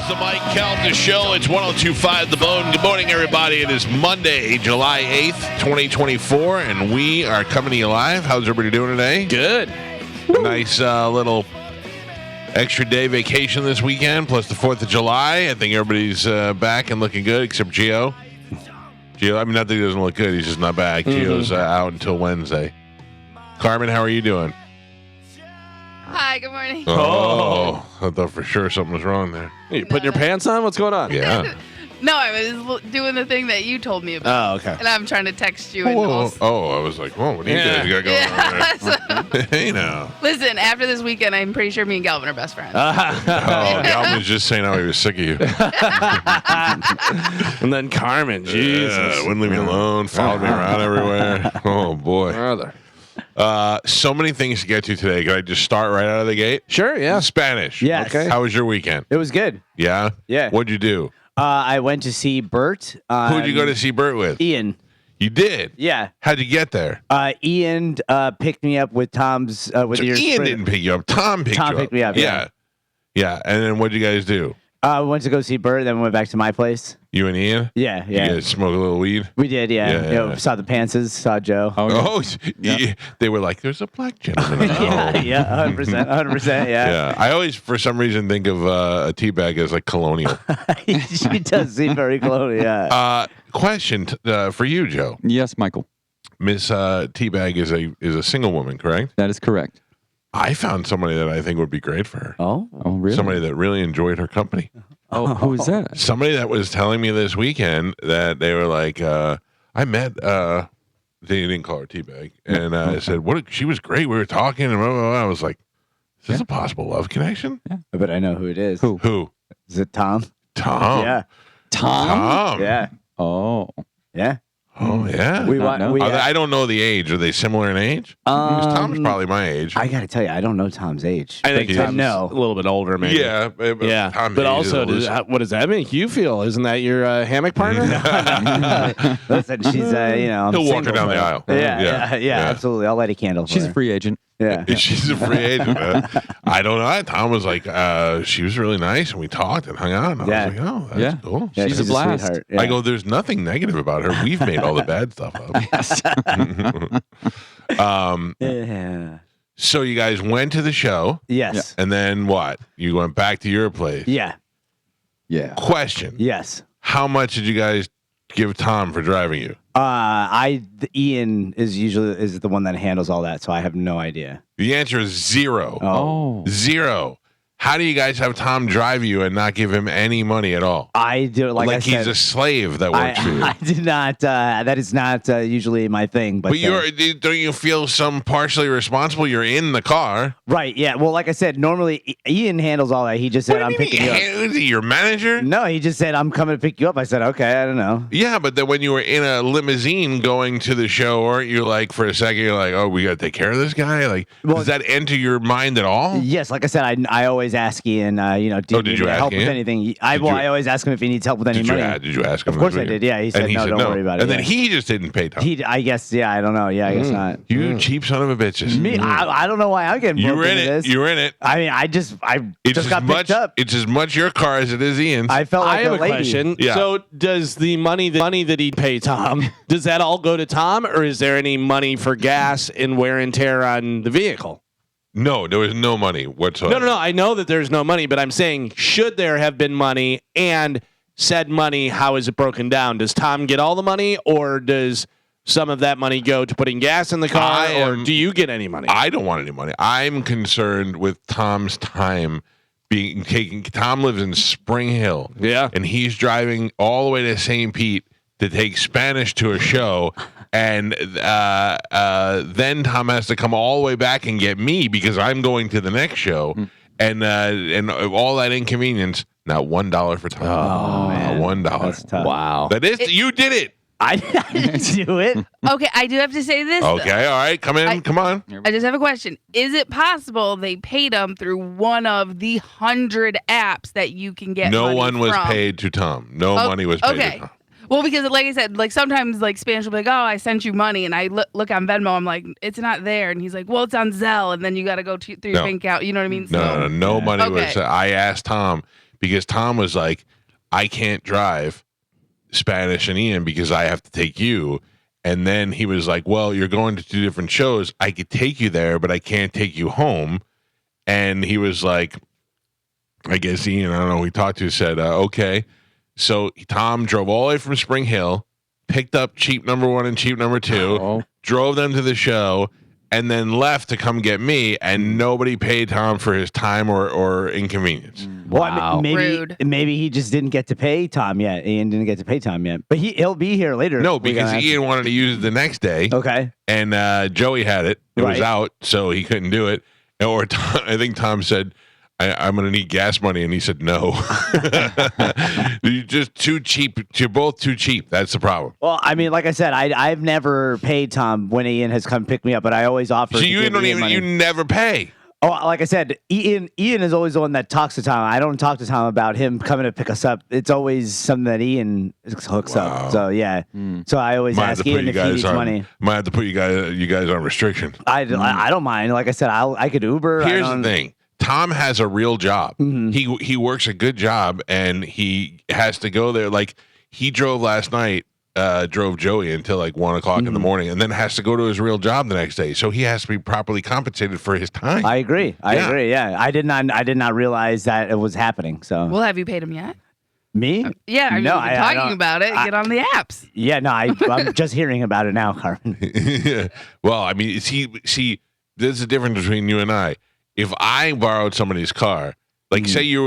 is the Mike Calta Show. It's 102.5 The Bone. Good morning, everybody. It is Monday, July 8th, 2024, and we are coming to you live. How's everybody doing today? Good. A nice little extra day vacation this weekend, plus the 4th of July. I think everybody's back and looking good, except Gio. I mean, not that he doesn't look good. He's just not back. Gio's out until Wednesday. Carmen, how are you doing? Hi, good morning. Oh, I thought for sure something was wrong there. You putting your pants on? What's going on? Yeah. No, I was doing the thing that you told me about. Oh, okay. And I'm trying to text you. Oh, I was like, whoa, what do you guys got going on there? So, Hey, now. listen, after this weekend, I'm pretty sure me and Galvin are best friends. Oh, Galvin was just saying how he was sick of you. And then Carmen, Jesus. Wouldn't leave me alone, followed me around everywhere. Oh, boy. Brother. So many things to get to today. Can I just start right out of the gate? Sure, yeah. Spanish. Yes. Okay. How was your weekend? It was good. Yeah? Yeah. What'd you do? I went to see Bert. Who'd you go to see Bert with? Ian. You did? Yeah. How'd you get there? Ian picked me up with Tom's. With So your Ian didn't pick you up. Tom picked you up. Tom picked me up, Yeah. Yeah. And then what'd you guys do? We went to go see Bert, then we went back to my place. You and Ian? Yeah, You yeah. guys smoke a little weed? We did, yeah. Yeah, You know, yeah. saw the Pantses, saw Joe. Oh, yeah. They were like, there's a black gentleman. Yeah, 100%. 100%, yeah. Yeah. I always, for some reason, think of a teabag as like colonial. She does seem very close, yeah. Question for you, Joe. Yes, Michael. Miss Teabag is a single woman, correct? That is correct. I found somebody that I think would be great for her. Oh? Oh, really? Somebody that really enjoyed her company. Oh, who is that? Somebody that was telling me this weekend that they were like, I met, they didn't call her Teabag. And I said, what? She was great. We were talking. And blah, blah, blah. I was like, is this a possible love connection? But I know who it is. Who? Is it Tom? Tom. Yeah. Tom. Yeah. Oh. Yeah. Oh, yeah. We Not want. We, I don't know the age. Are they similar in age? Because Tom's probably my age. I got to tell you, I don't know Tom's age. I think Like, Tom's no. a little bit older, maybe. Yeah. Yeah. Tom's But age is also, a little- what does that make you feel? Isn't that your hammock partner? Listen, she's, you know, I'm He'll walk her single, down the but- aisle. Yeah, absolutely. I'll light a candle for She's her. a free agent. Yeah. She's a free agent. I don't know. Tom was like, she was really nice, and we talked and hung out. And I Yeah. was like, oh, that's Yeah. cool. Yeah, She's a blast. sweetheart. Yeah. I go, there's nothing negative about her. We've made all the bad stuff up. Yeah. So you guys went to the show, Yes. and then what? You went back to your place. Yeah. Yeah. Question: Yes. How much did you guys give Tom for driving you? Ian is the one that handles all that, so I have no idea. The answer is zero. Oh. Zero. How do you guys have Tom drive you and not give him any money at all? I do like I he's said, a slave that works for you. I did not. That is not usually my thing. But Don't you feel some partially responsible? You're in the car. right? Yeah. Well, like I said, normally Ian handles all that. He just said, What "I'm do you picking you up." mean? Is he your manager? No, he just said, "I'm coming to pick you up." I said, "Okay, I don't know." Yeah, but then when you were in a limousine going to the show, aren't you like for a second you're like, oh, we got to take care of this guy? Like, Well, does that enter your mind at all? Yes, like I said, I always ask Ian. Do you did need you me to ask help with Ian? anything? I always ask him if he needs help with any Did money. you ask him? Of course this I weekend? did. Yeah, he said, And "No, don't no. worry about it." And then yeah. he just didn't pay Tom. I guess. Yeah, I don't know. Yeah, I guess not. You cheap son of a bitches. Me, I don't know why I'm getting. You roped were in into it. This. You were in it. I mean, I just got picked up. It's as much your car as it is Ian's. I felt like I have a lady. question. Yeah. So, does the money that he'd pay Tom, does that all go to Tom, or is there any money for gas and wear and tear on the vehicle? No, there was no money whatsoever. No. I know that there's no money, but I'm saying, should there have been money, and said money, how is it broken down? Does Tom get all the money, or does some of that money go to putting gas in the car, or do you get any money? I don't want any money. I'm concerned with Tom's time being taken. Tom lives in Spring Hill. Yeah. And he's driving all the way to St. Pete to take Spanish to a show. And then Tom has to come all the way back and get me because I'm going to the next show. And all that inconvenience, not $1 for Tom. Oh man, $1. That's tough. Wow. That is, you did it. I didn't do it. Okay, I do have to say this. though. Okay, all right, come in, come on. I just have a question. Is it possible they paid him through one of the 100 apps that you can get No money one was from? paid to Tom. No money was paid to Tom. Well, because like I said, like sometimes like Spanish will be like, oh, I sent you money, and I look on Venmo, I'm like, it's not there, and he's like, well, it's on Zelle, and then you got to go through your bank account. You know what I mean? No money was. Okay. I asked Tom because Tom was like, I can't drive Spanish and Ian because I have to take you. And then he was like, well, you're going to 2 different shows. I could take you there, but I can't take you home. And he was like, I guess Ian, I don't know who he talked to, said, okay. So Tom drove all the way from Spring Hill, picked up cheap number 1 and cheap number 2, drove them to the show, and then left to come get me, and nobody paid Tom for his time or inconvenience. Well, Wow. Rude. maybe he just didn't get to pay Tom yet. Ian didn't get to pay Tom yet, but he'll be here later. No, because Ian wanted to use it the next day, Okay. and Joey had it. It was Right. out, so he couldn't do it. Or I think Tom said, I'm going to need gas money, and he said no. You're just too cheap. You're both too cheap. That's the problem. Well, I mean, like I said, I've never paid Tom when Ian has come pick me up, but I always offer. So to you give don't Ian even money. you never pay. Oh, like I said, Ian is always the one that talks to Tom. I don't talk to Tom about him coming to pick us up. It's always something that Ian hooks Wow. up. So yeah. So I always Might have ask to put Ian you if he guys needs on. money. Might have to put you guys on restriction. I don't mind. Like I said, I could Uber. I Here's the don't- thing. Tom has a real job. Mm-hmm. He works a good job, and he has to go there. Like he drove last night, drove Joey until like 1 o'clock Mm-hmm. in the morning, and then has to go to his real job the next day. So he has to be properly compensated for his time. I agree. I Yeah. agree. Yeah, I did not realize that it was happening. So Well, have you paid him yet? me? Yeah, I mean, No, you've been I talking don't- about it. Get on the apps. Yeah, no, I'm just hearing about it now, Carmen. Well, I mean, see, there's a difference between you and I. If I borrowed somebody's car, like say you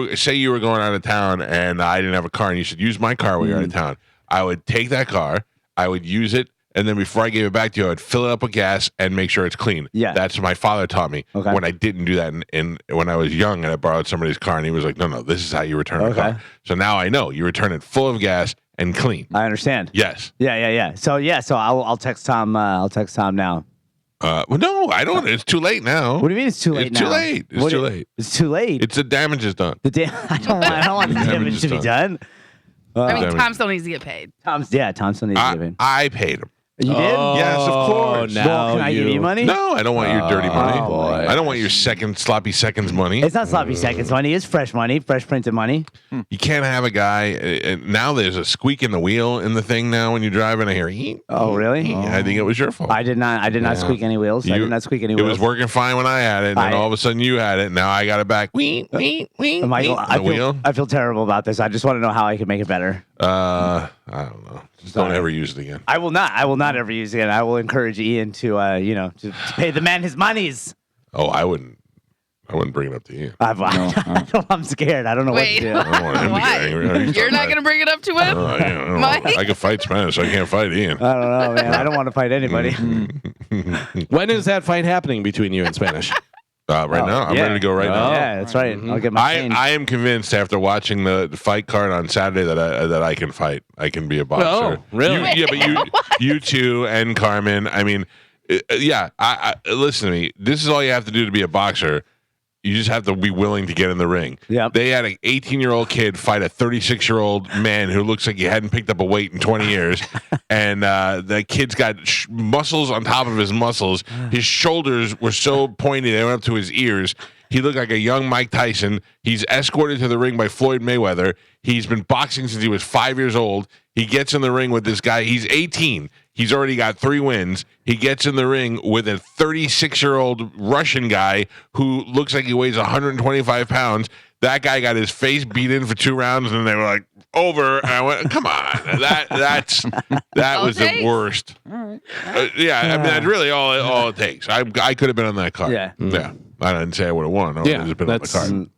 were going out of town and I didn't have a car and you should use my car when you're out of town, I would take that car, I would use it, and then before I gave it back to you, I would fill it up with gas and make sure it's clean. Yeah. That's what my father taught me Okay. when I didn't do that in when I was young and I borrowed somebody's car and he was like, no, this is how you return a Okay. car. So now I know you return it full of gas and clean. I understand. Yes. Yeah. So I'll text Tom. I'll text Tom now. Well, no, I don't. It's too late now. What do you mean it's too late It's now? too late. It's What too do- late. It's too late. It's the damage is done. I don't want the Damage damage is to be done. I mean, Damn it. Tom still needs to get paid. Tom still needs to give in. I paid him. You did? Yes, of course. Now Well, can I give you money? No, I don't want your dirty money. Oh, boy. I don't want your sloppy seconds money. It's not sloppy seconds money. It's fresh money, fresh printed money. You can't have a guy. Now there's a squeak in the wheel in the thing now when you drive and I hear. "Eek, Oh, really? eek." I think it was your fault. I did not squeak any wheels. I did not squeak any It wheels. was working fine when I had it, and then all of a sudden you had it. Now I got it back. Wee, wee, wee, Michael, wee, the wheel. I feel terrible about this. I just want to know how I can make it better. I don't know. Just don't ever use it again. I will not ever use it. I will encourage Ian to to pay the man his monies. Oh, I wouldn't bring it up to you. I'm scared. I don't know Wait. what to do. I don't want him to get Why? angry. You're not going to bring it up to him? I don't know. Mike? I can fight Spanish. I can't fight Ian. I don't know, man. I don't want to fight anybody. When is that fight happening between you and Spanish? Right now, I'm yeah. ready to go right now. Yeah, that's right. I'll get my chain. I am convinced after watching the fight card on Saturday that I can fight. I can be a boxer. Oh, really? Yeah, but you two and Carmen. I mean, yeah. I listen to me. This is all you have to do to be a boxer. You just have to be willing to get in the ring. Yep. They had an 18-year-old kid fight a 36-year-old man who looks like he hadn't picked up a weight in 20 years. And the kid's got muscles on top of his muscles. His shoulders were so pointy, they went up to his ears. He looked like a young Mike Tyson. He's escorted to the ring by Floyd Mayweather. He's been boxing since he was 5 years old. He gets in the ring with this guy. He's 18. He's already got 3 wins. He gets in the ring with a 36-year-old Russian guy who looks like he weighs 125 pounds. That guy got his face beat in for 2 rounds, and they were like, over. And I went, come on. That was the worst. All right. Yeah, I mean, that's really all it takes. I could have been on that card. Yeah. Yeah. I didn't say I would have won. I would have just been on the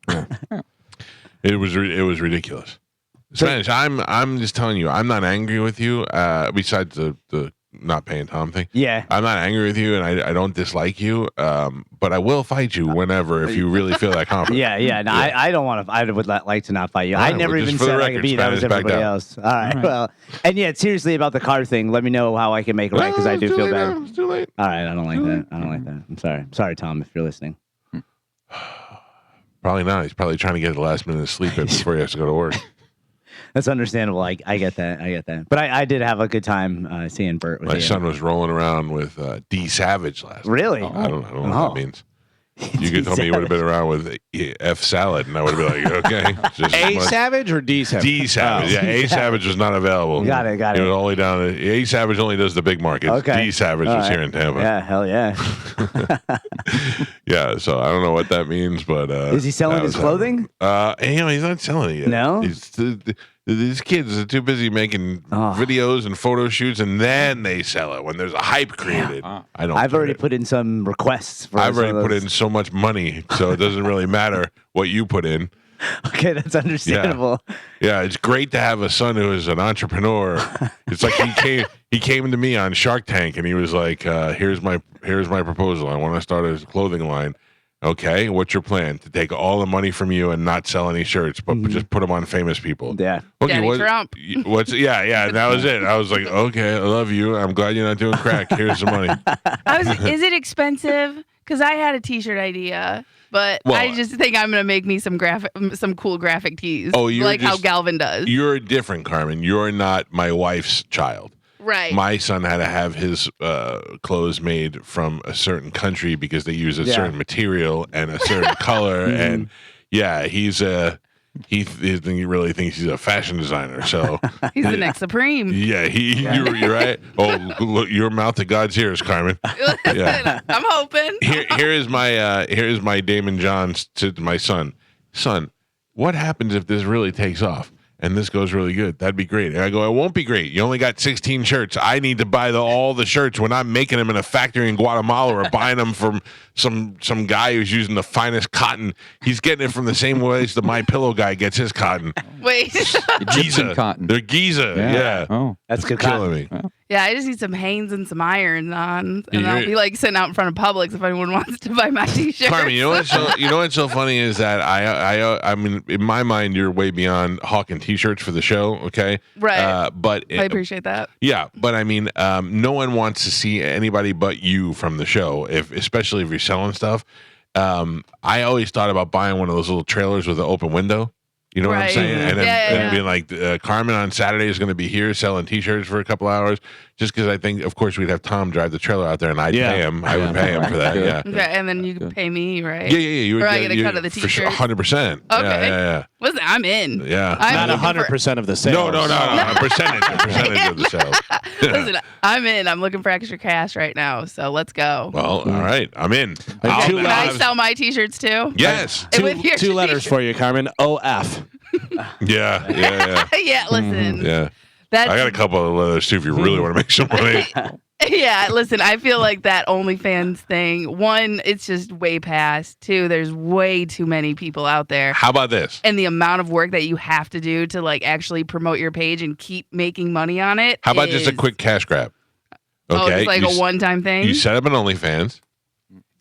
card. It was ridiculous. Spanish. I'm just telling you. I'm not angry with you. Besides the not paying Tom thing. Yeah. I'm not angry with you, and I don't dislike you. But I will fight you whenever if you really feel that confident. Yeah. No, I don't want to. I would like to not fight you. All I right, never well, even just for the said I record, could beat. That was Spanish, back everybody down. else. All right. Well, and yeah, seriously about the car thing. Let me know how I can make it right because I do feel bad. It's too late. All right. I don't like that. I don't like that. I'm sorry. I'm sorry, Tom, if you're listening. Probably not. He's probably trying to get the last minute of sleep in before he has to go to work. That's understandable. I get that. But I did have a good time seeing Bert with My you. son was rolling around with D Savage last night. Really? I don't know what that means. You could tell me you would have been around with F Salad, and I would have been like, okay. Just as A much- Savage or D Savage? D Savage. Yeah, A Savage was not available. Got it. It was only down. A Savage only does the big markets. Okay. D Savage All was right. here in Tampa. Yeah, hell yeah. Yeah, so I don't know what that means, but Is he selling that his was clothing? he's not selling it yet. No? These kids are too busy making videos and photo shoots, and then they sell it when there's a hype created. I don't. I've get already it. put in some requests. For I've some already of put those. in so much money, so it doesn't really matter what you put in. Okay, that's understandable. Yeah, it's great to have a son who is an entrepreneur. It's like he came to me on Shark Tank, and he was like, here's my proposal. I want to start a clothing line. Okay, what's your plan? To take all the money from you and not sell any shirts, but just put them on famous people. Yeah. Okay, Danny Trump. What's yeah, that was it. I was like, okay, I love you. I'm glad you're not doing crack. Here's the money. Is it expensive? Because I had a T-shirt idea, but Well, I just think I'm gonna make me some cool graphic tees. Oh, you're like how just- Galvin does. You're different, Carmen. You're not my wife's child. Right. My son had to have his clothes made from a certain country because they use a certain material and a certain color. And yeah, he really thinks he's a fashion designer. So He's the next Supreme. yeah, you're right. Oh, look, your mouth to God's ears, Carmen. Yeah. I'm hoping. Here is my Damon Johns to my son. Son, what happens if this really takes off? And this goes really good. That'd be great. And I go, it won't be great. You only got 16 shirts. I need to buy all the shirts when I'm making them in a factory in Guatemala or buying them from some guy who's using the finest cotton. He's getting it from the same place the My Pillow guy gets his cotton. Wait. Egyptian cotton. They're Giza. Yeah. Oh. That's good. Killing me. Yeah, I just need some Hanes and some irons on, and Yeah, I'll you're- be like sitting out in front of Publix if anyone wants to buy my T-shirt. Carmen, you know what's so funny is that I mean, in my mind, you're way beyond hawking T-shirts for the show. Okay. Right. But I appreciate that. yeah, but I mean, no one wants to see anybody but you from the show, especially if you're selling stuff. I always thought about buying one of those little trailers with an open window. You know what I'm Right. saying? And then Yeah. being like, Carmen on Saturday is going to be here selling T-shirts for a couple hours, just because I think, of course, we'd have Tom drive the trailer out there, and I'd pay him. I would pay him for that. Yeah. Okay, and then you can pay me, right? Yeah. You would Or I get a you- cut of the for sure, T-shirt? 100%. Okay. Yeah. Listen, I'm in. Yeah. I'm Not looking for- 100% of the sales. No. A percentage of the sales. Listen, I'm in. I'm looking for extra cash right now, so let's go. Well, all right. I'm in. Okay, Can I sell my T-shirts too? Yes. With your Two letters T-shirt. for you, Carmen. OF. Yeah. Yeah, listen. Yeah. That's I got a couple of letters too if you really want to make some money. yeah, listen, I feel like that OnlyFans thing, one, it's just way past. Two, there's way too many people out there. How about this? And the amount of work that you have to do to like actually promote your page and keep making money on it. How about just a is- quick cash grab? Oh, Okay. just like you, a one-time thing? you set up an OnlyFans.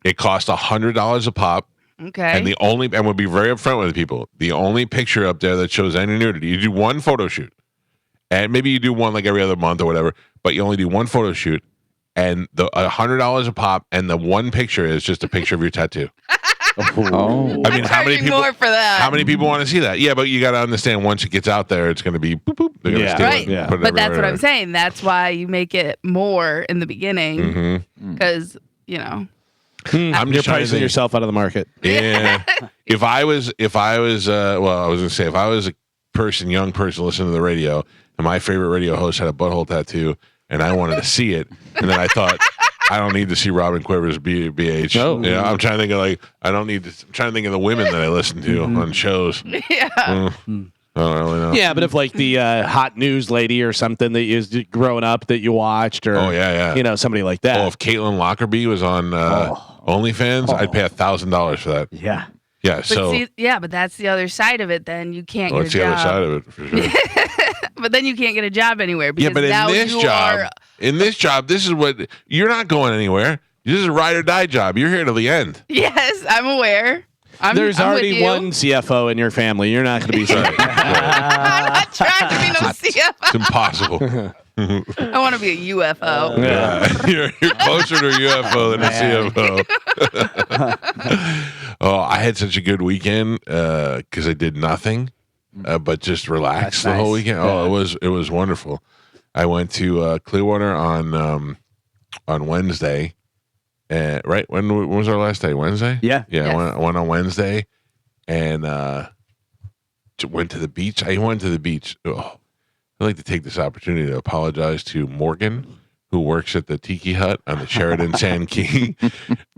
It costs $100 a pop. Okay. And we'll be very upfront with people. The only picture up there that shows any nudity, you do one photo shoot. And maybe you do one like every other month or whatever, but you only do one photo shoot. And the $100 a pop, and the one picture is just a picture of your tattoo. Oh. I mean, how many Charging people? more for that. How many people want to see that? Yeah, but you got to understand once it gets out there, it's going to be boop boop. They're going to Yeah. steal Right. it. Yeah. Put it But that's what everywhere. I'm saying. That's why you make it more in the beginning. Mhm. Because, you know. I'm You're just trying to pricing think. yourself out of the market. Yeah. if I was, well, I was gonna say if I was a young person listening to the radio, and my favorite radio host had a butthole tattoo, and I wanted to see it, and then I thought, I don't need to see Robin Quivers BH. No. Yeah, I'm trying to think of I'm trying to think of the women that I listen to on shows. Yeah. I don't really know. Yeah, but if like the hot news lady or something that is growing up that you watched, or Oh yeah. you know, somebody like that. Oh, if Caitlin Lockerbie was on OnlyFans, I'd pay $1,000 for that. Yeah. Yeah. But So see, yeah, but that's the other side of it. Then you can't what's get the a other job. side of it for sure? But then you can't get a job anywhere because Yeah, but now in this you job, are. this is what you're not going anywhere. This is a ride or die job. You're here till the end. Yes, I'm aware. There's I'm with already you. one CFO in your family. You're not going to be sorry. I'm not trying to be no CFO. It's impossible. I want to be a UFO. Yeah. you're closer to a UFO than a CFO. Oh, I had such a good weekend because I did nothing but just relax That's the whole nice. weekend. Oh, it was wonderful. I went to Clearwater on Wednesday, Right? When was our last day? Wednesday? Yeah. Yeah, Yes. I went on Wednesday and went to the beach. I went to the beach. Oh, I'd like to take this opportunity to apologize to Morgan, who works at the Tiki Hut on the Sheridan Sand Key.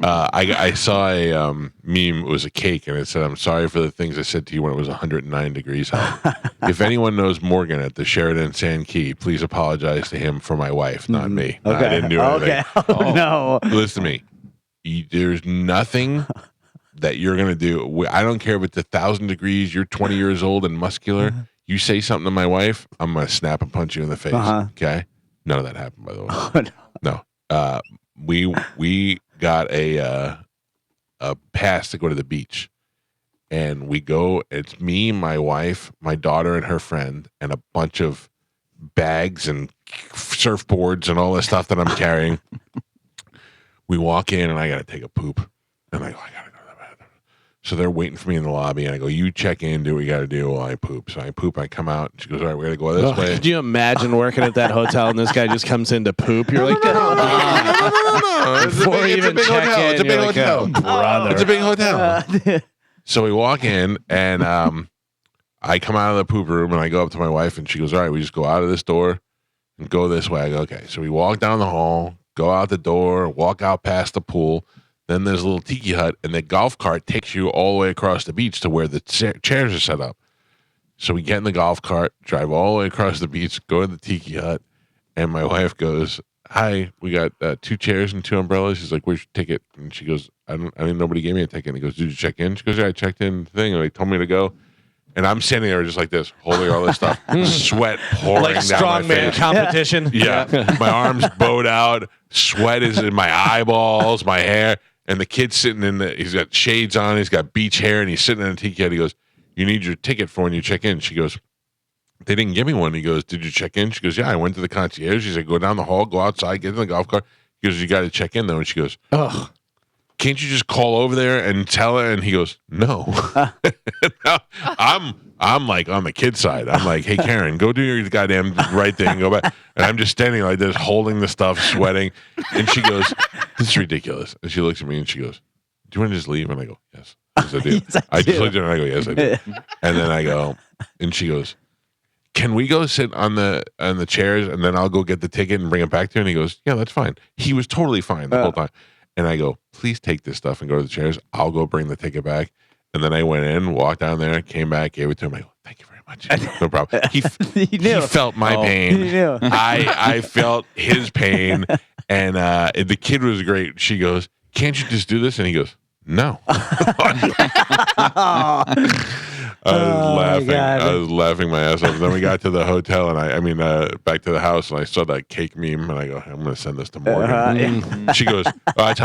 I saw a meme. It was a cake, and it said, "I'm sorry for the things I said to you when it was 109 degrees out." If anyone knows Morgan at the Sheridan Sand Key, please apologize to him for my wife, not me. Okay. I didn't do anything. Okay. Oh, no. Listen to me. There's nothing that you're going to do. I don't care if it's 1,000 degrees, you're 20 years old and muscular. You say something to my wife, I'm going to snap and punch you in the face. Okay? None of that happened, by the way. Oh, no. No. We got a pass to go to the beach. And we go, it's me, my wife, my daughter, and her friend, and a bunch of bags and surfboards and all this stuff that I'm carrying. We walk in, and I got to take a poop. And I go, I got to go to the bathroom. So they're waiting for me in the lobby, and I go, you check in, do what you got to do while I poop. So I poop, I come out, and she goes, all right, we're going to go this way. Could you imagine working at that hotel and this guy just comes in to poop? You're like, No. Before you even check in, It's a big you're like, hotel. oh, brother. It's a big hotel. So we walk in, and I come out of the poop room, and I go up to my wife, and she goes, all right, we just go out of this door and go this way. I go, okay. So we walk down the hall, go out the door, walk out past the pool. Then there's a little Tiki Hut, and the golf cart takes you all the way across the beach to where the chairs are set up. So we get in the golf cart, drive all the way across the beach, go to the Tiki Hut, and my wife goes, hi, we got 2 chairs and 2 umbrellas. She's like, where's your ticket? And she goes, I didn't, nobody gave me a ticket. And he goes, did you check in? She goes, yeah, I checked in the thing, and they told me to go. And I'm standing there just like this, holding all this stuff, sweat pouring Like down my strongman face. competition. Yeah. My arms bowed out, sweat is in my eyeballs, my hair, and the kid's sitting he's got shades on, he's got beach hair, and he's sitting in a Tiki Hut. He goes, you need your ticket for when you check in. She goes, they didn't give me one. He goes, did you check in? She goes, yeah, I went to the concierge. He said, go down the hall, go outside, get in the golf cart. He goes, you got to check in though. And she goes, Ugh. can't you just call over there and tell her? And he goes, no. No, I'm like on the kid side. I'm like, hey, Karen, go do your goddamn right thing. Go back. And I'm just standing like this, holding the stuff, sweating. And she goes, this is ridiculous. And she looks at me and she goes, do you want to just leave? And I go, yes. Yes, I do. Yes, I I just do. looked at her and I go, yes, I do. And then I go, and she goes, can we go sit on the chairs and then I'll go get the ticket and bring it back to you? And he goes, yeah, that's fine. He was totally fine the whole time. And I go, please take this stuff and go to the chairs. I'll go bring the ticket back. And then I went in, walked down there, came back, gave it to him. I go, thank you very much. No problem. He knew. felt my pain. He knew. I felt his pain. And the kid was great. She goes, can't you just do this? And he goes, no. I was laughing. God. I was laughing my ass off. And then we got to the hotel, and I mean, back to the house, and I saw that cake meme, and I go, I'm going to send this to Morgan. She goes, oh, that's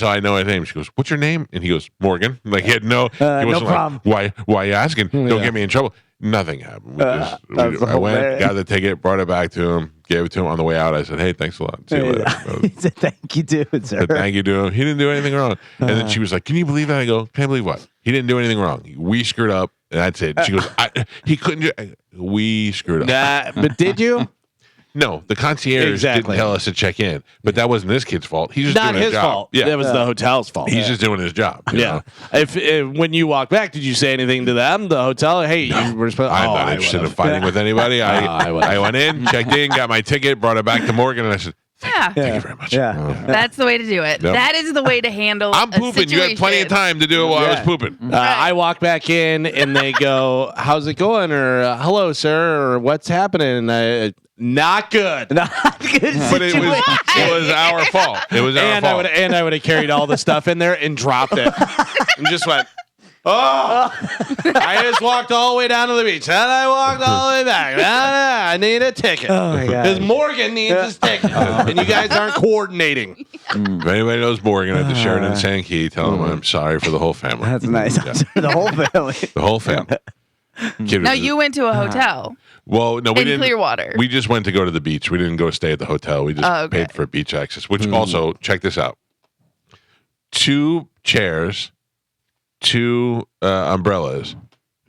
how I know his name. She goes, what's your name? And he goes, Morgan. Like, he had he wasn't problem. like, why are you asking? Don't get me in trouble. Nothing happened. I went, got the ticket, brought it back to him, gave it to him on the way out. I said, hey, thanks a lot. See you later. He said, thank you, dude, sir. Said, thank you to him. He didn't do anything wrong. And then she was like, can you believe that? I go, can't believe what? He didn't do anything wrong. We screwed up. And that's it. She goes, he couldn't do we screwed up. But did you? No, the concierge Exactly. didn't tell us to check in. But that wasn't this kid's fault. He's just Not doing his job. fault. Yeah. That was the hotel's fault. He's just doing his job. you Yeah. know? If when you walked back, did you say anything to them, the hotel? Hey, you were supposed. I'm not interested in fighting with anybody. I went in, checked in, got my ticket, brought it back to Morgan, and I said, Yeah. thank you very much. Yeah. That's the way to do it. Yep. That is the way to handle I'm a pooping. You had plenty of situation. time to do it while I was pooping. I walk back in and they go, "How's it going?" Or "Hello, sir," or "What's happening?" Not good. Not good But it was our fault. It was our And fault. I would have carried all the stuff in there and dropped it, and just went. Oh! I just walked all the way down to the beach, and I walked all the way back. I need a ticket. Oh, my God. Because Morgan needs his ticket, and you guys aren't coordinating. If anybody knows Morgan at the Sheridan Sand Key, tell him I'm sorry for the whole family. That's nice. Yeah. The whole family. The whole family. Kid Now was- you went to a hotel well, no, we in didn't. Clearwater. We just went to go to the beach. We didn't go stay at the hotel. We just Oh, okay. paid for beach access. Which also, check this out: 2 chairs, 2 umbrellas,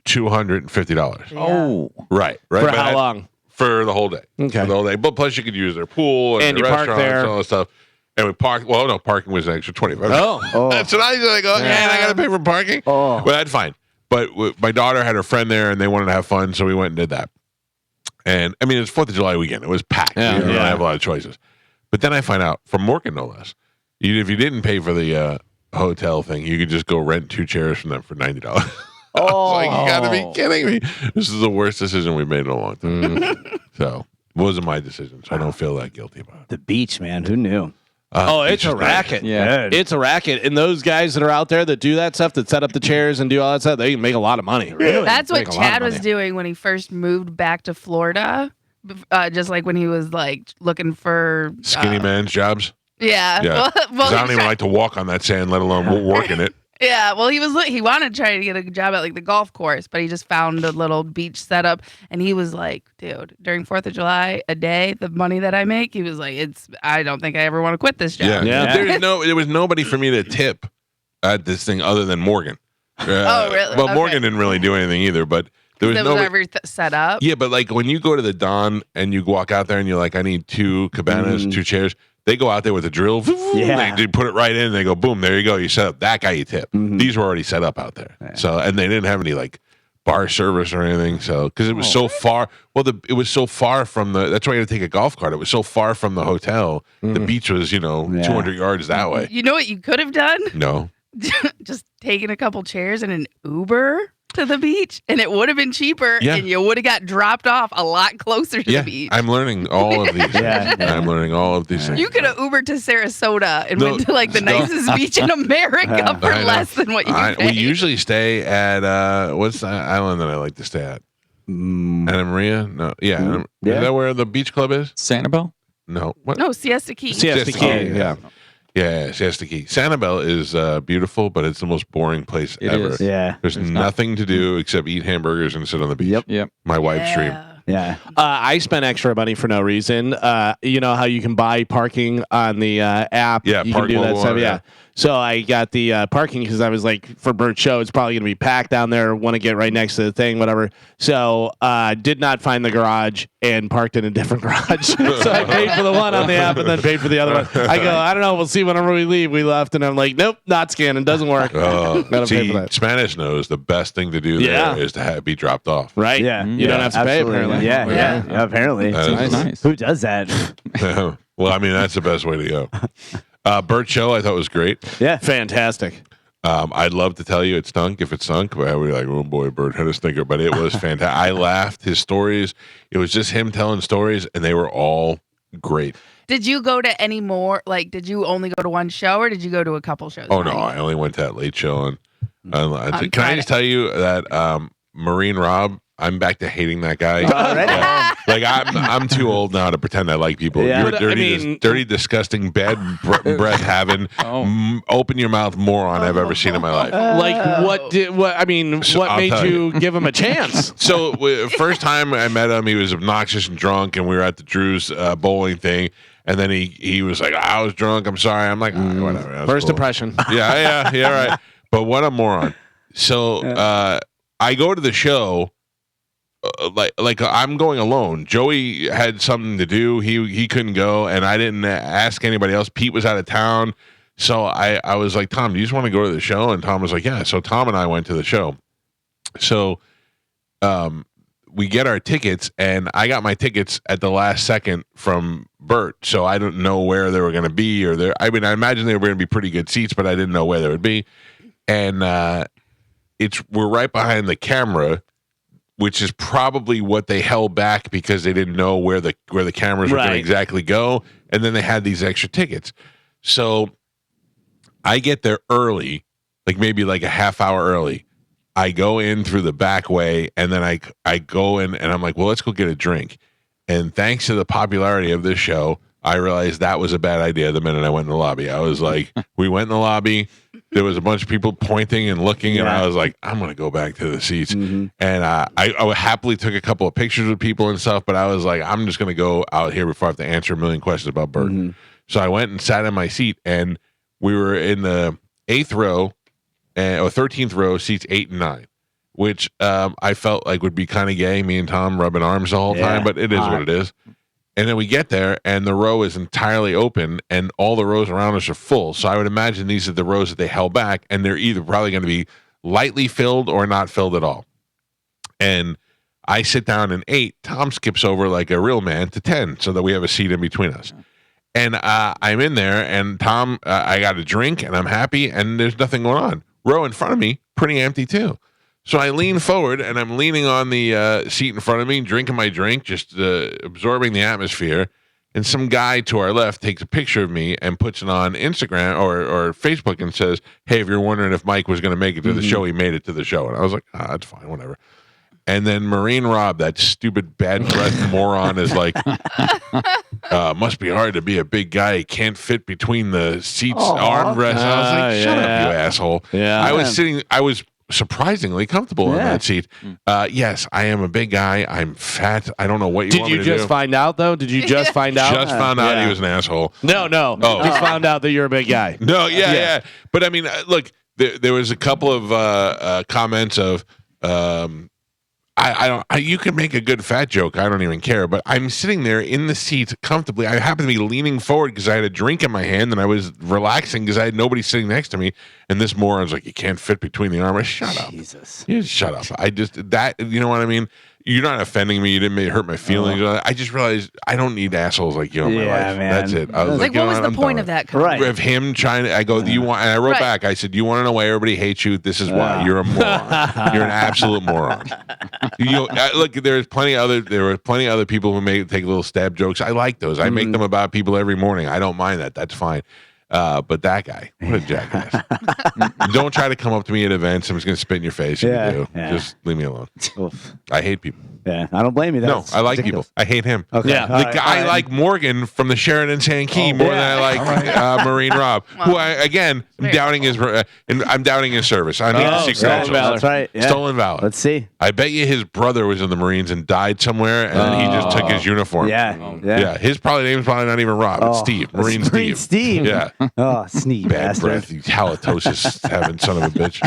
$250. Oh, Right. For But how long? For the whole day. Okay. For the whole day. But plus, you could use their pool and And their you park restaurants there. and all that stuff. And we parked. Well, no, parking was an extra $25. Oh. That's what I was like. Oh, man, I got to pay for parking. Oh. Well, that's fine. But my daughter had her friend there, and they wanted to have fun, so we went and did that. And I mean, it's 4th of July weekend. It was packed. Yeah. You don't have a lot of choices. But then I find out from Morgan, no less, if you didn't pay for the hotel thing, you could just go rent 2 chairs from them for $90. I was like, you got to be kidding me. This is the worst decision we've made in a long time. So it wasn't my decision, so I don't feel that guilty about it. The beach, man. Who knew? It's a racket. Yeah. It's a racket. And those guys that are out there that do that stuff, that set up the chairs and do all that stuff, they can make a lot of money. Really? That's what Make a lot of Chad was money. doing when he first moved back to Florida. Just like when he was like looking for Skinny man's jobs. Yeah. Yeah. Well, 'Cause I don't even like to walk on that sand, let alone work in it. Yeah, well, he wanted to try to get a job at like the golf course, but he just found a little beach setup, and he was like, "Dude, during 4th of July, a day, the money that I make," he was like, I don't think I ever want to quit this job." Yeah. There was nobody for me to tip at this thing other than Morgan. Oh, really? Well, Okay. Morgan didn't really do anything either, but there was That was nobody. ever set up. Yeah, but like when you go to the Don and you walk out there and you're like, I need 2 cabanas, 2 chairs. They go out there with a drill. Yeah. They put it right in. And they go, boom, there you go. You set up that guy. You tip. These were already set up out there. So, and they didn't have any like bar service or anything. So, because it was so far. Well, it was so far from the. That's why you had to take a golf cart. It was so far from the hotel. The beach was 200 yards that way. You know what you could have done? No. Just taken a couple chairs and an Uber to the beach, and it would have been cheaper, Yeah. and you would have got dropped off a lot closer to Yeah, the beach. I'm learning all of these. Yeah. things. I'm learning all of these things. You could have Ubered to Sarasota and No, went to like the no. nicest beach in America for I know. less than what you pay. We usually stay at what's the island that I like to stay at? Anna Maria? No, yeah. Yeah. Is that where the beach club is? Sanibel? No. What? No, Siesta Key. Siesta Siesta Key. Key, Yeah. Yeah, Siesta Key. Sanibel is beautiful, but it's the most boring place It ever. is. Yeah. There's nothing to do except eat hamburgers and sit on the beach. Yep. My wife's dream. Yeah. I spent extra money for no reason. You know how you can buy parking on the app? Yeah, you Park can do that Mobile, stuff. yeah. Yeah. So I got the parking because I was like, for Bert's show, it's probably going to be packed down there. Want to get right next to the thing, whatever. So did not find the garage and parked in a different garage. So I paid for the one on the app and then paid for the other one. I go, I don't know. We'll see whenever we leave. We left, and I'm like, nope, not scanning. Doesn't work. Gotta pay See, for that. Spanish knows the best thing to do Yeah. there is to be dropped off. Right? Yeah. You don't have to pay, Absolutely. apparently. Yeah. Apparently. That is- Nice. Who does that? Well, I mean, that's the best way to go. Bert's show I thought was great. Yeah. Fantastic. I'd love to tell you it stunk if it sunk, but we were like, oh boy, Bert had a stinker, but it was fantastic. I laughed. His stories, it was just him telling stories, and they were all great. Did you go to any more? Like, did you only go to one show, or did you go to a couple shows? Oh, no, I only went to that late show. And can I Friday. just tell you that Marine Rob, I'm back to hating that guy. Already? Yeah. Like I'm too old now to pretend I like people. Yeah. You're But, dirty, dirty, disgusting, bad breath having, open your mouth moron I've ever seen in my life. Like, what did, what, I mean, So what I'll made tell you give him a chance? So first time I met him, he was obnoxious and drunk, and we were at the Drew's bowling thing. And then he was like, I was drunk. I'm sorry. I'm like, whatever. That's First cool. impression. Yeah, right. But what a moron. So I go to the show. Like I'm going alone. Joey had something to do. He couldn't go, and I didn't ask anybody else. Pete was out of town, so I was like, Tom, do you just want to go to the show? And Tom was like, yeah. So Tom and I went to the show. So we get our tickets, and I got my tickets at the last second from Bert, so I don't know where they were going to be, or there. I mean, I imagine they were going to be pretty good seats, but I didn't know where they would be. And we're right behind the camera, which is probably what they held back because they didn't know where the cameras were going to exactly go, and then they had these extra tickets. So I get there early, like maybe like a half hour early. I go in through the back way, and then I go in, and I'm like, well, let's go get a drink. And thanks to the popularity of this show, I realized that was a bad idea the minute I went in the lobby. I was like, we went in the lobby. There was a bunch of people pointing and looking, and I was like, I'm going to go back to the seats. And I happily took a couple of pictures with people and stuff, but I was like, I'm just going to go out here before I have to answer a million questions about Bert. So I went and sat in my seat, and we were in the 8th row, or 13th row, seats 8 and 9, which I felt like would be kind of gay, me and Tom rubbing arms the whole time, but it is what it is. And then we get there, and the row is entirely open, and all the rows around us are full. So I would imagine these are the rows that they held back, and they're either probably going to be lightly filled or not filled at all. And I sit down in 8. Tom skips over like a real man to 10 so that we have a seat in between us. And I'm in there, and Tom, I got a drink, and I'm happy, and there's nothing going on. Row in front of me, pretty empty too. So I lean forward, and I'm leaning on the seat in front of me, drinking my drink, just absorbing the atmosphere. And some guy to our left takes a picture of me and puts it on Instagram or Facebook and says, "Hey, if you're wondering if Mike was going to make it to the show, he made it to the show." And I was like, that's fine, whatever. And then Marine Rob, that stupid bad breath moron, is like, must be hard to be a big guy. He can't fit between the seats armrests. I was like, shut up, you asshole. Yeah. I was surprisingly comfortable in that seat. Yes, I am a big guy. I'm fat. I don't know what you want me to do. Did you just find out, though? Did you just find out? Just found out he was an asshole. No. Oh. Just found out that you're a big guy. No, yeah. But I mean, look, there was a couple of comments of, you can make a good fat joke. I don't even care. But I'm sitting there in the seat comfortably. I happened to be leaning forward because I had a drink in my hand and I was relaxing because I had nobody sitting next to me. And this moron's like, you can't fit between the armrests. Shut up. Jesus. You shut up. You know what I mean? You're not offending me. You didn't hurt my feelings. I just realized I don't need assholes like you in my life. Man. That's it. I was Like, you what know was the I'm point done. of that comment? Right. Of him trying to, I go, do you want, and I wrote back, I said, you want to know why everybody hates you? This is why. You're a moron. You're an absolute moron. Look, there were plenty of other people who may take little stab jokes. I like those. I make them about people every morning. I don't mind that. That's fine. But that guy, what a jackass. Don't try to come up to me at events. I'm just going to spit in your face. If you do. Just leave me alone. Oof. I hate people. Yeah, I don't blame you. No, I like people. I hate him. Okay. Yeah. The guy I like Morgan from the Sheridan Sankey more than I like Marine Rob, who I'm doubting his service. I mean, secret stolen agent. valor. That's right. Yeah. Stolen valor. Let's see. I bet you his brother was in the Marines and died somewhere, and then he just took his uniform. Yeah. His name's probably not even Rob. It's Steve. Marine Steve. Yeah. Oh, sneak Bad bastard. breath. You halitosis having son of a bitch.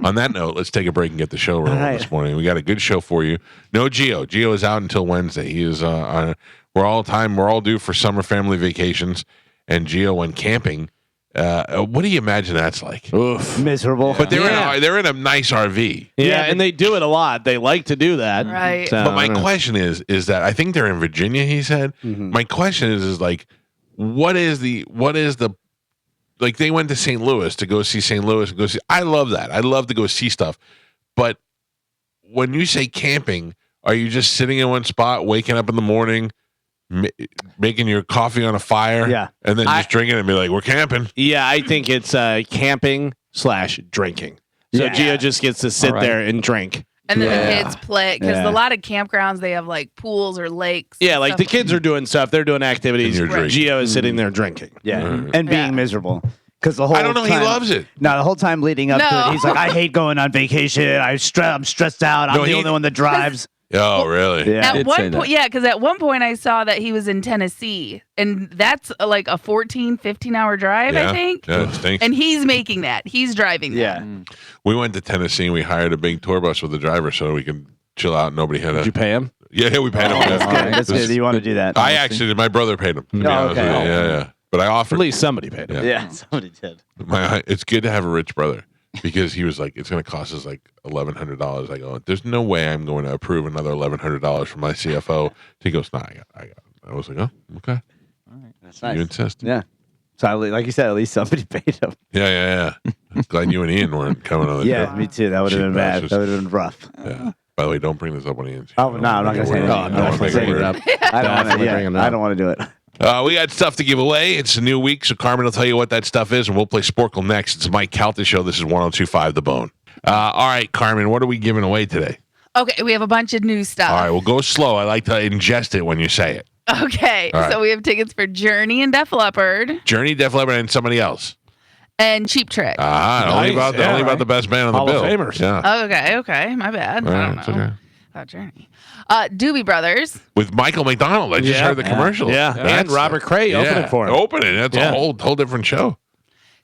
On that note, let's take a break and get the show rolling this morning. We got a good show for you. No Gio. Gio is out until Wednesday. He is we're all due for summer family vacations, and Gio went camping. What do you imagine that's like? Oof. Miserable. But they're in a nice RV. Yeah, and they do it a lot. They like to do that. Right. So, But my question is that I think they're in Virginia, he said. My question is like, what is the like they went to St. Louis to go see St. Louis and go see. I love that. I love to go see stuff. But when you say camping, are you just sitting in one spot, waking up in the morning, making your coffee on a fire, and then just drinking it and be like, we're camping? Yeah, I think it's camping/drinking. So Gio just gets to sit there and drink. And then the kids play because a lot of campgrounds they have like pools or lakes. Yeah, like the kids are doing stuff. They're doing activities. And you're drinking. Gio is sitting there drinking. Yeah, and being miserable. Because the whole I don't know. time, He loves it. No, the whole time leading up to it, he's like, I hate going on vacation. I'm stressed out. I'm the only one that drives. Oh, really? Yeah. At one point, because at one point I saw that he was in Tennessee, and that's like a 14, 15-hour drive, I think. Yeah, it stinks. And he's making that. He's driving that. Yeah. We went to Tennessee and we hired a big tour bus with a driver so we could chill out. Nobody had Did you pay him? Yeah, we paid him. That's good. That's good. You want to do that. I actually did. My brother paid him. To be honest with you. Yeah. But I offered. At least somebody paid him. Yeah, somebody did. It's good to have a rich brother because he was like, it's going to cost us like $1,100. I go, there's no way I'm going to approve another $1,100 from my CFO. He goes, nah, I got it. I was like, oh, okay. All right. That's nice. You insist. Yeah. So, like you said, at least somebody paid him. Yeah. Glad you and Ian weren't coming on the Yeah, trip. me too. That would have Cheap been bad. bastards. That would have been rough. Yeah. By the way, don't bring this up on Ian. Oh, no, I'm not going to say anything. I don't want to make it weird. I don't want to do it. We got stuff to give away. It's a new week, so Carmen will tell you what that stuff is, and we'll play Sporkle next. It's Mike Calta Show. This is 102.5 The Bone. All right, Carmen, what are we giving away today? Okay, we have a bunch of new stuff. All right, well, go slow. I like to ingest it when you say it. Okay, All right. so we have tickets for Journey and Def Leppard Journey, Def Leppard, and somebody else. and Cheap Trick. Only about the best band on Hall the of bill. Famers. Yeah. Okay, my bad. All I right, don't it's know. okay. About Journey. Doobie Brothers. With Michael McDonald. I just heard the commercial. Yeah, and Robert Cray opening for him. Opening. That's a whole different show.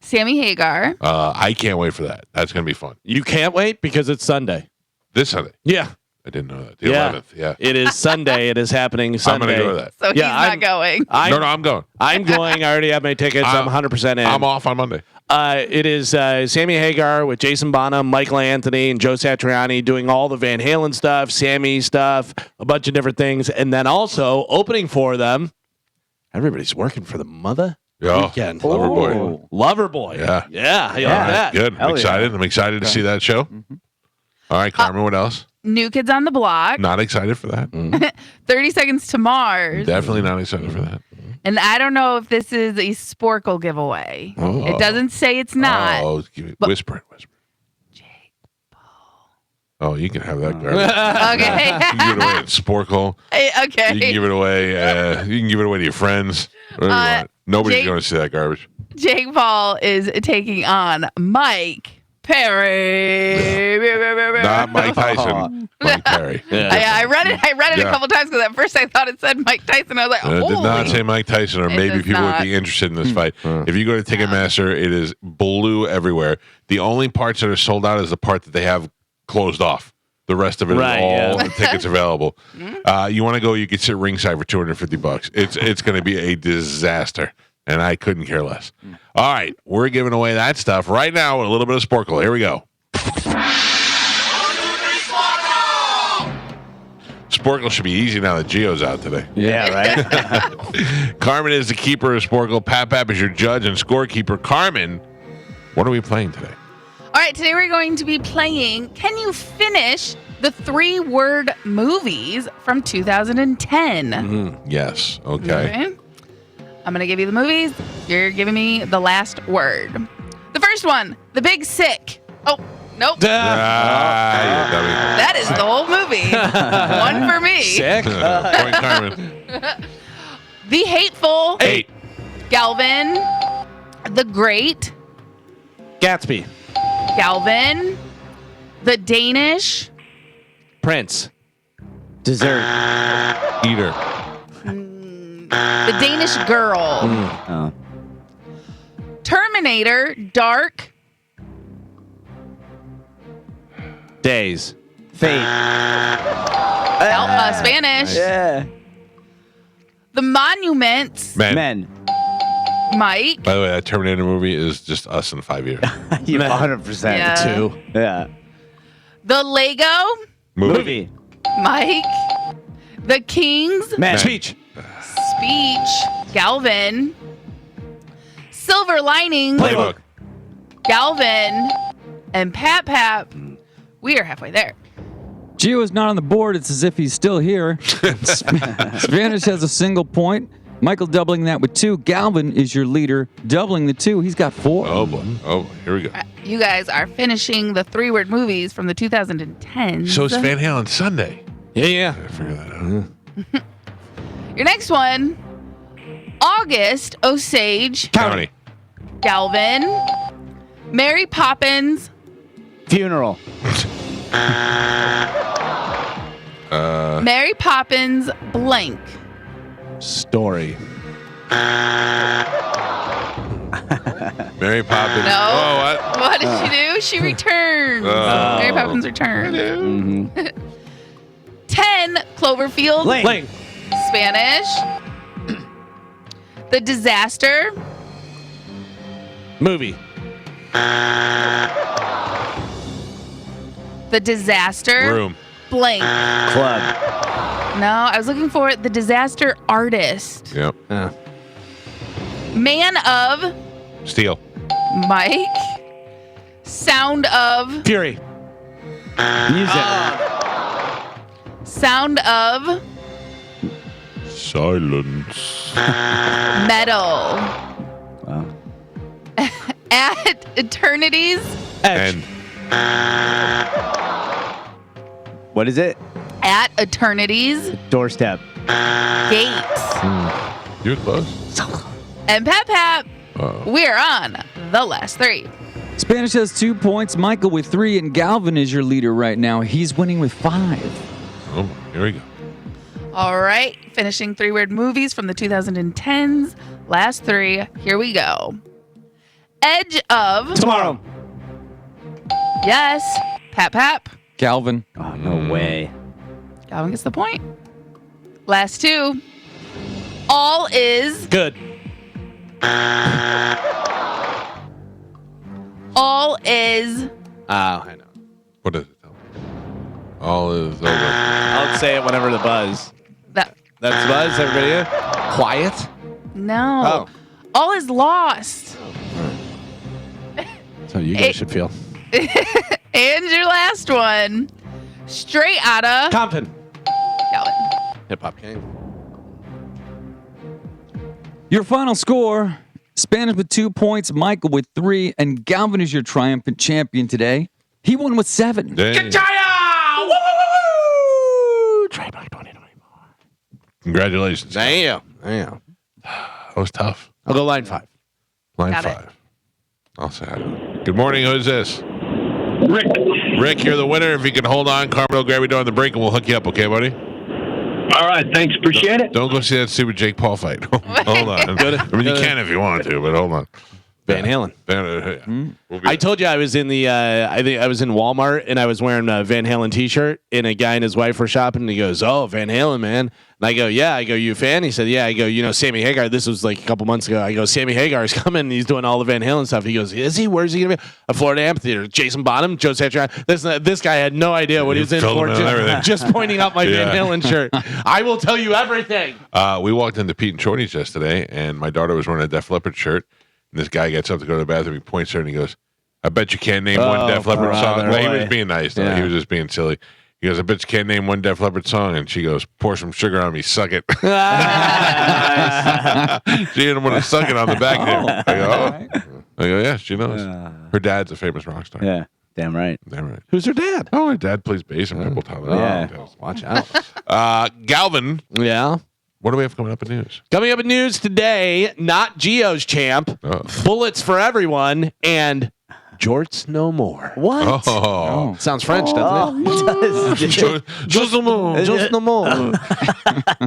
Sammy Hagar. I can't wait for that. That's going to be fun. You can't wait because it's Sunday. This Sunday. Yeah. I didn't know that. The Yeah. 11th. Yeah. It is Sunday. It is happening I'm Sunday. going to go to that. So he's not going. No, I'm going. I'm going. I already have my tickets. I'm 100% in. I'm off on Monday. It is Sammy Hagar with Jason Bonham, Michael Anthony, and Joe Satriani doing all the Van Halen stuff, Sammy stuff, a bunch of different things. And then also opening for them, everybody's working for the mother weekend. Loverboy. Loverboy. Yeah. Yeah. I like that. Good. Hell I'm excited. I'm excited to see that show. All right, Carmen, what else? New Kids on the Block. Not excited for that. 30 Seconds to Mars. Definitely not excited for that. And I don't know if this is a Sporkle giveaway. Oh. It doesn't say it's not. Oh, whisper it. Oh, you can have that garbage. Okay. You can give it away at Sporkle. Okay. You can give it away. You can give it away to your friends. Whatever you want. Nobody's Jake- going to see that garbage. Jake Paul is taking on Mike Perry. Not Mike Tyson. Mike Perry. I read it Yeah. a couple times because at first I thought it said Mike Tyson. I was like, It did not holy. say Mike Tyson, or It maybe does people not. would be interested in this fight. If you go to Ticketmaster, it is blue everywhere. The only parts that are sold out is the part that they have closed off. The rest of it Right, is all yeah. the tickets available. You want to go? You could sit ringside for $250. It's going to be a disaster, and I couldn't care less. All right, we're giving away that stuff right now with a little bit of Sporkle. Here we go. Sporkle should be easy now that Gio's out today. Yeah, right. Carmen is the keeper of Sporkle. Pap is your judge and scorekeeper. Carmen, what are we playing today? All right, today we're going to be playing Can You Finish the 3-Word Movies from 2010. Yes. Okay. Okay. I'm going to give you the movies. You're giving me the last word. The first one, The Big Sick. Oh, nope. You dummy. That is the whole movie. One for me. Sick. Point Carmen. The Hateful. 8. Galvin. The Great. Gatsby. Galvin. The Danish. Prince. Dessert. Eater. The Danish Girl. Oh. Terminator. Dark. Days. Fate. Spanish. Yeah. The Monuments. Man. Mike. By the way, that Terminator movie is just us in 5 years. You 100%. Yeah. 2. Yeah. The Lego. Movie. Mike. The Kings. Man. Speech. Speech. Galvin. Silver Lining. Playbook. Galvin. And Pap. We are halfway there. Gio is not on the board. It's as if he's still here. Spanish has a single point. Michael doubling that with 2. Galvin is your leader, doubling the 2. He's got 4. Oh, boy. Oh, here we go. You guys are finishing the 3-Word movies from the 2010s. So it's Van Halen Sunday. Yeah. I figured that out. Your next one, August Osage. County. Galvin. Mary Poppins. Funeral. Mary Poppins blank. Story. Mary Poppins. No. Oh, what? What did she do? She returned. Oh. Mary Poppins returned. Mm-hmm. 10, Cloverfield. Link. Spanish. The Disaster. Movie. The Disaster. Room. Blank. Club. No, I was looking for The Disaster Artist. Yep. Man of Steel. Mike. Sound of Fury. Music. Sound of Silence. Metal. Wow. At Eternity's Edge. And What is it? At Eternity's Doorstep. Gates. you're close. And Pap, Uh-oh. we're on the last 3. Spanish has 2 points. Michael with 3, and Galvin is your leader right now. He's winning with 5. Oh, here we go. All right, finishing 3-Word movies from the 2010s. Last 3. Here we go. Edge of Tomorrow. Yes. Pap. Galvin. Oh, no way. Calvin gets the point. Last two. All is Good. all is I know. What does it tell me? All is over. I'll say it whenever the buzz. that. That's the buzz, everybody. Quiet. No. All is lost. That's how you guys should feel. And your last one. Straight outta Compton. Calvin. Hip Hop King. Your final score: Spanish with 2 points, Michael with 3, and Galvin is your triumphant champion today. He won with 7. Dang. Trademark 2024. Congratulations. Damn. That was tough. I'll go line 5. Line Got it. 5. I'll say hi. Good morning. Who's this? Rick. Rick, you're the winner. If you can hold on, Carmen will grab you during the break and we'll hook you up, okay, buddy? All right, thanks. Appreciate it. Don't go see that stupid Jake Paul fight. Hold on. I mean, you can if you want to, but hold on. Van Halen. We'll be I told you I was in the I think I was in Walmart and I was wearing a Van Halen t-shirt and a guy and his wife were shopping and he goes, "Oh, Van Halen, man." And I go, "Yeah." I go, "You a fan?" He said, "Yeah." I go, "You know, Sammy Hagar." This was like a couple months ago. I go, "Sammy Hagar is coming and he's doing all the Van Halen stuff." He goes, "Is he? Where's he gonna be?" A Florida Amphitheater. Jason Bonham, Joe Satriani. This guy had no idea what he was in Told for. him everything. Just pointing out my Yeah. Van Halen shirt. I will tell you everything. We walked into Pete and Shorty's yesterday, and my daughter was wearing a Def Leppard shirt. And this guy gets up to go to the bathroom. He points her and he goes, "I bet you can't name one Def Leppard song." brother. No, he was being nice, though. Yeah. He was just being silly. He goes, "I bet you can't name one Def Leppard song." And she goes, "Pour some sugar on me, suck it." She didn't want to suck it on the back there. I go, "Oh." I go, "Yeah, she knows." Her dad's a famous rock star. Yeah, damn right. Damn right. Who's her dad? Oh, her dad plays bass in Pimple Town. Yeah. Watch out. Galvin, Yeah. what do we have coming up in news? Coming up in news today, not Geo's champ, bullets for everyone, and jorts no more. What? Oh. Sounds French, doesn't it? Just a moment. Just no more.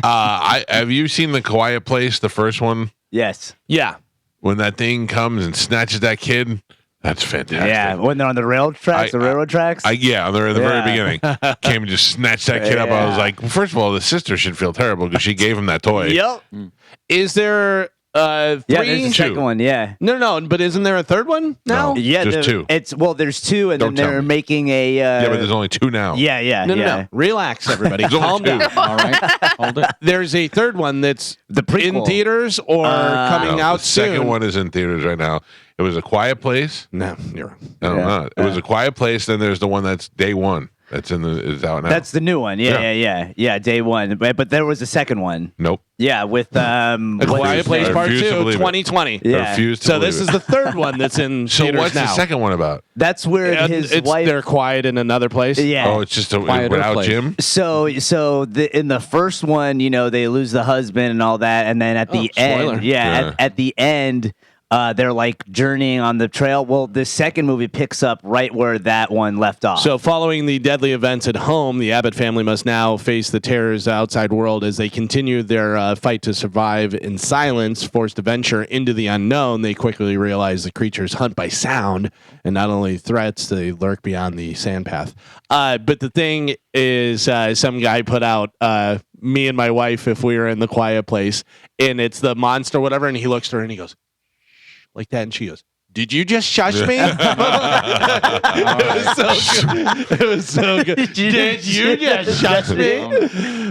Have you seen The Quiet Place, the first one? Yes. Yeah. When that thing comes and snatches that kid, that's fantastic. Yeah, when they're on the railroad tracks, the railroad tracks. Yeah, they're at the Yeah. very beginning. Came and just snatched that kid up. I was Yeah. like, well, first of all, the sister should feel terrible because she gave him that toy. Yep. Is there three? Yeah, there's the second one. Yeah. No, but isn't there a third one now? No. Yeah, Just two. There's two, and Don't then tell they're me. making a. Yeah, but there's only 2 now. Yeah. No. Relax, everybody. There's only Calm 2. down. All right, hold it. There's a third one that's The prequel. in theaters or coming No, out the second soon. one is in theaters right now. It was A Quiet Place. No, you're wrong. No, Yeah. not. It was A Quiet Place. Then there's the one that's day one. That's is out now. That's the new one. Yeah. Day one, but there was a second one. Nope. Yeah, with A Quiet Place I Part refuse to 2, believe it. 2020. I Yeah. refuse to So believe this it. is the third one that's in So theaters what's now. the second one about? That's where And his it's wife. they're quiet in another place. Yeah. Oh, it's just Quieter without place. Jim. So in the first one, they lose the husband and all that, and then at the spoiler. end, Yeah. at the end, they're like journeying on the trail. Well, the second movie picks up right where that one left off. So, following the deadly events at home, the Abbott family must now face the terrors outside world as they continue their fight to survive in silence. Forced to venture into the unknown, they quickly realize the creatures hunt by sound, and not only threats, they lurk beyond the sandpath. But the thing is, some guy put out me and my wife if we were in the quiet place, and it's the monster, whatever, and he looks at her and he goes like that, and she goes, "Did you just shush me?" It was so good. Did you just shush me?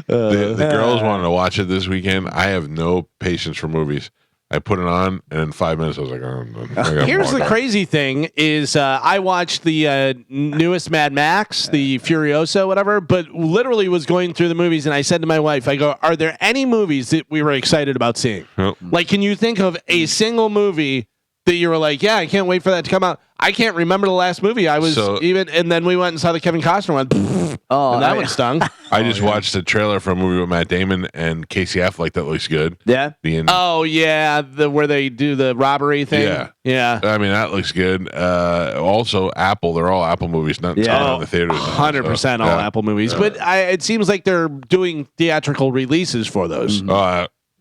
The girls wanted to watch it this weekend. I have no patience for movies. I put it on, and in 5 minutes, I was like, "Oh, I gotta Here's the walk out." crazy thing: is I watched the newest Mad Max, the Furiosa, whatever. But literally was going through the movies, and I said to my wife, "I go, are there any movies that we were excited about seeing? Nope. Like, can you think of a single movie that you were like, yeah, I can't wait for that to come out? I can't remember the last movie I was So- even." And then we went and saw the Kevin Costner one, and that one stung. I just watched the trailer for a movie with Matt Damon and Casey Affleck that looks good. yeah. Oh yeah, where they do the robbery thing. Yeah. I mean, that looks good. Also, Apple. They're all Apple movies, not Yeah. in the theaters. 100% all Apple movies, but it seems like they're doing theatrical releases for those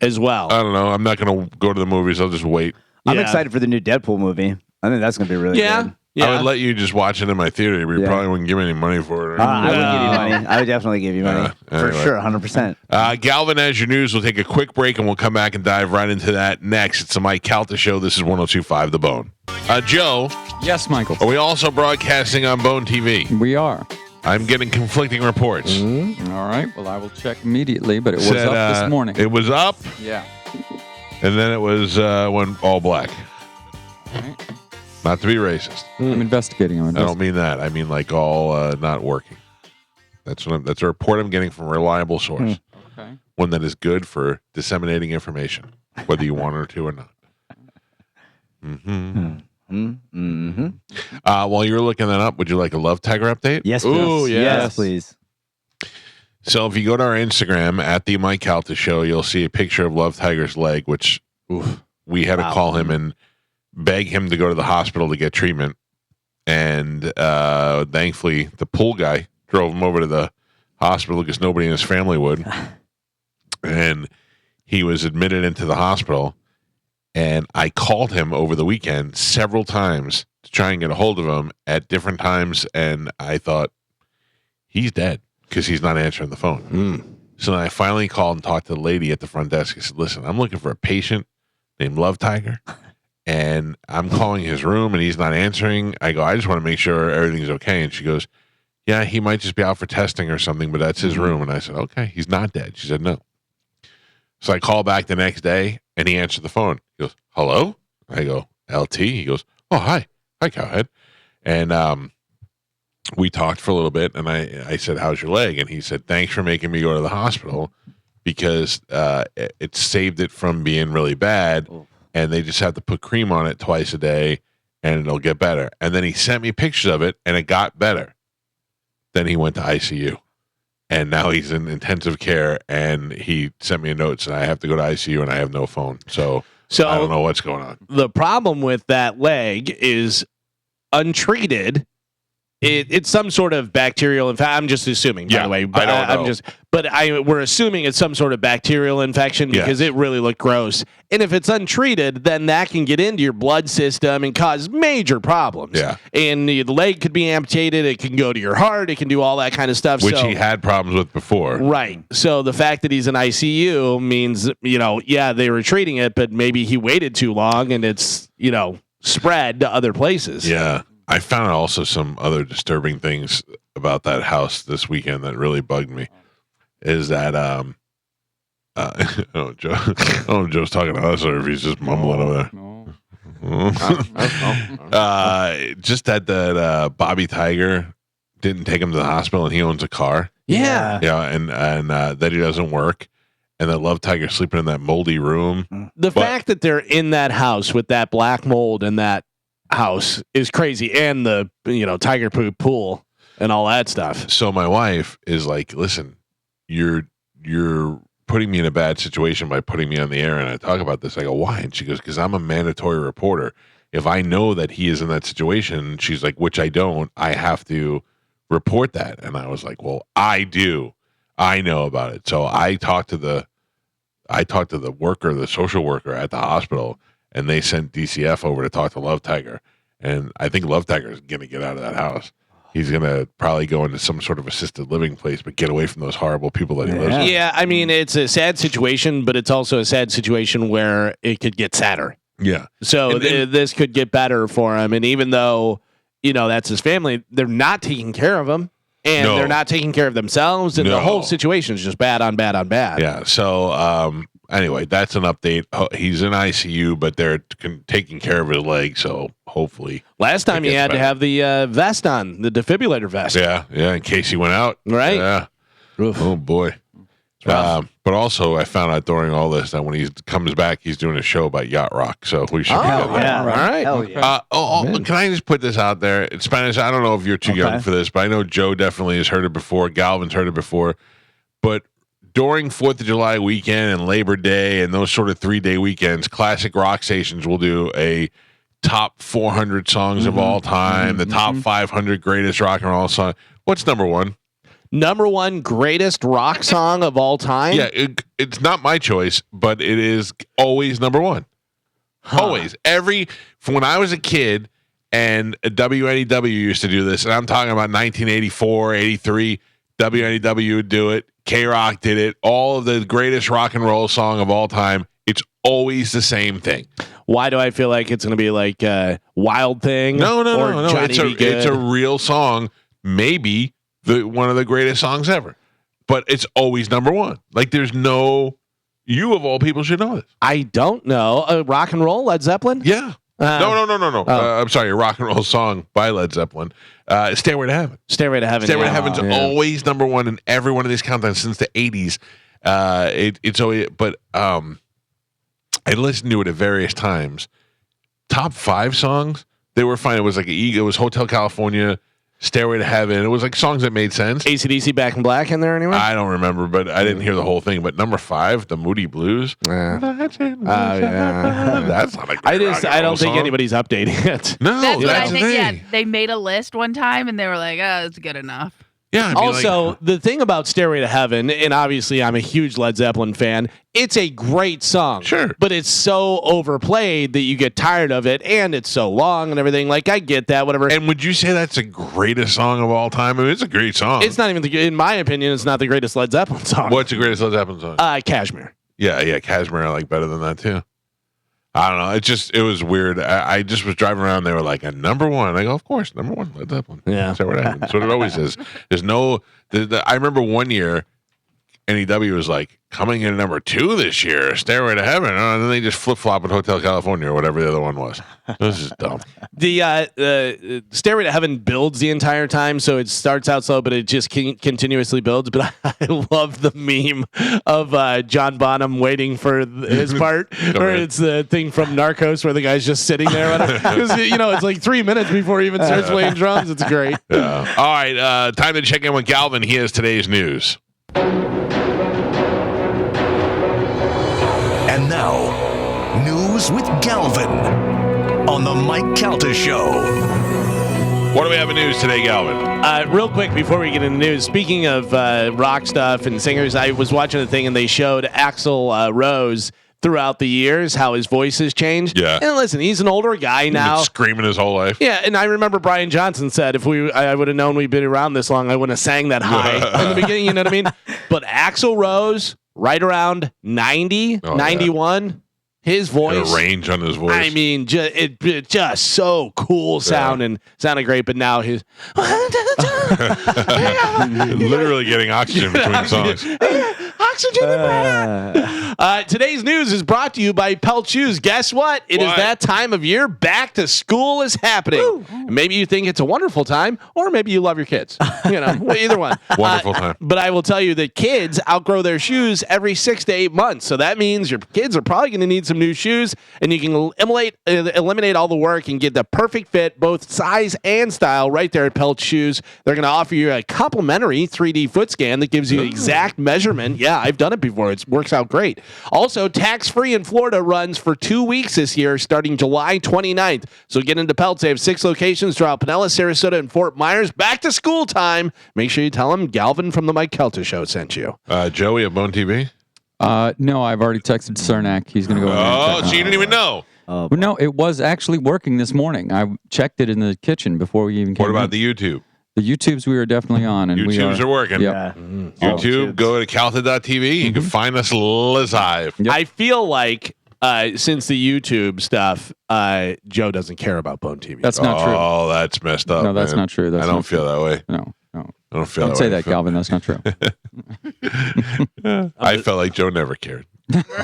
as well. I don't know. I'm not going to go to the movies. I'll just wait. I'm Yeah. excited for the new Deadpool movie. I think that's gonna be really good. Yeah. I would let you just watch it in my theater, but you probably wouldn't give me any money for it. I would give you money. I would definitely give you money. For Anyway. sure, 100%. Galvin, as your news, we'll take a quick break and we'll come back and dive right into that next. It's the Mike Calta Show. This is 102.5 The Bone. Joe, Yes, Michael. are we also broadcasting on Bone TV? We are. I'm getting conflicting reports. All right. Well, I will check immediately, but it was up this morning. It was up, Yeah. and then it was went all black. All right. Not to be racist. I'm investigating. I don't mean that. I mean like all not working. That's a report I'm getting from a reliable source. Okay. One that is good for disseminating information, whether you want her to or not. While you're looking that up, would you like a Love Tiger update? Yes, please. Ooh, yes, please. So if you go to our Instagram at the Mike Calta Show, you'll see a picture of Love Tiger's leg, which we had to call him and beg him to go to the hospital to get treatment. And thankfully, the pool guy drove him over to the hospital because nobody in his family would. And he was admitted into the hospital. And I called him over the weekend several times to try and get a hold of him at different times. And I thought, he's dead because he's not answering the phone. So then I finally called and talked to the lady at the front desk. I said, listen, I'm looking for a patient named Love Tiger. And I'm calling his room and he's not answering. I go, I just want to make sure everything's okay. And she goes, yeah, he might just be out for testing or something, but that's his room. And I said, okay, he's not dead. She said, no. So I call back the next day and he answered the phone. He goes, hello? I go, LT. He goes, oh, hi. Hi, Cowhead. And we talked for a little bit and I said, how's your leg? And he said, thanks for making me go to the hospital because it saved it from being really bad. And they just have to put cream on it twice a day and it'll get better. And then he sent me pictures of it and it got better. Then he went to ICU and now he's in intensive care and he sent me a note saying I have to go to ICU and I have no phone. So I don't know what's going on. The problem with that leg is untreated. It's some sort of bacterial. In fact, I'm just assuming. By the way, I don't know. We're assuming it's some sort of bacterial infection because it really looked gross. And if it's untreated, then that can get into your blood system and cause major problems. Yeah. And the leg could be amputated. It can go to your heart. It can do all that kind of stuff. Which he had problems with before. Right. So the fact that he's in ICU means, they were treating it, but maybe he waited too long and it's, spread to other places. Yeah. I found also some other disturbing things about that house this weekend that really bugged me. Is that Joe? Joe's talking to us, or if he's just mumbling over there. Just that Bobby Tiger didn't take him to the hospital, and he owns a car. Yeah. And that he doesn't work, and that Love Tiger sleeping in that moldy room. The fact that they're in that house with that black mold and that house is crazy, and the tiger poop pool and all that stuff. So my wife is like, listen, you're putting me in a bad situation by putting me on the air, and I talk about this. I go, why? And she goes, because I'm a mandatory reporter. If I know that he is in that situation, she's like, which I don't, I have to report that. And I was like, well, I do. I know about it. So I talked to the worker, the social worker at the hospital, and they sent DCF over to talk to Love Tiger. And I think Love Tiger is going to get out of that house. He's going to probably go into some sort of assisted living place, but get away from those horrible people that he lives with. Yeah, I mean, it's a sad situation, but it's also a sad situation where it could get sadder. Yeah. So this could get better for him. And even though, that's his family, they're not taking care of him. And they're not taking care of themselves. And the whole situation is just bad on bad on bad. Yeah. So, anyway, that's an update. He's in ICU, but they're taking care of his leg, so hopefully. Last time he had to have the vest on, the defibrillator vest. Yeah, in case he went out. Right. Yeah. Oof. Oh, boy. But also, I found out during all this that when he comes back, he's doing a show about yacht rock, so we should get that. Yeah. All right. Hell yeah. Can I just put this out there? In Spanish, I don't know if you're too young for this, but I know Joe definitely has heard it before. Galvin's heard it before. But during 4th of July weekend and Labor Day and those sort of 3-day weekends, classic rock stations will do a top 400 songs of all time, the top 500 greatest rock and roll songs. What's number one? Number one greatest rock song of all time? Yeah, it's not my choice, but it is always number one. Always. From when I was a kid And WNEW used to do this, and I'm talking about 1984, 83. WNEW would do it. K-Rock did it. All of the greatest rock and roll song of all time. It's always the same thing. Why do I feel like it's going to be like Wild Thing? No. Johnny It's Be Good? it's a real song. Maybe one of the greatest songs ever. But it's always number one. Like there's no. You of all people should know this. I don't know. Rock and roll, Led Zeppelin? Yeah. No. Oh. I'm sorry. A rock and roll song by Led Zeppelin. Stairway to Heaven. Stairway to Heaven. Stairway to yeah. Heaven's always number one in every one of these countdowns since the 80s. It's always, but I listened to it at various times. Top 5 songs, they were fine. It was like it was Hotel California, Stairway to Heaven. It was like songs that made sense. AC/DC Back in Black in there anyway? I don't remember, but I didn't hear the whole thing. But number 5, the Moody Blues. Yeah. That's not a great I rock and don't roll think song. anybody's updating it. No, That's what I that's the think. Yeah, thing. they made a list one time and they were like, "Oh, it's good enough." Yeah. I'd be Also, like, the thing about Stairway to Heaven, and obviously I'm a huge Led Zeppelin fan, it's a great song. Sure. But it's so overplayed that you get tired of it, and it's so long and everything. Like, I get that, whatever. and would you say that's the greatest song of all time? I mean, it's a great song. It's not even, in my opinion, it's not the greatest Led Zeppelin song. What's the greatest Led Zeppelin song? Cashmere. Yeah, Cashmere I like better than that too. I don't know. It was weird. I just was driving around. They were like, a number one. I go, of course, number one, Led Zeppelin. Yeah. That's what happens. That's what it always is. There's no. I remember one year, NEW was like coming in at number 2 this year, Stairway to Heaven, and then they just flip flop with Hotel California or whatever the other one was. This is dumb. The Stairway to Heaven builds the entire time, so it starts out slow, but it just continuously builds. But I love the meme of John Bonham waiting for his part, or it's the thing from Narcos where the guy's just sitting there. It's like 3 minutes before he even starts playing drums. It's great. Yeah. All right, time to check in with Galvin. He has today's news. And now, news with Galvin on the Mike Calta Show. What do we have in news today, Galvin? Real quick before we get into news, speaking of rock stuff and singers, I was watching a thing and they showed Axl Rose throughout the years, how his voice has changed. Yeah. And listen, he's an older guy now. He's been screaming his whole life. Yeah, and I remember Brian Johnson said, if I would have known we'd been around this long, I wouldn't have sang that high in the beginning, you know what I mean? But Axl Rose, right around 90, 91, his voice. The range on his voice. I mean, just so cool sounded great, but now his literally getting oxygen between songs. oxygen in breath. Today's news is brought to you by Pelt Shoes. Guess what? It is What? that time of year. Back to school is happening. Maybe you think it's a wonderful time, or maybe you love your kids. Either one. Wonderful time. But I will tell you that kids outgrow their shoes every 6 to 8 months. So that means your kids are probably going to need some new shoes, and you can eliminate all the work and get the perfect fit, both size and style, right there at Pelt Shoes. They're going to offer you a complimentary 3D foot scan that gives you the exact measurement. Yeah, I've done it before. It works out great. Also, tax-free in Florida runs for 2 weeks this year, starting July 29th. So get into Pelts. They have 6 locations throughout Pinellas, Sarasota, and Fort Myers. Back to school time. Make sure you tell them Galvin from the Mike Calta Show sent you. Joey at Bone TV. No, I've already texted Cernak. He's going to go in there and Oh, check so you it out. didn't even know. Well, no, it was actually working this morning. I checked it in the kitchen before we even came What about in. the YouTube? The YouTubes we are definitely on. And YouTubes are working. Yep. YouTube, go to calta.tv. You can find us live. Yep. I feel like since the YouTube stuff, Joe doesn't care about Bone TV. That's not true. Oh, that's messed up. No, that's man. not true. That's I don't not feel that way. No. I don't feel Don't that say way. that, Galvin. That's not true. I felt like Joe never cared. That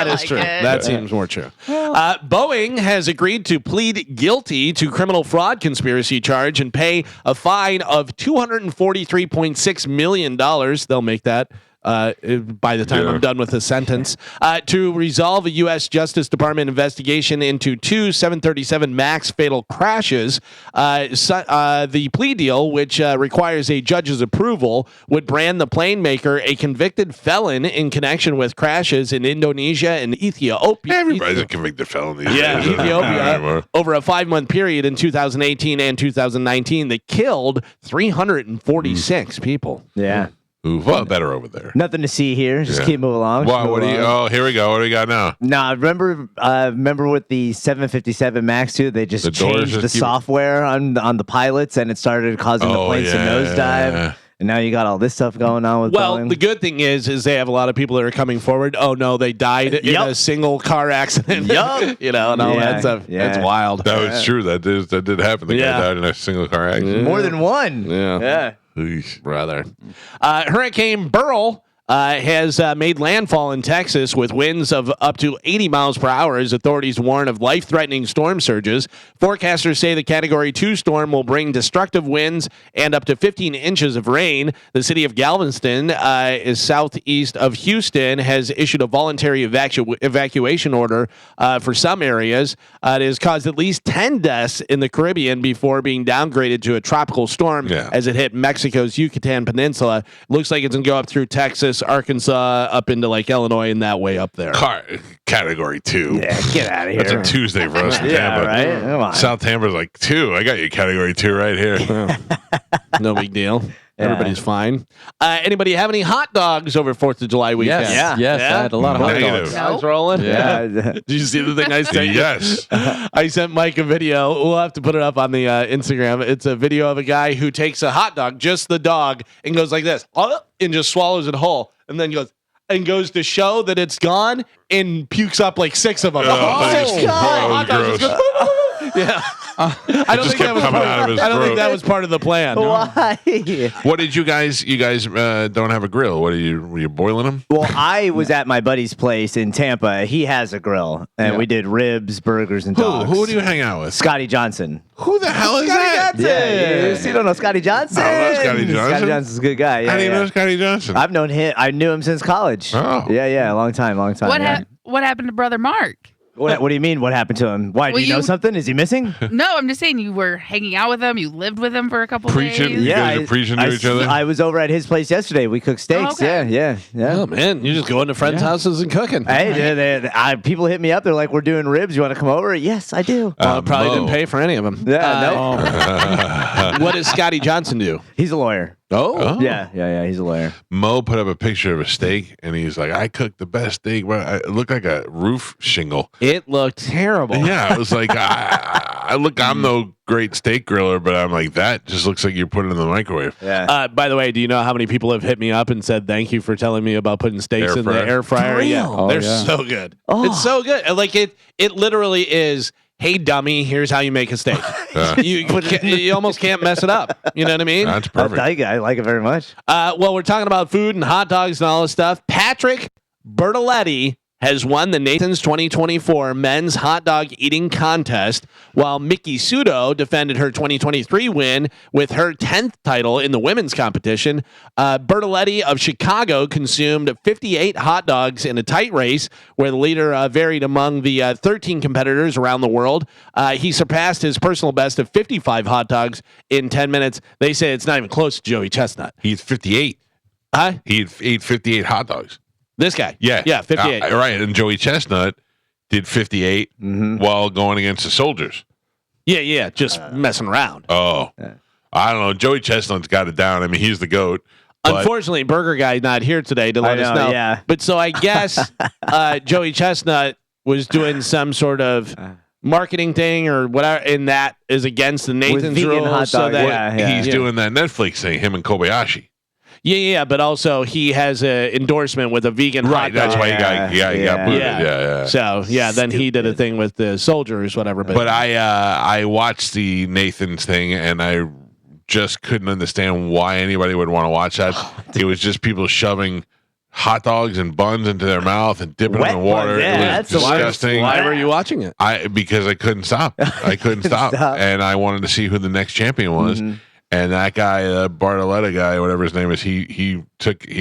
is like true. it. That seems more true. Boeing has agreed to plead guilty to criminal fraud conspiracy charge and pay a fine of $243.6 million. They'll make that by the time I'm done with the sentence, to resolve a U.S. Justice Department investigation into 2 737 MAX fatal crashes. The plea deal, which requires a judge's approval, would brand the plane maker a convicted felon in connection with crashes in Indonesia and Ethiopia. Everybody's a convicted felon these Yeah, days. Ethiopia, over a 5-month period in 2018 and 2019 that killed 346 people. Yeah. Well, better over there. Nothing to see here. Just keep moving along. What do you? Oh, here we go. What do we got now? Nah, remember with the 757 Max too, they just changed the software on the pilots, and it started causing the planes to nosedive. Yeah. And now you got all this stuff going on with Boeing. The good thing is they have a lot of people that are coming forward. Oh no, they died in a single car accident. Yup. And all that stuff. That's wild. That was true. That did happen. The guy died in a single car accident. More than one. Yeah. Eesh. Brother. Hurricane Burl has made landfall in Texas with winds of up to 80 miles per hour as authorities warn of life-threatening storm surges. Forecasters say the Category 2 storm will bring destructive winds and up to 15 inches of rain. The city of Galveston is southeast of Houston, has issued a voluntary evacuation order for some areas. It has caused at least 10 deaths in the Caribbean before being downgraded to a tropical storm as it hit Mexico's Yucatan Peninsula. Looks like it's going to go up through Texas, Arkansas, up into like Illinois and that way up there. Category 2. Yeah, get out of here. That's a Tuesday for us in Tampa. Right? Come on. South Tampa's like 2. I got you Category 2 right here. No big deal. Everybody's fine. Anybody have any hot dogs over 4th of July weekend? Yes. I had a lot of hot dogs. Dogs rolling? Yeah. Did you see the thing I sent? Yes. I sent Mike a video. We'll have to put it up on the Instagram. It's a video of a guy who takes a hot dog, just the dog, and goes like this, and just swallows it whole, and then goes to show that it's gone and pukes up like 6 of them. Hot dogs. Yeah. I don't think that was part of the plan. Why? What did you guys don't have a grill? Were you boiling them? Well, I was at my buddy's place in Tampa. He has a grill, and we did ribs, burgers, and dogs. Who do you hang out with? Scotty Johnson. Who the hell is that? Yeah, you don't know Scotty Johnson? I don't know Scotty Johnson. Scotty Johnson's a good guy. Yeah, How do you know Scotty Johnson? I've known him. I knew him since college. Oh. Yeah, a long time. What happened to Brother Mark? What do you mean? What happened to him? Why? Do you know something? Is he missing? No, I'm just saying you were hanging out with him. You lived with him for a couple Preaching? days. You guys are preaching to each other? I was over at his place yesterday. We cooked steaks. Oh, okay. Yeah. Oh man, you just go into friends' houses and cooking. Hey, people hit me up. They're like, "We're doing ribs. You want to come over?" Yes, I do. Probably didn't pay for any of them. Yeah, no. What does Scotty Johnson do? He's a lawyer. Oh. Yeah. He's a lawyer. Mo put up a picture of a steak, and he's like, "I cooked the best steak." It looked like a roof shingle. It looked terrible. Yeah, it was like, I'm no great steak griller, but I'm like, that just looks like you're putting it in the microwave. Yeah. By the way, do you know how many people have hit me up and said thank you for telling me about putting steaks in the air fryer? Yeah, they're so good. Oh. It's so good. Like it literally is. Hey, dummy, here's how you make a steak. You almost can't mess it up. You know what I mean? That's perfect. I like it very much. Well, we're talking about food and hot dogs and all this stuff. Patrick Bertoletti has won the Nathan's 2024 men's hot dog eating contest, while Mickey Sudo defended her 2023 win with her 10th title in the women's competition. Bertoletti of Chicago consumed 58 hot dogs in a tight race where the leader varied among the 13 competitors around the world. He surpassed his personal best of 55 hot dogs in 10 minutes. They say it's not even close to Joey Chestnut. He's 58. Huh? He ate 58 hot dogs. This guy. Yeah. 58. Right. And Joey Chestnut did 58 while going against the soldiers. Yeah. Just messing around. Oh. I don't know. Joey Chestnut's got it down. I mean, he's the GOAT. Unfortunately, Burger Guy's not here today to let us know. Yeah. But so I guess Joey Chestnut was doing some sort of marketing thing or whatever, and that is against the Nathan's rules. Hot so dog, that He's doing that Netflix thing, him and Kobayashi. Yeah, but also he has an endorsement with a vegan hot dog. That's why he got booted. Yeah. So, then he did a thing with the soldiers, whatever. But I watched the Nathan's thing, and I just couldn't understand why anybody would want to watch that. It was just people shoving hot dogs and buns into their mouth and dipping them in water. Yeah, it was disgusting. Why were you watching it? Because I couldn't stop. I couldn't stop. And I wanted to see who the next champion was. And that guy, Bartoletta guy, whatever his name is, he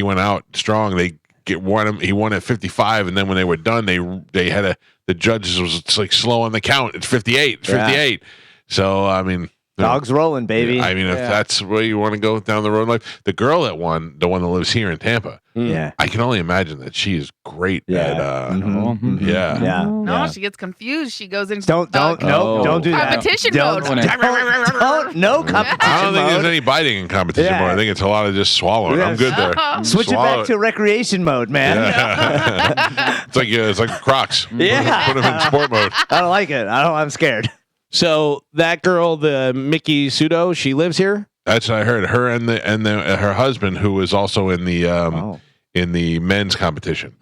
went out strong. He won at 55, and then when they were done, they had the judges was like slow on the count. It's 58. It's 58. So I mean, Dogs rolling, baby. I mean, if that's where you want to go down the road in life, the girl the one that lives here in Tampa, I can only imagine that she is great at. No, she gets confused. She goes into don't do that. Competition mode. No competition. I don't think there's any biting in competition mode. I think it's a lot of just swallowing. I'm good there. Switch it back to recreation mode, man. It's like Crocs. Put them in sport mode. I don't like it. I'm scared. So that girl, the Mickey Sudo, she lives here. That's what I heard. Her and her husband, who was also in the men's competition.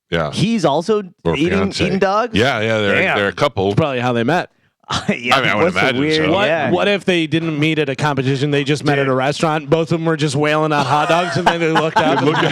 Yeah, he's also eating dogs. Yeah, they're a couple. That's probably how they met. I would imagine so. What if they didn't meet at a competition? They just met at a restaurant. Both of them were just wailing out hot dogs, and then they looked up. looked at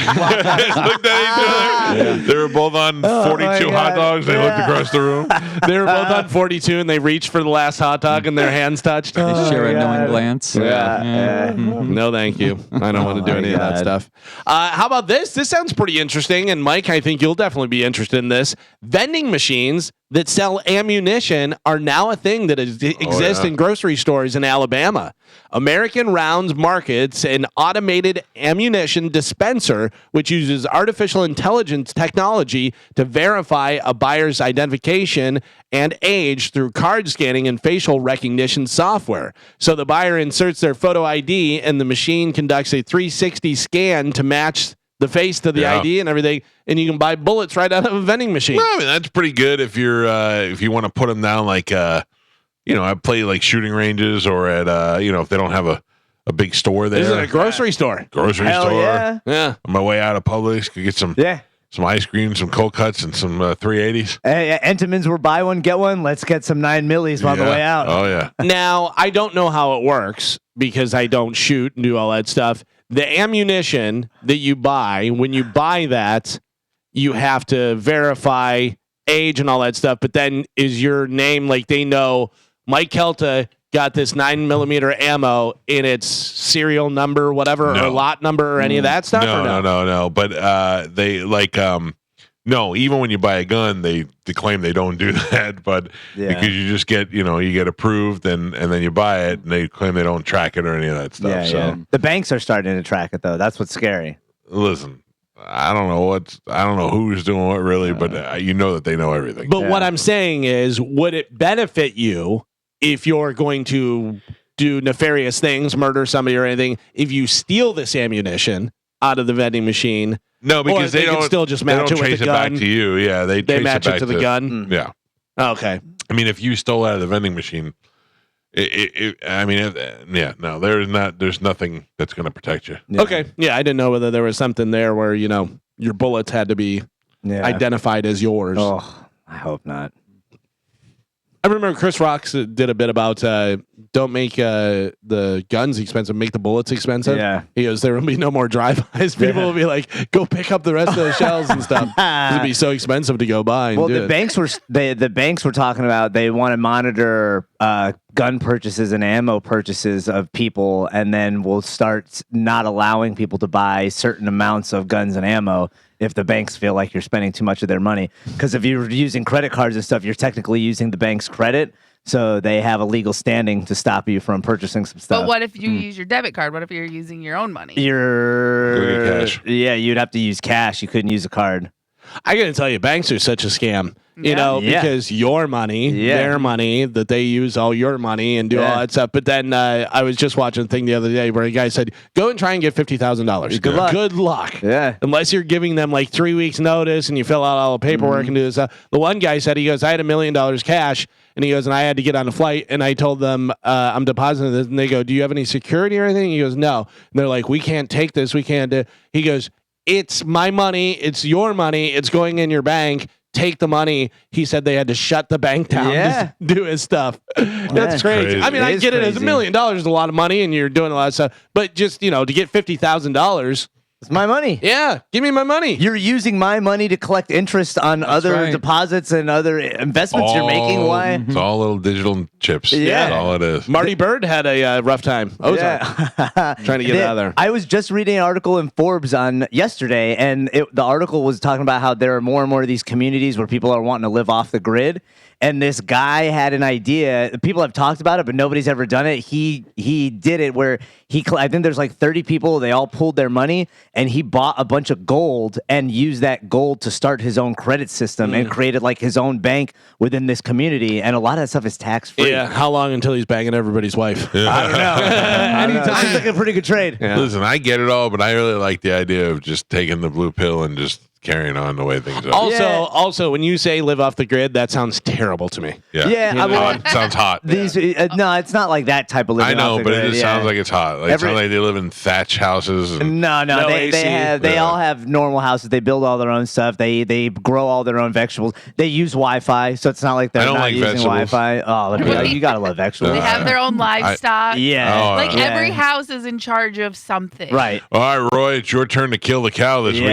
each other. They were both on 42 hot dogs. They looked across the room. They were both on 42, and they reached for the last hot dog, and their hands touched. They share a knowing glance. No, thank you. I don't want to do any of that stuff. How about this? This sounds pretty interesting. And Mike, I think you'll definitely be interested in this. Vending machines that sell ammunition are now a thing that exists in grocery stores in Alabama. American Rounds markets an automated ammunition dispenser, which uses artificial intelligence technology to verify a buyer's identification and age through card scanning and facial recognition software. So the buyer inserts their photo ID, and the machine conducts a 360 scan to match the face to the ID and everything, and you can buy bullets right out of a vending machine. Well, I mean, that's pretty good if you're if you want to put them down like I play like shooting ranges or at if they don't have a big store there. This is a grocery store. Yeah. On my way out of Publix, could get some ice cream, some cold cuts, and some 380s. Entenmann's were buy one get one. Let's get some 9 millis on the way out. Oh yeah. Now I don't know how it works because I don't shoot and do all that stuff. The ammunition that you buy, when you buy that, you have to verify age and all that stuff. But then is your name, like they know Mike Calta got this 9mm ammo in its serial number, whatever, or lot number or any of that stuff? No. But they no, even when you buy a gun, they claim they don't do that, but because you just get, you get approved and then you buy it and they claim they don't track it or any of that stuff. The banks are starting to track it though. That's what's scary. Listen, I don't know who's doing what really, but that they know everything. But what I'm saying is, would it benefit you if you're going to do nefarious things, murder somebody or anything, if you steal this ammunition out of the vending machine? No, because they don't still just match it with the gun. Back to you. Yeah, they match it to the gun. Yeah. Okay. I mean, if you stole out of the vending machine, there's nothing that's going to protect you. Yeah. Okay. Yeah, I didn't know whether there was something there where your bullets had to be identified as yours. Oh, I hope not. I remember Chris Rock did a bit about don't make the guns expensive, make the bullets expensive. Yeah. He goes, there will be no more drive-bys. People will be like, go pick up the rest of the shells and stuff. It'd be so expensive to go buy. And the banks were talking about they want to monitor gun purchases and ammo purchases of people, and then we'll start not allowing people to buy certain amounts of guns and ammo if the banks feel like you're spending too much of their money. Because if you're using credit cards and stuff, you're technically using the bank's credit, so they have a legal standing to stop you from purchasing some stuff. But what if you use your debit card? What if you're using your own money? Cash. Yeah, you'd have to use cash. You couldn't use a card. I got to tell you, banks are such a scam. Because your money, their money, that they use all your money and do all that stuff. But then I was just watching a thing the other day where a guy said, go and try and get $50,000. Good luck. Good luck. Yeah. Unless you're giving them like 3 weeks notice and you fill out all the paperwork and do this stuff. The one guy said, he goes, I had $1 million cash. And he goes, and I had to get on a flight. And I told them, I'm depositing this. And they go, do you have any security or anything? He goes, no. And they're like, we can't take this. We can't do it. He goes, it's my money. It's your money. It's going in your bank. Take the money. He said they had to shut the bank down to do his stuff. That's crazy. I mean, I get it as $1 million is a lot of money and you're doing a lot of stuff, but just, to get $50,000, It's my money. Yeah, give me my money. You're using my money to collect interest on other right. deposits and other investments you're making. Why? It's all little digital chips. Yeah. That's all it is. Marty Bird had a rough time. Ozark. Trying to get out of there. I was just reading an article in Forbes on yesterday, and the article was talking about how there are more and more of these communities where people are wanting to live off the grid. And this guy had an idea. People have talked about it, but nobody's ever done it. He did it where I think there's like 30 people. They all pooled their money, and he bought a bunch of gold and used that gold to start his own credit system and created like his own bank within this community. And a lot of that stuff is tax free. Yeah, how long until he's banging everybody's wife? I don't know. Seems like a pretty good trade. Yeah. Listen, I get it all, but I really like the idea of just taking the blue pill and just carrying on the way things are. Also, when you say live off the grid, that sounds terrible to me. Yeah, I mean, It sounds hot. These no, it's not like that type of living. I know, off the but grid, it just sounds like it's hot. Like it sounds like they live in thatch houses. And No, AC. they all have normal houses. They build all their own stuff. They grow all their own vegetables. They use Wi-Fi, so it's not like they're I don't not like using vegetables. Wi-Fi. Oh, look, you gotta love vegetables. They have their own livestock. Yeah, Oh, Like yeah. every house is in charge of something. right. all right, Roy, it's your turn to kill the cow this week.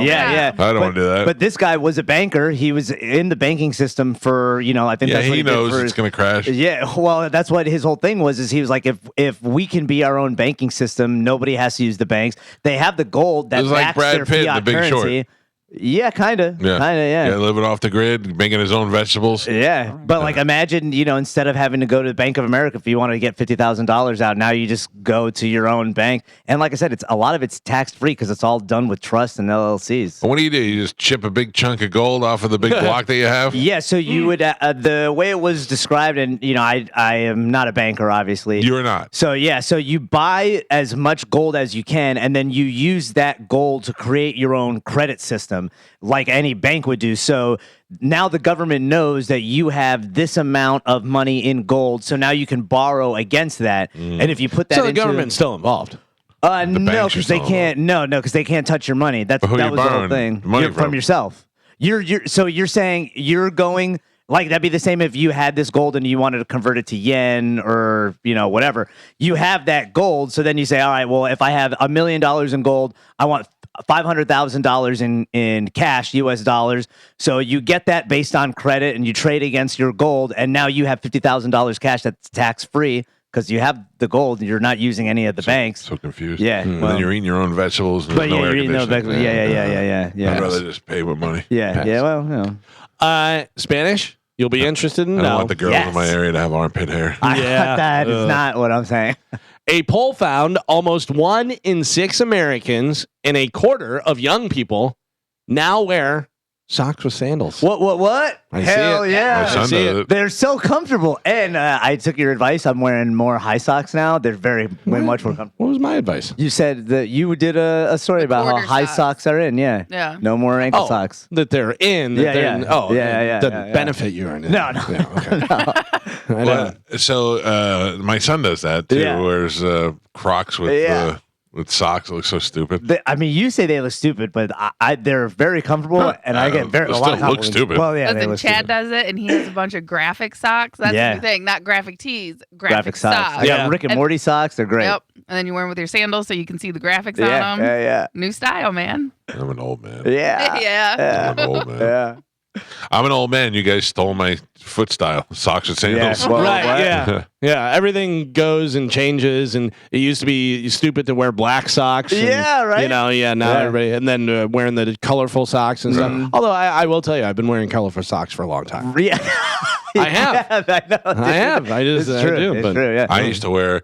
Yeah. I don't want to do that. But this guy was a banker. He was in the banking system for, I think Yeah, that's what he did knows for it's going to crash. Yeah, well, that's what his whole thing was. Is he was like, if we can be our own banking system, nobody has to use the banks. They have the gold that It was like backs Brad their Pitt in fiat The Big Short. currency. Yeah, kind of. Yeah. Living off the grid, making his own vegetables. Yeah, but like imagine, instead of having to go to Bank of America if you want to get $50,000 out, now you just go to your own bank. And like I said, a lot of it's tax free because it's all done with trust and LLCs. What do? You just chip a big chunk of gold off of the big block that you have? Yeah, so you would the way it was described, and I am not a banker, obviously. You're not. So you buy as much gold as you can, and then you use that gold to create your own credit system, like any bank would do. So now the government knows that you have this amount of money in gold, so now you can borrow against that. And if you put that, So the into, government's still involved. no, banks are because they still can't. No, because they can't touch your money. That But who that you was the whole borrowing thing. money You're from from? yourself. So you're saying you're going. Like that'd be the same if you had this gold and you wanted to convert it to yen or whatever. You have that gold, so then you say, all right, well, if I have $1 million in gold, I want $500,000 in cash, U.S. dollars. So you get that based on credit, and you trade against your gold, and now you have $50,000 cash that's tax free because you have the gold and you're not using any of the banks. So confused. Yeah, And well- then you're eating your own vegetables. And But there's no yeah, air you're eating no conditioning. vegetables. Yeah. I'd rather just pay with money. Yeah. Well, Spanish? You'll be interested in I don't want the girls Yes. in my area to have armpit hair. Yeah. that is not what I'm saying. A poll found almost 1 in 6 Americans and a quarter of young people now wear socks with sandals. What? I see Hell it. yeah. My son see does it. it. They're so comfortable. And I took your advice. I'm wearing more high socks now. They're way much more comfortable. What was my advice? You said that you did a story about how quarter high socks. socks are in. Yeah. Yeah. No more ankle socks. That they're in. That Yeah, they're yeah. in. Oh, Yeah, The yeah. benefit you're in. No. Yeah, okay. I know. Well, so my son does that too. Yeah. Wears Crocs with socks. It looks so stupid. I mean, you say they look stupid, but they're very comfortable, and I get They a lot still of look compliments. stupid. Well, yeah, they Listen, look Chad stupid. does it, and he has a bunch of graphic socks. That's Yeah. the thing, not graphic tees, Graphic socks. I socks. got Rick and Morty socks. They're great. Yep. And then you wear them with your sandals so you can see the graphics Yeah, on them. yeah, New style, man. I'm an old man. yeah, Yeah. I'm an old man. yeah. I'm an old man. You guys stole my foot style. Socks with sandals. Well, Right, what? yeah. Yeah, everything goes and changes, and it used to be stupid to wear black socks. And, Yeah, right. Now Yeah. everybody, and then wearing the colorful socks and stuff. Although I will tell you, I've been wearing colorful socks for a long time. Yeah. I have. I know. I have. I just It's I true. do. It's But true. Yeah. I used to wear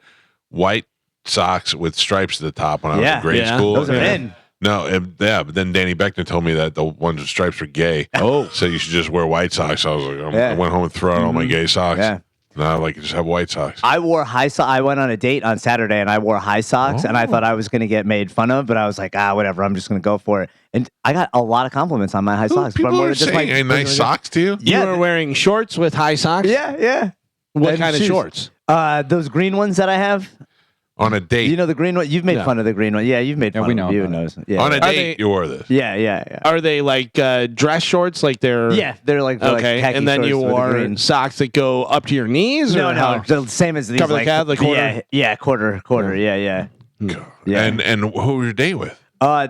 white socks with stripes at the top when I was Yeah. in grade Yeah. school. Those are Yeah. in. No, but then Danny Beckner told me that the ones with stripes were gay. Oh. So you should just wear white socks. I was like, Yeah. I went home and threw out all my gay socks. Yeah. No, I like to just have white socks. I wore high socks. I went on a date on Saturday and I wore high socks, and I thought I was going to get made fun of, but I was like, whatever. I'm just going to go for it. And I got a lot of compliments on my high socks. People but are more just saying, hey, nice socks to you? you Yeah. were wearing shorts with high socks. Yeah. What And kind of shoes. shorts? Those green ones that I have. On a date. You know the green one? You've made Yeah. fun of the green one. Yeah, you've made fun we of know them. You about knows. Yeah. On a Are date, they- you wore this. Yeah. Are they like dress shorts? Like they're They're like okay. khaki And then you shorts with the wore green. socks that go up to your knees. No, or how? the same as these. Cover the calf, the quarter? Yeah, quarter. Yeah. God. Yeah. And who was your date with?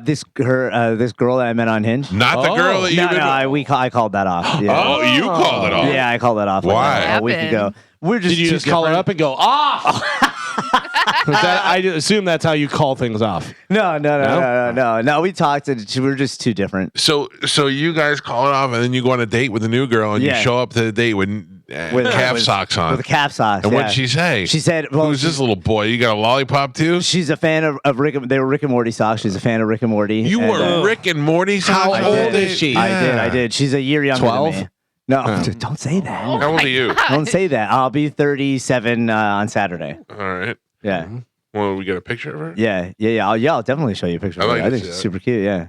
This girl that I met on Hinge. Not the girl that you. I called that off. Yeah. Oh, you called it off. Yeah, I called that off. Why? Like a week ago. We're just. Did you just call her up and go off? I assume that's how you call things off. No. We talked and we're just too different. So you guys call it off, and then you go on a date with a new girl, and you show up to the date with calf socks on. With calf socks. And what'd she say? She said, "Well, who's this little boy? You got a lollipop too?" She's a fan of Rick. They were Rick and Morty socks. She's a fan of Rick and Morty. You were Rick and Morty socks. How old is she? I did. She's a year younger 12? than me. No, dude, don't say that. How old are you? Don't say that. I'll be 37 on Saturday. All right. Yeah. Well, we got a picture of her. Yeah. I'll definitely show you a picture. I of her. like I to think see she's that. super cute. Yeah.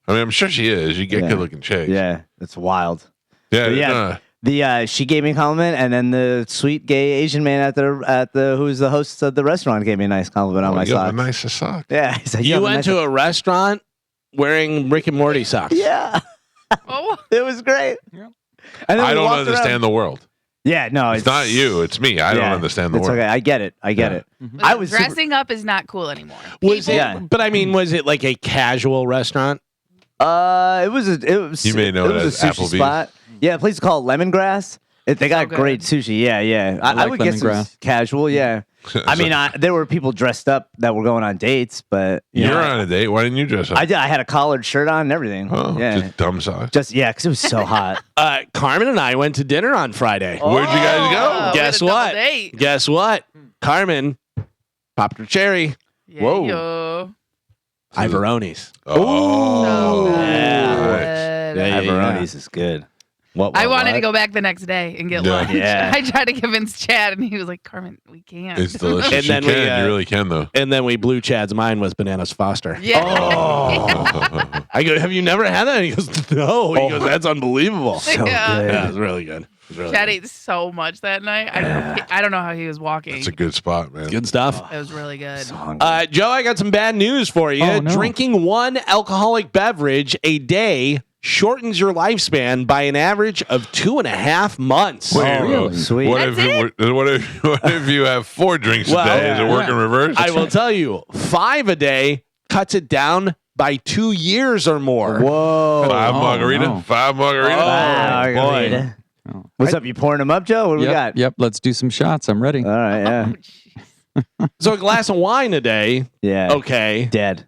I mean, I'm sure she is. You get Yeah. good looking chicks. Yeah. It's wild. Yeah. She gave me a compliment, and then the sweet gay Asian man at the who's the host of the restaurant gave me a nice compliment on my You got socks. the nicest sock. Yeah. He's like, You went to a restaurant wearing Rick and Morty socks. Yeah. Oh. It was great. Yeah. And then I we don't walked understand around. the world. Yeah, no, It's not you. It's me. I don't understand the It's world. okay. I get it. I get it. I was super- dressing up is not cool anymore. Was it? Yeah. But I mean, was it like a casual restaurant? It was. You may know it it was a as sushi Applebee's. spot. Yeah, a place called Lemongrass. They got good. great sushi. Yeah. I like would guess it was lemongrass. casual. Yeah. I mean, there were people dressed up that were going on dates, but you You're know, on a date. Why didn't you dress up? I did. I had a collared shirt on and everything. Oh, yeah. just dumb socks. Because it was so hot. Carmen and I went to dinner on Friday. Where'd you guys go? Oh, we Guess had a double what? date. Guess what? Carmen popped her cherry. Yeah, Whoa. yo. Ivoroni's. Oh, So good. Yeah, yeah. Pepperoni's is good. What? I wanted to go back the next day and get Yeah. lunch. Yeah. I tried to convince Chad, and he was like, "Carmen, we can't." it's delicious. And then you we, can. You really can, though. And then we blew Chad's mind with Bananas Foster. Yeah. Oh. I go, have you never had that? And he goes, no. He goes, that's unbelievable. So Yeah. good. Yeah, it was really good. It was really Chad good. ate so much that night. I don't know how he was walking. That's a good spot, man. Good stuff. It was really good. So hungry. Joe, I got some bad news for you. Oh, no. Drinking one alcoholic beverage a day shortens your lifespan by an average of 2.5 months. Wait, really? Sweet. What if you have 4 drinks Well, a day? Does it work in reverse? I will tell you, 5 a day cuts it down by 2 years or more. Whoa. 5 margarita. no. 5 margarita. Wow, boy. margarita. What's up? You pouring them up, Joe? What do we got? Yep. Let's do some shots. I'm ready. All right. Yeah. Oh, jeez. So a glass of wine a day, Yeah. okay. Dead.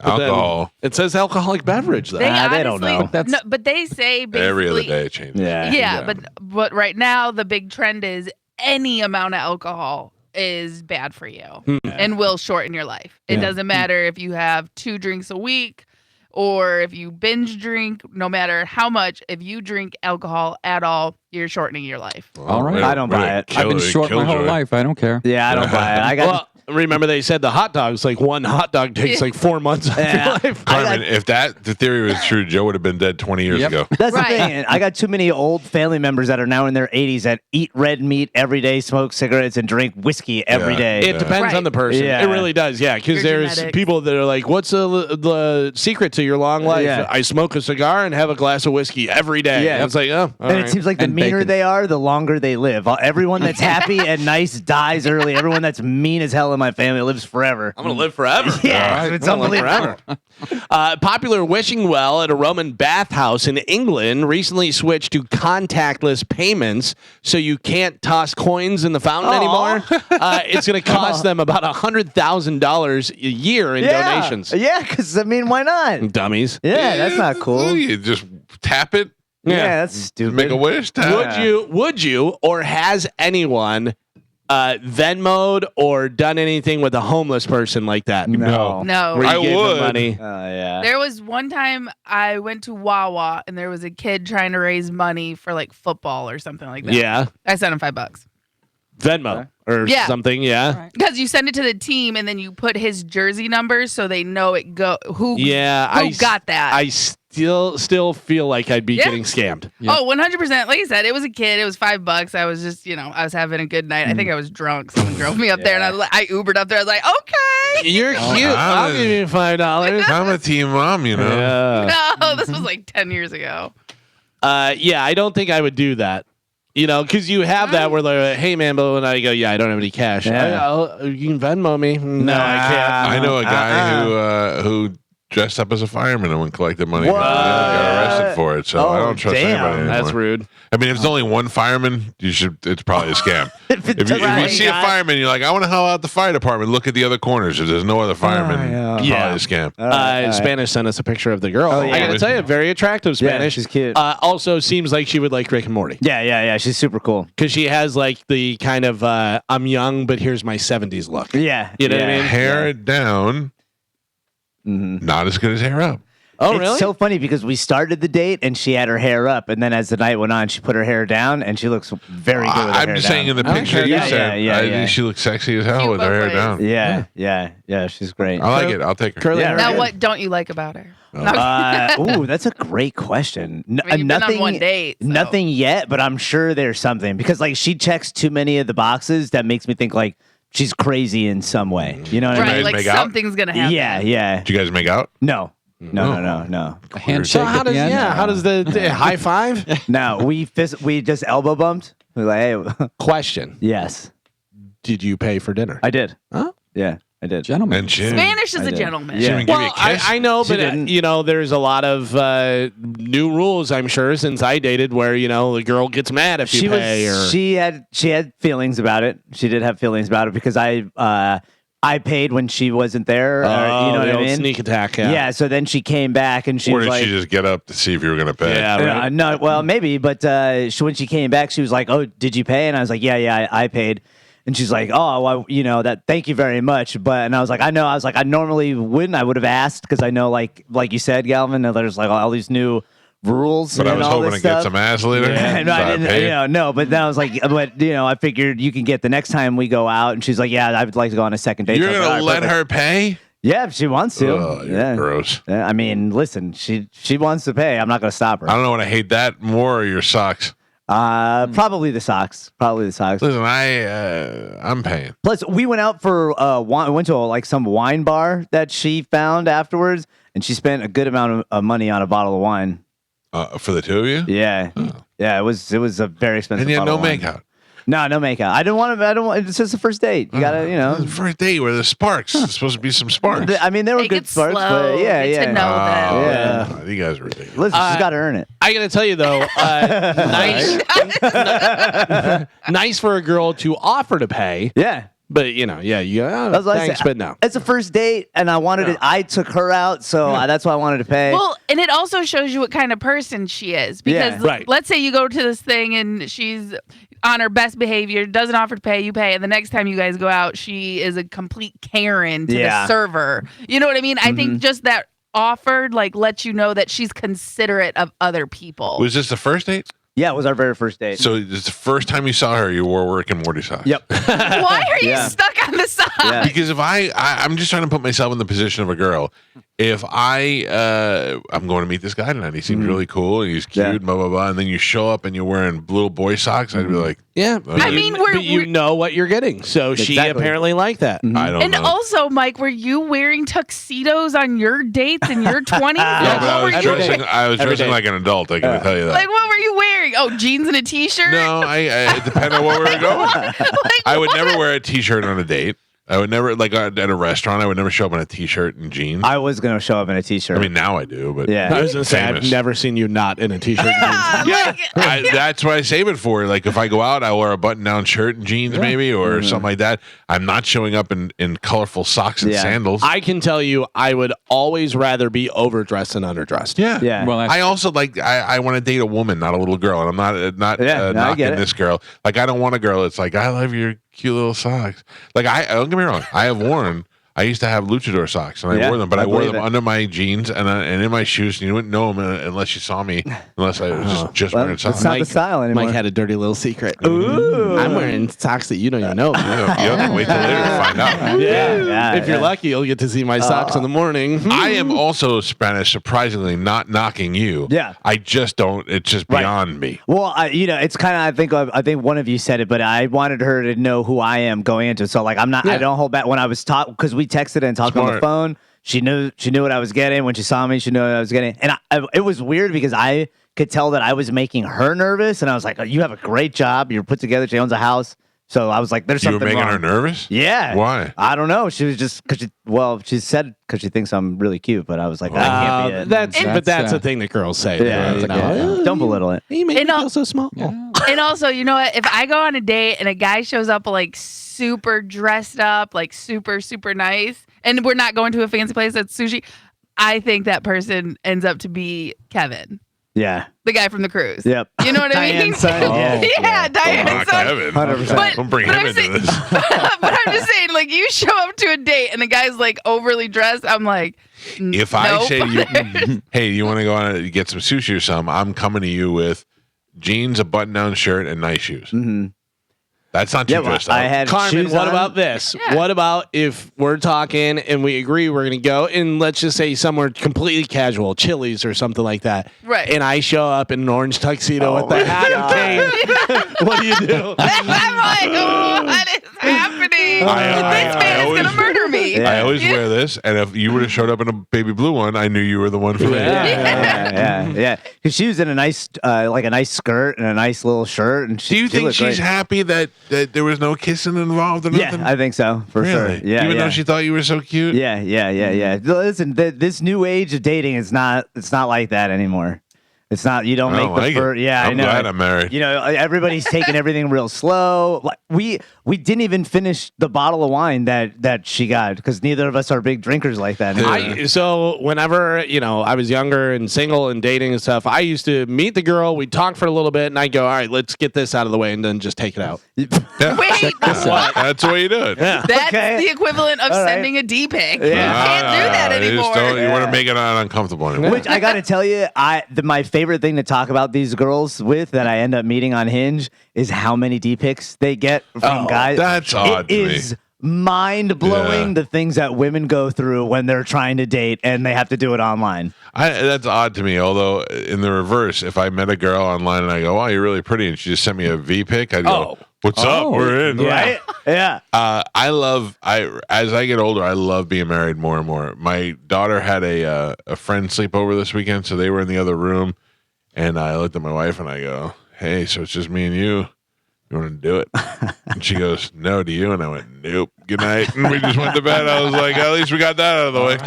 But then Alcohol. It says alcoholic beverage, though. They they don't honestly- know. No, but they say basically, Every other day it changes. Yeah. Yeah, but right now the big trend is any amount of alcohol is bad for you and will shorten your life. It doesn't matter if you have 2 drinks a week or if you binge drink, no matter how much, if you drink alcohol at all, you're shortening your life. All right. I don't buy it. I've been short my whole life. I don't care. Yeah, I don't buy it. I got. Well, remember they said the hot dogs, like one hot dog takes like 4 months of Yeah. your life. Carmen, if the theory was true, Joe would have been dead 20 years Yep. ago. That's Right. the thing. I got too many old family members that are now in their 80s that eat red meat every day, smoke cigarettes, and drink whiskey every Yeah. day. It depends Right. on the person. Yeah. It really does. Yeah, because Your there's genetics. people that are like, "What's the secret to your long life?" Yeah. I smoke a cigar and have a glass of whiskey every day. Yeah. And it's like, oh, all And right. it seems like the And meaner bacon. they are, the longer they live. Everyone that's happy and nice dies early. Everyone that's mean as hell in my family lives forever. I'm gonna live forever. Yeah, it's I'm gonna live unbelievable. forever. Popular wishing well at a Roman bathhouse in England recently switched to contactless payments, so you can't toss coins in the fountain anymore. It's going to cost them about $100,000 a year in donations. Yeah, because, I mean, why not? Dummies. Yeah, that's not cool. You just tap it, Yeah, that's stupid. make a wish. Tap. Would you, or has anyone Venmoed or done anything with a homeless person like that? No. No. Where you I gave them would. money. Yeah. There was one time I went to Wawa and there was a kid trying to raise money for like football or something like that. Yeah. I sent him $5. Venmo or Yeah. something. Yeah. Because you send it to the team and then you put his jersey number so they know it who Yeah. got that. I still feel like I'd be Yeah. getting scammed. Yeah. Oh, 100%. Like I said, it was a kid. It was $5. I was just, I was having a good night. I think I was drunk. Someone drove me up there and I Ubered up there. I was like, okay. You're cute. I'll give you $5. I'm a teen mom, you know. Yeah. No, this was like 10 years ago. Yeah, I don't think I would do that. Because you have that where they're like, hey, man, but when I go, yeah, I don't have any cash. Yeah. You can Venmo me. No, I can't. I know a guy who dressed up as a fireman and went collected money. What? Got arrested for it. So I Oh, don't trust damn. anybody anymore. That's rude. I mean, if it's only one fireman, it's probably a scam. if you see a fireman, you're like, I want to help out the fire department. Look at the other corners. If there's no other fireman, it's probably a scam. Spanish sent us a picture of the girl. Oh, yeah. I gotta tell you, very attractive Spanish. she's cute. Also seems like she would like Rick and Morty Yeah. She's super cool. because she has like the kind of I'm young, but here's my 70s look. Yeah. You know what I mean? Hair down, not as good as hair up. Oh, It's really? so funny because we started the date and she had her hair up, and then as the night went on, she put her hair down, and she looks very good with her I'm hair just down. saying in the picture Okay, you yeah, said, yeah, I yeah. think she looks sexy as hell Cute with her hair both down. ways. Yeah, she's great. I like it. I'll take her. Curly Yeah, hair. Now, right. what don't you like about her? No, That's a great question. I mean, you've been on one date, so. Nothing yet, but I'm sure there's something because like she checks too many of the boxes that makes me think like she's crazy in some way. You know what I right, mean? guys like make out? something's gonna happen. Yeah. Did you guys make out? No. A handshake So how at does the end? how does the high five? No, we just elbow bumped. We're like, hey, Question: yes, Did you pay for dinner? I did. Huh? Yeah, I did. Gentlemen. And she Spanish is I a did. gentleman. she Yeah. didn't give you Well, a kiss. I know, She but didn't. there's a lot of new rules. I'm sure since I dated, where the girl gets mad if you pay. She had feelings about it. She did have feelings about it because I paid when she wasn't there. You know the what I old mean? sneak attack. Yeah. So then she came back and she or was did like, she just get up to see if you were going to pay? Yeah, right. no, well, maybe, but when she came back, she was like, "Oh, did you pay?" And I was like, "Yeah, I paid." And she's like, "Oh, well, that. Thank you very much." And I was like, "I know." I was like, "I normally wouldn't. I would have asked because I know, like you said, Galvin, that there's like all these new rules." But I and was all hoping this to get stuff. some ass later. And So I I didn't, paid. no, but then I was like, I figured you can get the next time we go out. And she's like, "Yeah, I would like to go on a second date." You're So I was going to like, let "All right, perfect." her pay? Yeah, if she wants to. Oh, you're yeah. gross. Yeah, I mean, listen, she wants to pay. I'm not going to stop her. I don't know what I hate that more or your socks. Probably the socks. Listen, I'm paying. Plus, we went out for wine. Went to some wine bar that she found afterwards, and she spent a good amount of money on a bottle of wine. For the two of you? Yeah, yeah. It was a very expensive. And you had no bottle of wine. makeout. No makeout. I don't want. It's just the first date. You gotta, For a date where there's sparks. There's supposed to be some sparks. I mean, there were Take good it sparks, slow. but yeah. Get to know them. Yeah. You guys are ridiculous. Listen, she's got to earn it. I gotta tell you though, nice for a girl to offer to pay, Yeah. but you That's what I thanks, said. but no. It's a first date, and I wanted it. I took her out, so that's why I wanted to pay. Well, and it also shows you what kind of person she is. Because Yeah. Right. let's say you go to this thing and she's on her best behavior, doesn't offer to pay, you pay, and the next time you guys go out, she is a complete Karen to the server. You know what I mean? I think just that offered lets you know that she's considerate of other people. Was this the first date? Yeah, it was our very first date. So this is the first time you saw her, you wore Rick and Morty socks. Yep. Why are you Yeah. stuck on the side? Yeah. Because if I'm just trying to put myself in the position of a girl. If I'm going to meet this guy tonight, he seems really cool and he's cute, Yeah. blah blah blah, and then you show up and you're wearing little boy socks, I'd be like, Yeah, I mean, but you know what you're getting, so she Exactly. apparently liked that. I don't And know. also, Mike, were you wearing tuxedos on your dates in your 20s? Yeah, but what were I was you dressing. I was Every dressing day. like an adult. I can tell you that. like? What were you wearing? Oh, jeans and a t-shirt. No, it depends on where we were going. Like, I would what? never wear a t-shirt on a date. I would never at a restaurant. I would never show up in a t-shirt and jeans. I was gonna show up in a t-shirt. I mean, now I do, but Yeah. I was gonna say Famous. I've never seen you not in a t-shirt. and jeans. Yeah, like, That's what I save it for. Like if I go out, I wear a button-down shirt and jeans, maybe, or something like that. I'm not showing up in colorful socks and Yeah. sandals. I can tell you, I would always rather be overdressed than underdressed. yeah, Yeah. Well, I also I want to date a woman, not a little girl, and I'm not Yeah, no, I get knocking it. this girl. Like I don't want a girl. It's like I love your cute little socks. Like I don't get me wrong. I have worn. I used to have luchador socks, and I Yeah, wore them, but I I wore believe them it. under my jeans and in my shoes, and you wouldn't know them unless you saw me, unless I was just Well, wearing it's socks. not the style anymore. Mike had a dirty little secret. Ooh. I'm wearing socks that you don't even know. You have to wait till later to find out. Yeah, If you're lucky, you'll get to see my socks in the morning. I am also Spanish, surprisingly, not knocking you. Yeah. I just don't. It's just Right. beyond me. Well, it's kind of. I think one of you said it, but I wanted her to know who I am going into. So I'm not. I Yeah. don't hold back when I was taught because we texted and talked on the Smart. phone. She knew what I was getting when she saw me. She knew what I was getting, and it was weird because I could tell that I was making her nervous, and I was like, "You have a great job. You're put together. She owns a house. So I was like, "There's You were something making wrong." her nervous? Yeah. Why? I don't know. She was just she said because she thinks I'm really cute, but I was like, that can't be it. That's a thing that girls say. Yeah, though, it's you like, know. don't belittle it. You make And me I'll- feel so small. And also, you know what? If I go on a date and a guy shows up like super dressed up, like super, super nice, and we're not going to a fancy place that's sushi, I think that person ends up to be Kevin, Yeah. the guy from the cruise. Yep. You know what I mean? Diane's son. Yeah, Diane's Not son. Kevin. 100%. Don't bring but him I'm into saying- this. but I'm just saying, like, you show up to a date and the guy's like overly dressed, I'm like, If I nope. say to you, hey, you want to go on and get some sushi or something, I'm coming to you with jeans, a button-down shirt, and nice shoes. Mm-hmm. That's not too Yeah, well, dressed up. I had Carmen, shoes what on. about this? Yeah. What about if we're talking and we agree we're going to go and let's just say somewhere completely casual, Chili's or something like that. Right. And I show up in an orange tuxedo with the hat and cane. What do you do? I'm like, oh, what is happening? This man is always- going to murder me. Yeah. I always wear this, and if you would have showed up in a baby blue one, I knew you were the one for me. Yeah. Because she was in a nice, like a nice skirt and a nice little shirt, and Do you think looked she's great. happy that there was no kissing involved or nothing? Yeah, I think so for Really? sure. Yeah, Even yeah. though she thought you were so cute? Yeah. Listen, this new age of dating is not. It's not like that anymore. It's not. You don't I make don't the like first. it. Yeah, I I'm know. glad I'm married. You know, everybody's taking everything real slow. Like we didn't even finish the bottle of wine that she got because neither of us are big drinkers like that. anymore. So whenever, I was younger and single and dating and stuff, I used to meet the girl, we'd talk for a little bit, and I'd go, all right, let's get this out of the way and then just take it out. Yeah. Wait, That's the way you do it. Yeah. that's Okay. the equivalent of All right. sending a D pic. Yeah. You can't do that You just anymore. don't- you want to make it not uncomfortable anymore. Which I gotta tell you, my favorite thing to talk about these girls with that I end up meeting on Hinge is how many D pics they get from guys. that's odd It to me. is mind blowing Yeah. the things that women go through when they're trying to date and they have to do it online. That's odd to me. Although in the reverse, if I met a girl online and I go, "Oh, you're really pretty," and she just sent me a V pic, I'd go, "What's up? We're in." Right? Yeah. As I get older, I love being married more and more. My daughter had a friend sleep over this weekend, so they were in the other room, and I looked at my wife and I go, "Hey, so it's just me and you. You want to do it?" And she goes, "No, do you?" And I went, "Nope. Good night." And we just went to bed. I was like, "At least we got that out of the way."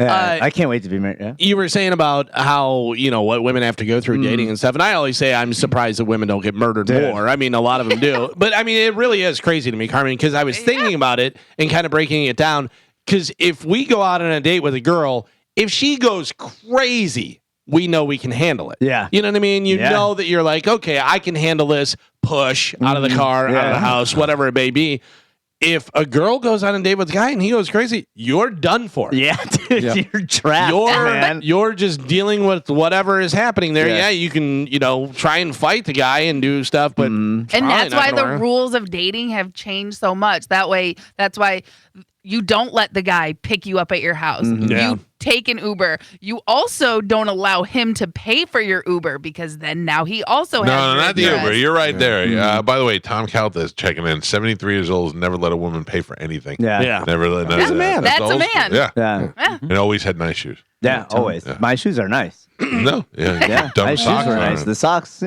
Yeah. I can't wait to be married. Yeah. You were saying about how, what women have to go through dating and stuff. And I always say I'm surprised that women don't get murdered Dude. more. I mean, a lot of them do. But I mean, it really is crazy to me, Carmen, because I was thinking about it and kind of breaking it down. Because if we go out on a date with a girl, if she goes crazy, we know we can handle it. Yeah. You know what I mean? You Yeah. know that you're like, okay, I can handle this push out of the car, out of the Yeah. house, whatever it may be. If a girl goes on a date with a guy and he goes crazy, you're done for. Yeah, dude, you're trapped, man. You're just dealing with whatever is happening there. Yeah. Yeah, you can, try and fight the guy and do stuff, but And that's why the rules of dating have changed so much. That's why you don't let the guy pick you up at your house. Yeah. You take an Uber. You also don't allow him to pay for your Uber because then now he also has No, your not the address. Uber. You're right there. By the way, Tom Calta is checking in. 73 years old, has never let a woman pay for anything. Yeah. Never let. That's a man. That's a old school. man. Yeah. Yeah. Yeah. And always had nice shoes. Yeah, always. Yeah. My shoes are nice. No. Yeah. Yeah, Dumb my shoes socks were on nice. it. The socks, she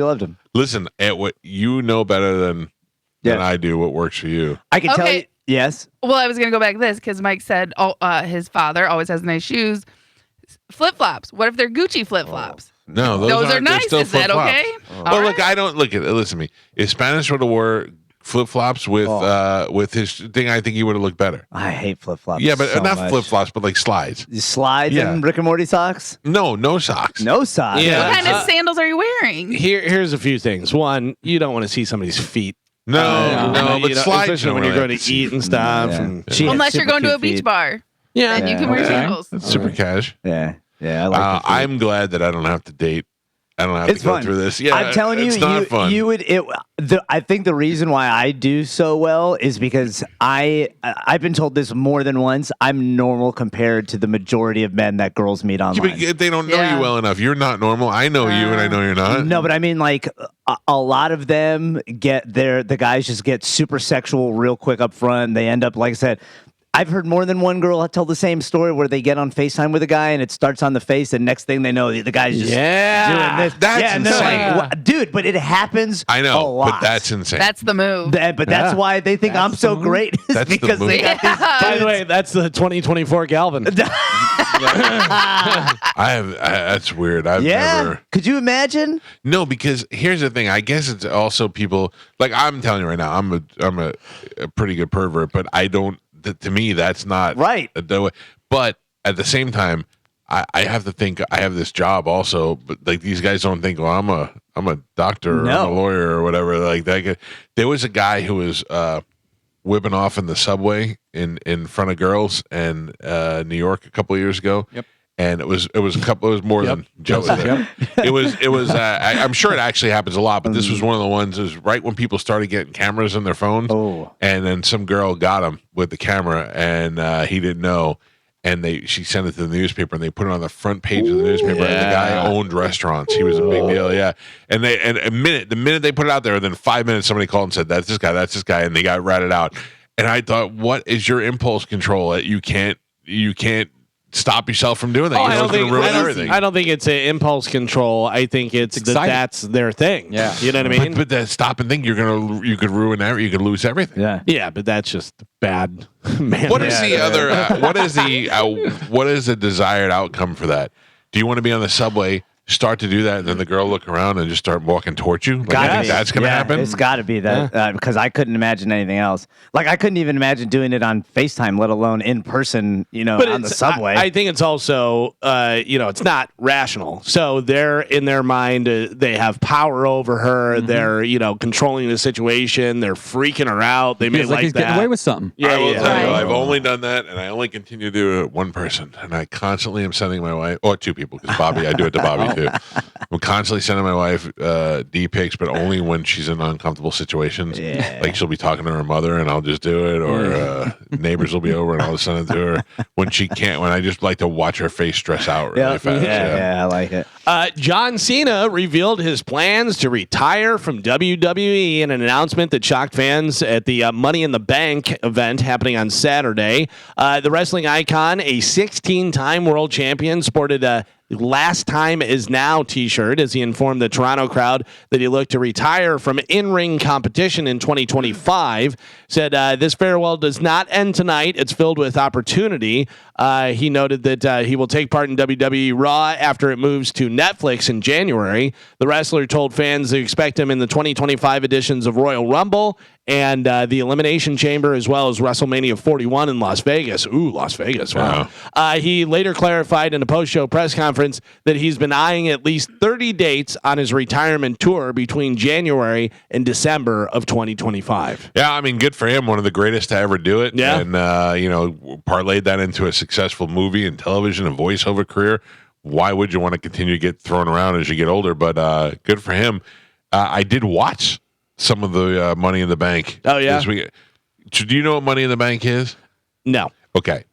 loved them. Listen, at what you know better than I do what works for you. I can tell Okay. you. Yes. Well, I was going to go back to this because Mike said his father always has nice shoes. Flip-flops. What if they're Gucci flip-flops? No, Those are aren't- they're nice. still Is that flip-flops. okay? Well, All look, right. I don't look at it. Listen to me. If Spanish would have wore flip-flops with his thing, I think he would have looked better. I hate flip flops. Yeah, but so not much. flip-flops, but like slides. Slides Yeah. and Rick and Morty socks? No socks. No socks. Yeah. What kind of sandals are you wearing? Here's a few things. One, you don't want to see somebody's feet. No, but slides. especially when don't you're really going to eat and stuff. Yeah. And, She had Unless you're super going to a cute beach feet. bar. yeah. Then you can wear okay. sandals. It's super cash. Yeah. Yeah. I like the feet. I'm glad that I don't have to date. I don't have It's to go fun. through this. Yeah, I'm telling you, it's not fun. you would. I think the reason why I do so well is because I've been told this more than once. I'm normal compared to the majority of men that girls meet Yeah, online. but they don't know Yeah. you well enough. You're not normal. I know you, and I know you're not. No, but I mean, like a lot of them the guys just get super sexual real quick up front. They end up, like I said, I've heard more than one girl tell the same story where they get on FaceTime with a guy and it starts on the face, and next thing they know, the guy's just doing this. That's and they're insane. like, dude, but it happens. I a know, lot. but that's insane. That's the move. But that's why they think I'm so great. Is That's the because move. they got these By the way, that's the 2024 Galvin. That's weird. I've yeah. never. Could you imagine? No, because here's the thing. I guess it's also people like I'm telling you right now. I'm a pretty good pervert, but I don't. To me, that's not Right. But at the same time, I have to think. I have this job also, but like these guys don't think. Well, I'm a doctor or No. I'm a lawyer or whatever. Like that. There was a guy who was whipping off in the subway in front of girls in New York a couple of years ago. Yep. And it was more than Joe. Yep. It was. I'm sure it actually happens a lot, but this was one of the ones. It was right when people started getting cameras in their phones. Oh. And then some girl got him with the camera, and he didn't know. And she sent it to the newspaper, and they put it on the front page of the newspaper. And the guy owned restaurants. He was a big deal, yeah. And the minute they put it out there, within 5 minutes, somebody called and said, "That's this guy," and they got ratted out. And I thought, what is your impulse control? That you can't stop yourself from doing that. You know it's going to ruin everything. I don't think it's an impulse control. I think it's exciting. that's their thing. Yeah. You know what I mean? But that stop and think you could ruin everything. You could lose everything. Yeah. Yeah, but that's just bad. Man, What is the other? What is the desired outcome for that? Do you want to be on the subway, start to do that, and then the girl look around and just start walking towards you? Like, Gotta I think be. that's going to happen. It's got to be that because I couldn't imagine anything else. Like I couldn't even imagine doing it on FaceTime, let alone in person. But on the subway. I think it's also, it's not rational. So they're in their mind, they have power over her. Mm-hmm. They're, controlling the situation. They're freaking her out. They may Feels like he's that. getting away with something. Yeah, I will yeah. tell you, Right. I've only done that, and I only continue to do it with one person. And I constantly am sending my wife, or two people, because Bobby, I do it to Bobby too. I'm constantly sending my wife D pics, but only when she's in uncomfortable situations. Yeah. Like she'll be talking to her mother, and I'll just do it, or neighbors will be over, and I'll send it to her when she can't. When I just like to watch her face stress out really fast. Yeah, I like it. John Cena revealed his plans to retire from WWE in an announcement that shocked fans at the Money in the Bank event happening on Saturday. The wrestling icon, a 16-time world champion, sported a "Last Time Is Now" t-shirt as he informed the Toronto crowd that he looked to retire from in-ring competition in 2025. Said this farewell does not end tonight. It's filled with opportunity. He noted that he will take part in WWE Raw after it moves to Netflix in January. The wrestler told fans to expect him in the 2025 editions of Royal Rumble and the Elimination Chamber, as well as WrestleMania 41 in Las Vegas. Ooh, Las Vegas. Wow. He later clarified in a post-show press conference that he's been eyeing at least 30 dates on his retirement tour between January and December of 2025. Yeah, I mean, good for him. One of the greatest to ever do it. Yeah. And, parlayed that into a successful movie and television and voiceover career. Why would you want to continue to get thrown around as you get older? But good for him. I did watch some of the Money in the Bank. Oh, yeah? This week. Do you know what Money in the Bank is? No. Okay.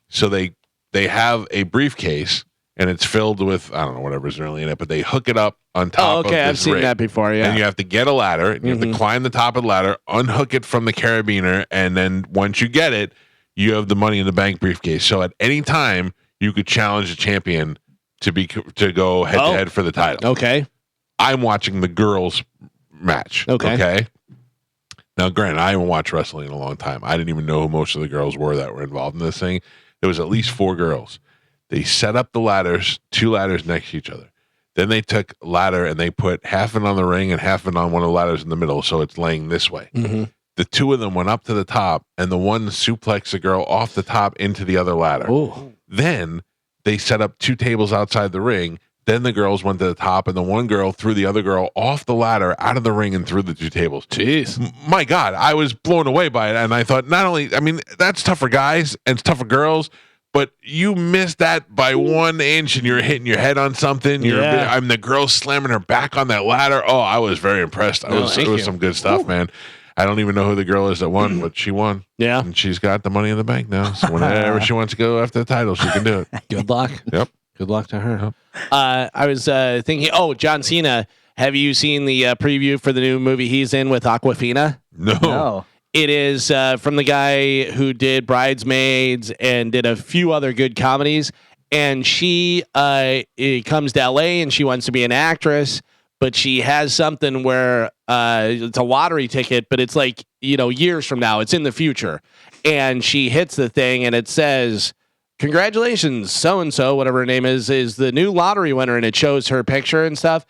So they have a briefcase, and it's filled with, I don't know, whatever's really in it, but they hook it up on top Oh, of okay. this I've seen rig. that before. Yeah. And you have to get a ladder, and you have to climb the top of the ladder, unhook it from the carabiner, and then once you get it, you have the Money in the Bank briefcase. So at any time, you could challenge the champion to go head to head for the title. Okay. I'm watching the girls match. Okay. Now, granted, I haven't watched wrestling in a long time. I didn't even know who most of the girls were that were involved in this thing. There was at least 4 girls. They set up the ladders, 2 ladders next to each other. Then they took a ladder and they put half it on the ring and half it on one of the ladders in the middle, so it's laying this way. Mm-hmm. The 2 of them went up to the top, and the one suplexed the girl off the top into the other ladder. Ooh. Then they set up 2 tables outside the ring. Then the girls went to the top, and the one girl threw the other girl off the ladder, out of the ring, and through the 2 tables. Jeez. My God, I was blown away by it. And I thought, not only, I mean, that's tough for guys and it's tough for girls, but you missed that by 1 inch and you're hitting your head on something. Yeah. I'm the girl slamming her back on that ladder. Oh, I was very impressed. It was thank you. some good stuff, man. I don't even know who the girl is that won, but she won. Yeah. And she's got the Money in the Bank now. So whenever she wants to go after the title, she can do it. Good luck. Yep. Good luck to her. I was thinking, John Cena, have you seen the preview for the new movie he's in with Aquafina? No. It is from the guy who did Bridesmaids and did a few other good comedies. And she comes to LA and she wants to be an actress, but she has something where it's a lottery ticket, but it's like, years from now, it's in the future. And she hits the thing and it says, congratulations, so-and-so, whatever her name is the new lottery winner. And it shows her picture and stuff.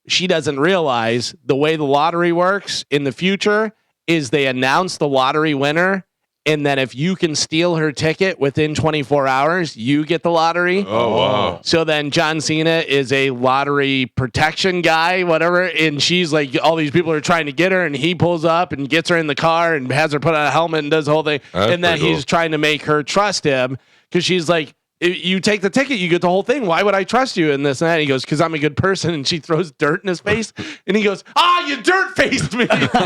She doesn't realize the way the lottery works in the future is they announce the lottery winner. And then if you can steal her ticket within 24 hours, you get the lottery. Oh, wow. So then John Cena is a lottery protection guy, whatever. And she's like, all these people are trying to get her. And he pulls up and gets her in the car and has her put on a helmet and does the whole thing. That's and then pretty cool. he's trying to make her trust him because she's like, you take the ticket, you get the whole thing. Why would I trust you in this and that? And he goes, because I'm a good person. And she throws dirt in his face. And he goes, you dirt faced me. It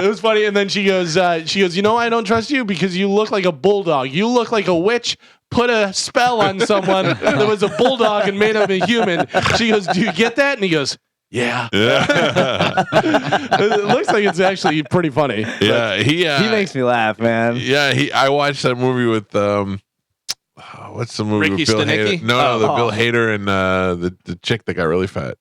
was funny. And then she goes, I don't trust you because you look like a bulldog. You look like a witch put a spell on someone that was a bulldog and made him a human. She goes, do you get that? And he goes, yeah. It looks like it's actually pretty funny. Yeah, he makes me laugh, man. Yeah, I watched that movie with what's the movie Ricky with Bill Stenicki? Hader? No, the Bill Hader and the chick that got really fat.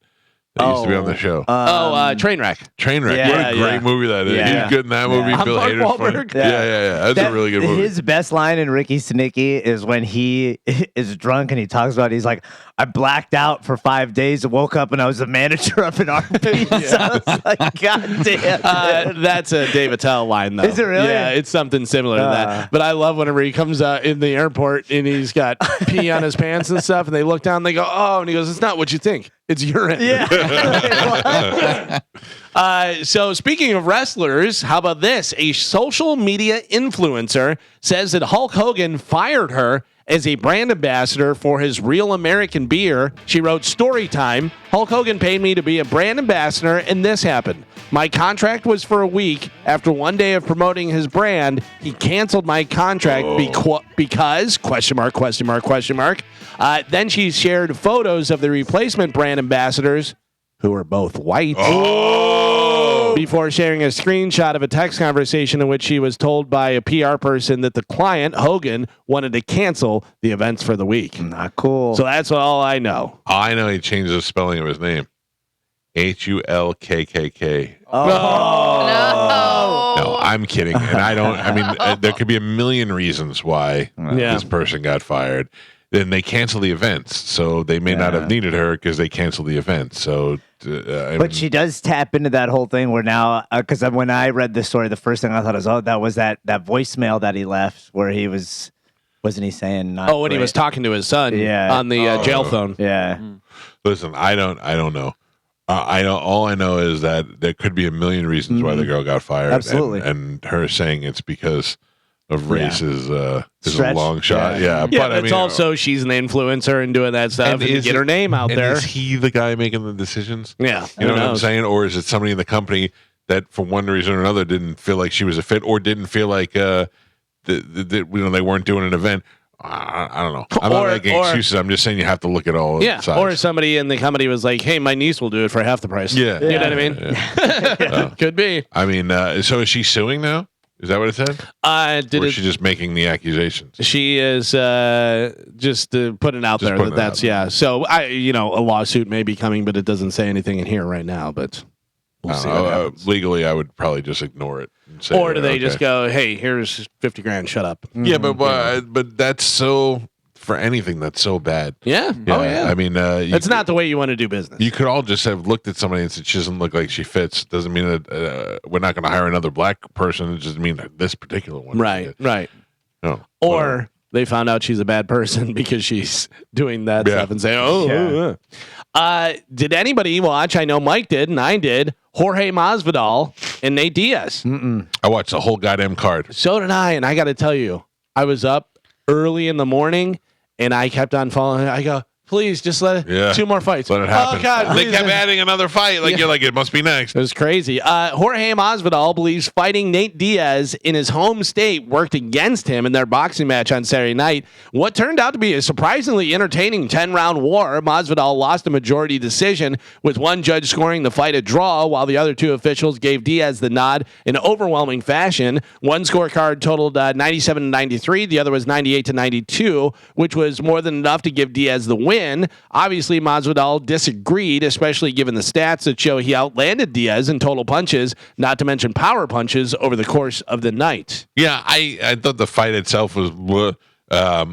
That used to be on the show. Trainwreck. Trainwreck. Yeah, What a great movie that is. Yeah. He's good in that movie. I'm Bill Mark Hader's funny. Wahlberg. Yeah. That's a really good movie. His best line in Ricky Stenicki is when he is drunk and he talks about he's like, I blacked out for 5 days and woke up and I was the manager up in Arby's. I was like, God damn. That's a Dave Attell line, though. Is it really? Yeah, it's something similar to that. But I love whenever he comes in the airport and he's got pee on his pants and stuff, and they look down and they go, oh, and he goes, it's not what you think. It's urine. Yeah. So speaking of wrestlers, how about this? A social media influencer says that Hulk Hogan fired her as a brand ambassador for his Real American beer. She wrote, story time. Hulk Hogan paid me to be a brand ambassador, and this happened. My contract was for a week. After 1 day of promoting his brand, he canceled my contract because, question mark. Then she shared photos of the replacement brand ambassadors, who were both white, before sharing a screenshot of a text conversation in which she was told by a PR person that the client, Hogan, wanted to cancel the events for the week. Not cool. So that's all I know. I know he changed the spelling of his name. HULKKK. No, I'm kidding. And I mean, there could be a million reasons why this person got fired. Then they cancel the events, so they may not have needed her because they canceled the events. So, but she does tap into that whole thing where now, because when I read the story, the first thing I thought was, that was that voicemail that he left where he wasn't he saying? Not when he was talking to his son on the jail phone. Yeah. Listen, I don't know. All I know is that there could be a million reasons why the girl got fired. Absolutely. And her saying it's because of race is a long shot. Yeah, but I it's mean, also she's an influencer and doing that stuff and get her name out there. Is he the guy making the decisions? Yeah. You know what I'm saying? Or is it somebody in the company that for one reason or another didn't feel like she was a fit or didn't feel like they weren't doing an event? I don't know. I'm not making excuses. I'm just saying you have to look at all sides. Or somebody in the company was like, hey, my niece will do it for half the price. Yeah. You know what I mean? Yeah. Could be. I mean, so is she suing now? Is that what it said? Or is she just making the accusations? She is just putting out there that that's So a lawsuit may be coming, but it doesn't say anything in here right now. But we'll see. Legally, I would probably just ignore it. And say, or do they just go, "Hey, here's $50,000. Shut up." Yeah, but that's so. For anything that's so bad. Yeah. Oh, yeah. I mean, it's not the way you want to do business. You could all just have looked at somebody and said, she doesn't look like she fits. Doesn't mean that we're not going to hire another black person. It just means this particular one. Right. No. Or they found out she's a bad person because she's doing that stuff and say, did anybody watch? I know Mike did and I did. Jorge Masvidal and Nate Diaz. I watched the whole goddamn card. So did I. And I got to tell you, I was up early in the morning. And I kept on following. I go, Please, just let it. 2 more fights. Let it happen. Oh, God. They please. kept adding another fight. Like, you're like, it must be next. It was crazy. Jorge Masvidal believes fighting Nate Diaz in his home state worked against him in their boxing match on Saturday night. What turned out to be a surprisingly entertaining 10-round war. Masvidal lost a majority decision, with one judge scoring the fight a draw, while the other 2 officials gave Diaz the nod in overwhelming fashion. One scorecard totaled 97-93. The other was 98-92, which was more than enough to give Diaz the win. Obviously, Masvidal disagreed, especially given the stats that show he outlanded Diaz in total punches, not to mention power punches, over the course of the night. Yeah, I thought the fight itself was bleh.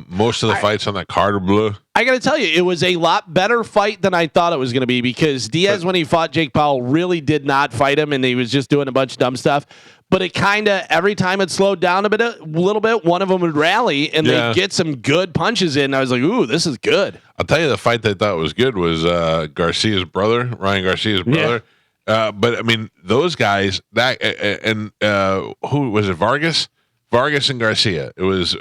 Most of the fights on that card are bleh. I got to tell you, it was a lot better fight than I thought it was going to be, because Diaz, when he fought Jake Paul, really did not fight him, and he was just doing a bunch of dumb stuff. But it kind of, every time it slowed down a little bit, one of them would rally and they'd get some good punches in. I was like, ooh, this is good. I'll tell you, the fight that I thought was good was Ryan Garcia's brother. Yeah. But I mean, those guys, that and who was it? Vargas and Garcia. It was.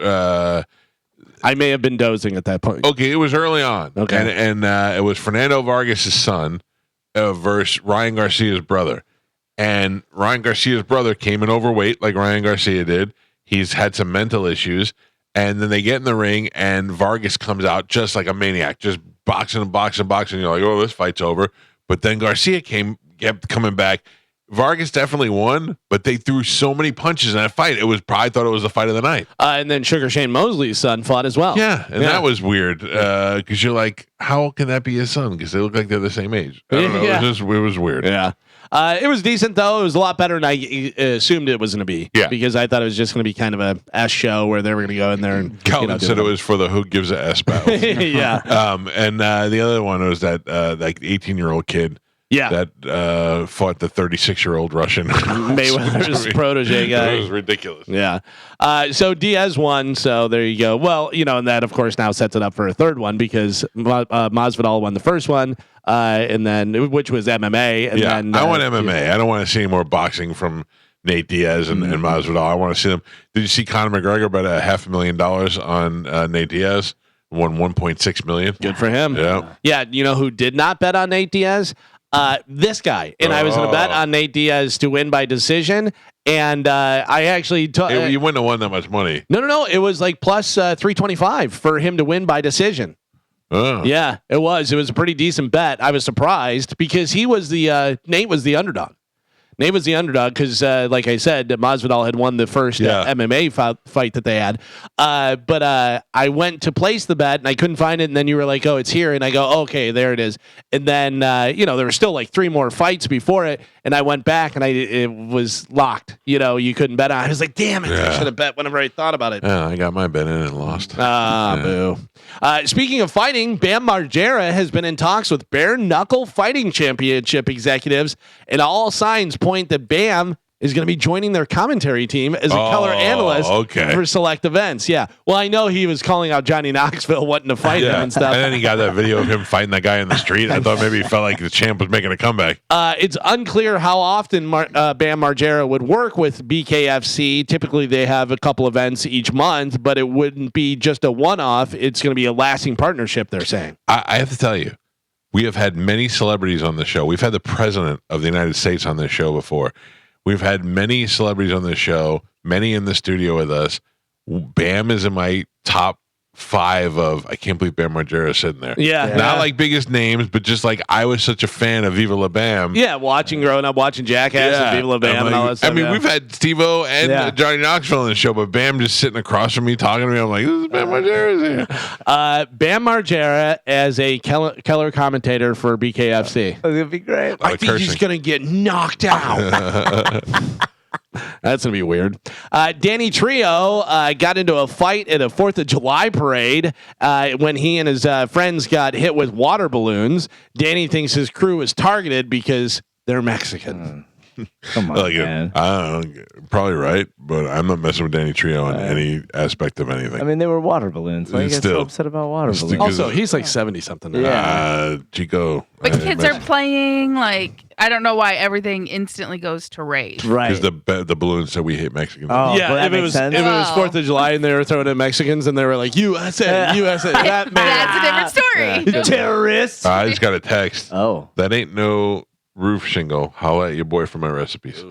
I may have been dozing at that point. Okay, it was early on. Okay, and it was Fernando Vargas' son versus Ryan Garcia's brother. And Ryan Garcia's brother came in overweight like Ryan Garcia did. He's had some mental issues. And then they get in the ring, and Vargas comes out just like a maniac, just boxing and boxing and boxing. You're like, oh, this fight's over. But then Garcia kept coming back. Vargas definitely won, but they threw so many punches in that fight. I thought it was the fight of the night. And then Sugar Shane Mosley's son fought as well. Yeah, and that was weird because you're like, how can that be his son? Because they look like they're the same age. I don't know. Yeah. It was weird. Yeah. It was decent, though. It was a lot better than I assumed it was going to be. Yeah. Because I thought it was just going to be kind of a S show where they were going to go in there and Calvin said it was for the who gives a S battle. Yeah. And the other one was that like 18-year-old kid. Yeah. That fought the 36-year-old Russian Mayweather's protege guy. It was ridiculous. Yeah. So Diaz won. So there you go. Well, and that of course now sets it up for a third one, because Masvidal won the first one, and then which was MMA. And then I want MMA. I don't want to see any more boxing from Nate Diaz and Masvidal. I want to see them. Did you see Conor McGregor bet $500,000 on Nate Diaz? Won $1.6 million. Good for him. Yeah. Yeah. You know who did not bet on Nate Diaz? This guy. And I was going to bet on Nate Diaz to win by decision. And I actually you wouldn't have won that much money. No. It was like plus 325 for him to win by decision. Oh. Yeah, it was. It was a pretty decent bet. I was surprised because Nate was the underdog. Nate was the underdog because, like I said, Masvidal had won the first MMA fight that they had. But I went to place the bet and I couldn't find it. And then you were like, "Oh, it's here." And I go, oh, "Okay, there it is." And then there were still like 3 more fights before it. And I went back and it was locked. You couldn't bet on it. I was like, "Damn it! I should have bet whenever I thought about it." Yeah, I got my bet in and lost. Boo. Speaking of fighting, Bam Margera has been in talks with Bare Knuckle Fighting Championship executives, and all signs point that Bam is going to be joining their commentary team as a color analyst for select events. Yeah. Well, I know he was calling out Johnny Knoxville wanting to fight him and stuff. And then he got that video of him fighting that guy in the street. I thought maybe he felt like the champ was making a comeback. It's unclear how often Bam Margera would work with BKFC. Typically, they have a couple events each month, but it wouldn't be just a one-off. It's going to be a lasting partnership, they're saying. I have to tell you, we have had many celebrities on the show. We've had the president of the United States on this show before. We've had many celebrities on this show, many in the studio with us. Bam is in my top 5 of, I can't believe Bam Margera is sitting there. Yeah. Not like biggest names, but just like I was such a fan of Viva La Bam. Yeah, growing up watching Jackass and Viva La Bam and all that stuff. I mean, we've had Steve-O and Johnny Knoxville on the show, but Bam just sitting across from me talking to me. I'm like, this is Bam Margera here. Bam Margera as a color commentator for BKFC. That's gonna be great. I think he's gonna get knocked out. That's going to be weird. Danny Trio got into a fight at a 4th of July parade when he and his friends got hit with water balloons. Danny thinks his crew was targeted because they're Mexican. Come on, Like, man. I don't know, probably right, but I'm not messing with Danny Trio on any aspect of anything. I mean, they were water balloons. Why you get so Still. upset about water Still balloons? good. Also, he's like 70 something now. Yeah. Chico. But kids are playing like I don't know why everything instantly goes to rage. Right. Because the balloon said we hate Mexicans. Oh, Yeah, well, that if it makes was sense. if it was Oh. 4th of July and they were throwing in Mexicans and they were like USA, USA, that man. That's a different story. Terrorists. I just got a text. Oh. That ain't no roof shingle. Holla at your boy for my recipes.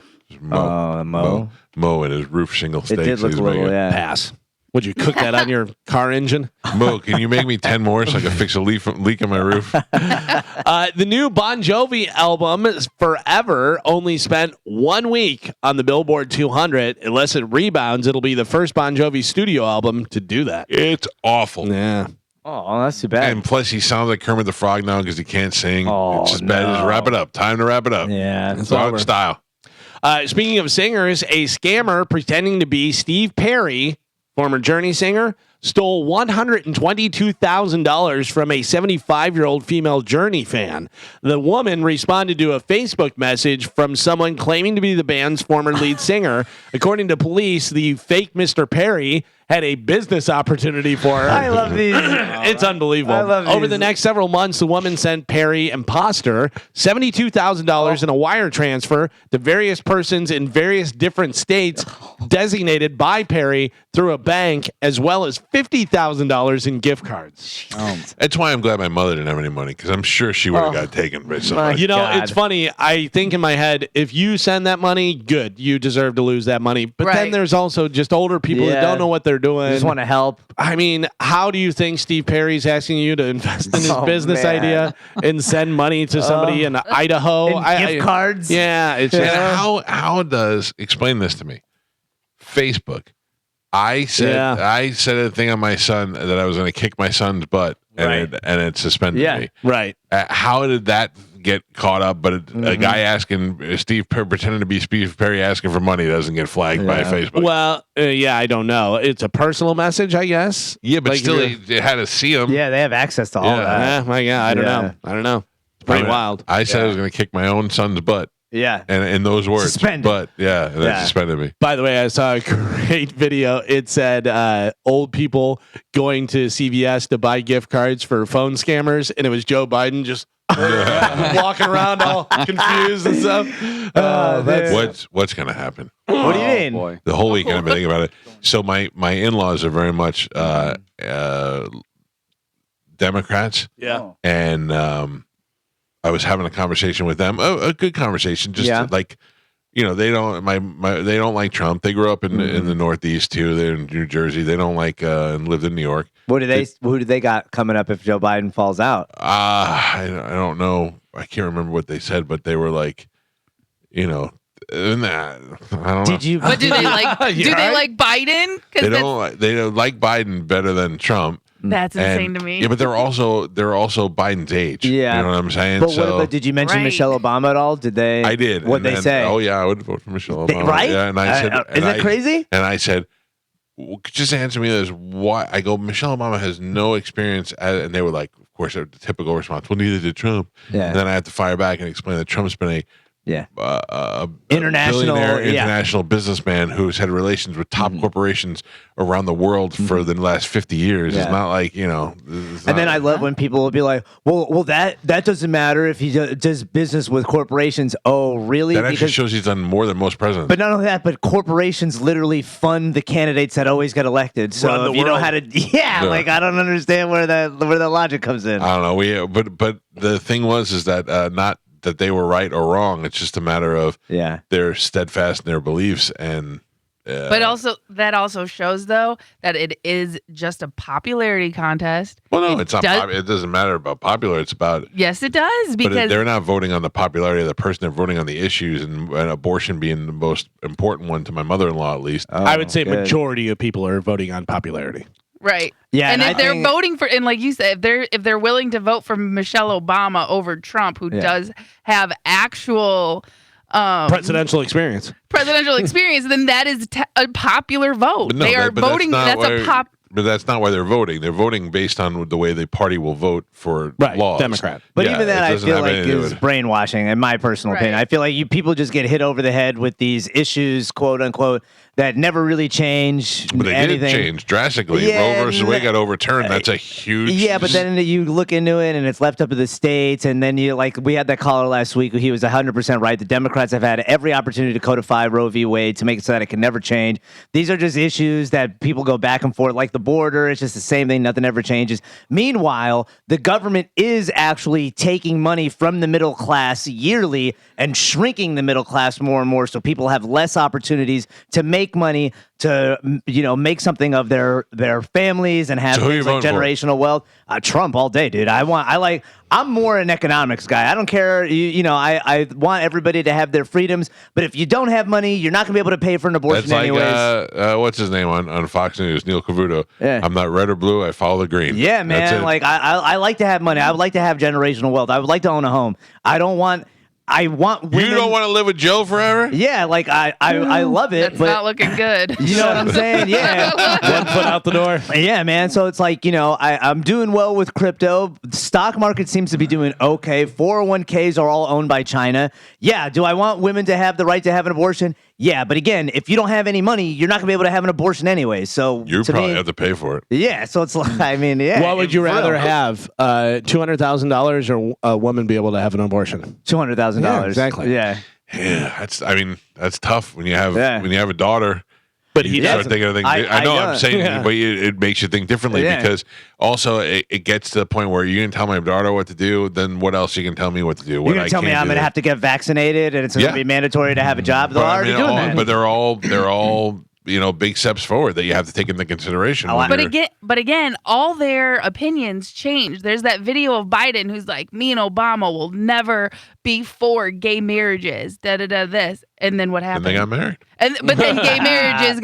Mo. Mo and his roof shingle It steaks. did look he's a little, making. yeah. Pass. Would you cook that on your car engine? Mo, can you make me 10 more so I can fix a leak in my roof? The new Bon Jovi album, Forever, only spent 1 week on the Billboard 200. Unless it rebounds, it'll be the first Bon Jovi studio album to do that. It's awful. Yeah. Oh, that's too bad. And plus, he sounds like Kermit the Frog now because he can't sing. Oh, it's just bad. Just no. wrap it up. Time to wrap it up. Yeah. It's out over. style. Speaking of singers, a scammer pretending to be Steve Perry, former Journey singer, stole $122,000 from a 75-year-old female Journey fan. The woman responded to a Facebook message from someone claiming to be the band's former lead singer. According to police, the fake Mr. Perry had a business opportunity for her. I love these. It's unbelievable. I love Over these. the next several months, the woman sent Perry imposter $72,000 in a wire transfer to various persons in various different states designated by Perry through a bank, as well as $50,000 in gift cards. That's why I'm glad my mother didn't have any money because I'm sure she would have got taken by somebody. You know, God. it's funny. I think in my head, if you send that money, good. You deserve to lose that money. But then Right. there's also just older people that Yeah. don't know what they're doing. Just want to help. I mean, how do you think Steve Perry's asking you to invest in his Oh, business man. idea and send money to somebody in Idaho? And gift cards. Yeah, it's And just, how does explain this to me? Facebook. I said a thing on my son that I was going to kick my son's butt, and it suspended Yeah. me. right. How did that get caught up? But a guy asking pretending to be Steve Perry asking for money doesn't get flagged by Facebook. Well, yeah, I don't know. It's a personal message, I guess. yeah, but like still, you're- you had to see him. Yeah, they have access to all Yeah. that. my God, I don't Yeah. know. I don't know. It's pretty wild. I said I was going to kick my own son's butt, Yeah. and in those words, Suspended. but yeah, and that Yeah. suspended me. By the way, I saw a great video. It said old people going to CVS to buy gift cards for phone scammers, and it was Joe Biden just walking around all confused and stuff. What's going to happen? What do you mean? Boy. The whole weekend I've been thinking about it. So my in-laws are very much Democrats, Yeah. and I was having a conversation with them, a good conversation, just Yeah. like, you know, they don't they don't like Trump. They grew up in the Northeast too. They're in New Jersey. They don't like and lived in New York. Who do they got coming up if Joe Biden falls out? I don't know. I can't remember what they said, but they were like, you know, I don't know. Did you? But do they like? Do they right? like Biden? They Because don't like Biden better than Trump. that's And- insane to me. Yeah, but they're also Biden's age. Yeah. You know what I'm saying? But, so but did you mention Right. Michelle Obama at all? Did they? I did. What and they then, say? Oh yeah, I would vote for Michelle They- Obama. right? Yeah, and I said, Is that crazy? And I said, well, just answer me this: why? I go, Michelle Obama has no experience, and they were like, of course, the typical response. Well, neither did Trump. Yeah. And then I had to fire back and explain that Trump's been a Yeah. international International, yeah. international businessman who's had relations with top corporations around the world for the last 50 years. It's Yeah. not like, you know. And then I love when people will be like, "Well, that doesn't matter if he does business with corporations." Oh, really? that actually shows he's done more than most presidents. But not only that, but corporations literally fund the candidates that always get elected. So Run the if you know world. how to, yeah, like I don't understand where the logic comes in. I don't know. But the thing is that not that they were right or wrong. It's just a matter of Yeah. they're steadfast in their beliefs, and But also that also shows though that it is just a popularity contest. well, no, it's not. does- It doesn't matter about popular. It's about. Yes, it does But because they're not voting on the popularity of the person. They're voting on the issues, and abortion being the most important one to my mother-in-law, at least. I would say good. majority of people are voting on popularity. right. Yeah, and and if I they're think- voting for, and like you said, if they're willing to vote for Michelle Obama over Trump, who Yeah. does have actual Presidential experience. presidential experience, then that is a popular vote. But no, they are but that's voting. not That's a where- pop. that's not why they're voting. They're voting based on the way the party will vote for laws. Democrat. But Yeah, even then, it I doesn't feel have like anything to do is with it. brainwashing, in my personal opinion. Right. I feel like people just get hit over the head with these issues, quote unquote, that never really change But they anything. did change drastically. Yeah, Roe versus Wade got overturned. That's a huge. Yeah, but then you look into it and it's left up to the states. And then we had that caller last week. He was 100% right. The Democrats have had every opportunity to codify Roe v. Wade to make it so that it can never change. These are just issues that people go back and forth, like the border. It's just the same thing. Nothing ever changes. Meanwhile, the government is actually taking money from the middle class yearly and shrinking the middle class more and more. So people have less opportunities to make money, to make something of their families and have So who things you like voting for? generational wealth. Trump all day, dude. I'm more an economics guy. I don't care. I want everybody to have their freedoms, but if you don't have money, you're not gonna be able to pay for an abortion That's like anyways. what's his name on Fox News? Neil Cavuto. Yeah. I'm not red or blue. I follow the green. Yeah, That's man. it. Like I like to have money. I would like to have generational wealth. I would like to own a home. I want women. You don't want to live with Joe forever? Yeah, like I love it, That's but not looking good. you know what I'm saying? Yeah. One foot out the door. Yeah, man. So it's like, I'm doing well with crypto. The stock market seems to be doing okay. 401ks are all owned by China. Yeah. Do I want women to have the right to have an abortion? Yeah. But again, if you don't have any money, you're not going to be able to have an abortion anyway. So You to probably me, have to pay for it. yeah. So it's like, yeah. What would you for rather real. have? $200,000 or a woman be able to have an abortion? $200,000. Yeah, exactly. Yeah. Yeah, that's tough when you have a daughter. But he You start doesn't. thinking of things. I I know know. I'm saying, Yeah. but it makes you think differently Yeah. because also it gets to the point where you can tell my daughter what to do. Then what else you can tell me what to do? You're What going to tell me can't I'm do. going to have to get vaccinated and it's going to Yeah. be mandatory to have a job. They're But, I already mean, doing that. But they're all big steps forward that you have to take into consideration. Oh, when But you're- again, all their opinions change. There's that video of Biden who's like, "Me and Obama will never be for gay marriages." This, and then what and happened? they got married. But then gay marriages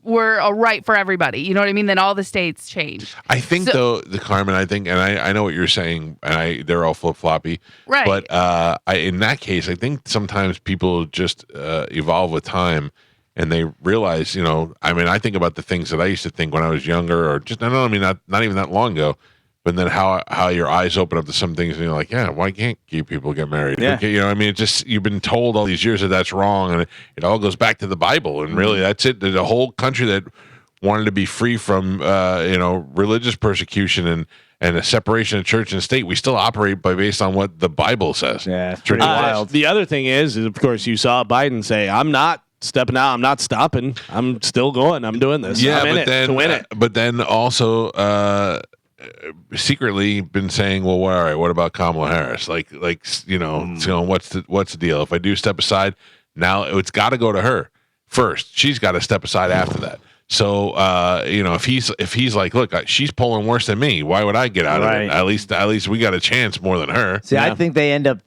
were a right for everybody. You know what I mean? Then all the states changed. I think So- though, Carmen, and I know what you're saying, and they're all flip floppy, Right. But in that case, I think sometimes people just evolve with time, and they realize, I think about the things that I used to think when I was younger, or just not even that long ago, but then how your eyes open up to some things, and you're like, yeah, why can't gay people get married? Yeah. Okay, it's just you've been told all these years that that's wrong, and it all goes back to the Bible, and really that's it. There's a whole country that wanted to be free from religious persecution and a separation of church and state. We still operate based on what the Bible says. Yeah, it's pretty Uh, wild. The other thing is, of course, you saw Biden say, "I'm not stepping out. I'm not stopping. I'm still going. I'm doing this. Yeah, I'm in but it then to win it." but then also secretly been saying, well, all right, what about Kamala Harris? Like what's the deal? If I do step aside, now it's got to go to her first. She's got to step aside after that. So if he's like, look, she's polling worse than me, why would I get out of Right. it? At least we got a chance more than her. See, I think they end up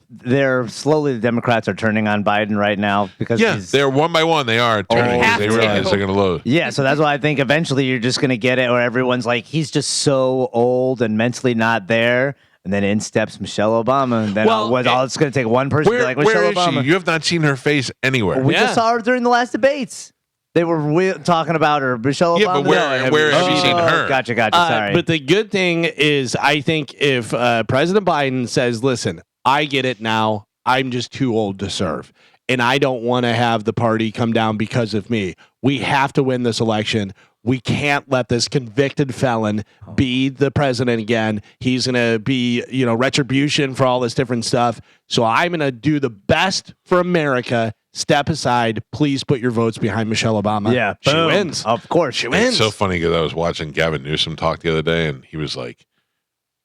slowly the Democrats are turning on Biden right now because Yeah, he's, they're one by one. They are turning. Have They to. realize they're going to lose. yeah, so that's why I think eventually you're just gonna get it where everyone's like, he's just so old and mentally not there. And then in steps Michelle Obama. And then it's going to take one person to be like, Michelle Where is Obama. she? You have not seen her face anywhere. We Yeah. just saw her during the last debates. They were talking about her. Michelle Yeah, Obama. but where have you seen her? Gotcha. Sorry. But the good thing is, I think if President Biden says, "Listen, I get it now. I'm just too old to serve, and I don't want to have the party come down because of me. We have to win this election. We can't let this convicted felon be the president again. He's going to be, retribution for all this different stuff. So I'm going to do the best for America. Step aside. Please put your votes behind Michelle Obama." yeah, She boom. wins. Of course, she wins. It's so funny because I was watching Gavin Newsom talk the other day, and he was like,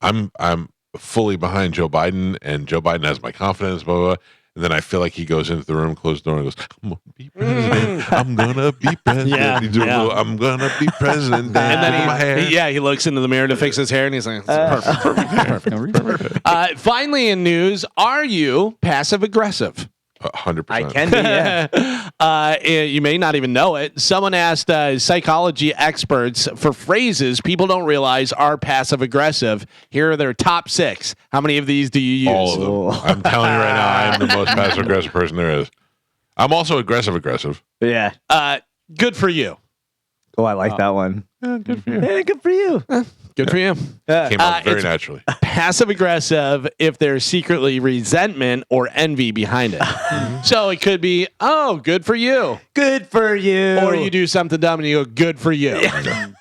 "I'm fully behind Joe Biden, and Joe Biden has my confidence." Blah blah. Blah. And then I feel like he goes into the room, closed the door, and goes, "I'm gonna be president. I'm gonna be president. Yeah, He do a yeah. little, I'm gonna be president." And then my hair. he looks into the mirror to fix his hair, and he's like, perfect. Finally, in news, are you passive aggressive? 100%. I can be. Yeah. You may not even know it. Someone asked psychology experts for phrases people don't realize are passive aggressive. Here are their top 6. How many of these do you use? All of them. I'm telling you right now, I am the most passive aggressive person there is. I'm also aggressive. Yeah. Good for you. Oh, I like that one. Good for you. Yeah, good for you. Good for you. Came out very it's naturally. Passive aggressive if there's secretly resentment or envy behind it. So it could be, oh, good for you. Good for you. Or you do something dumb and you go, good for you.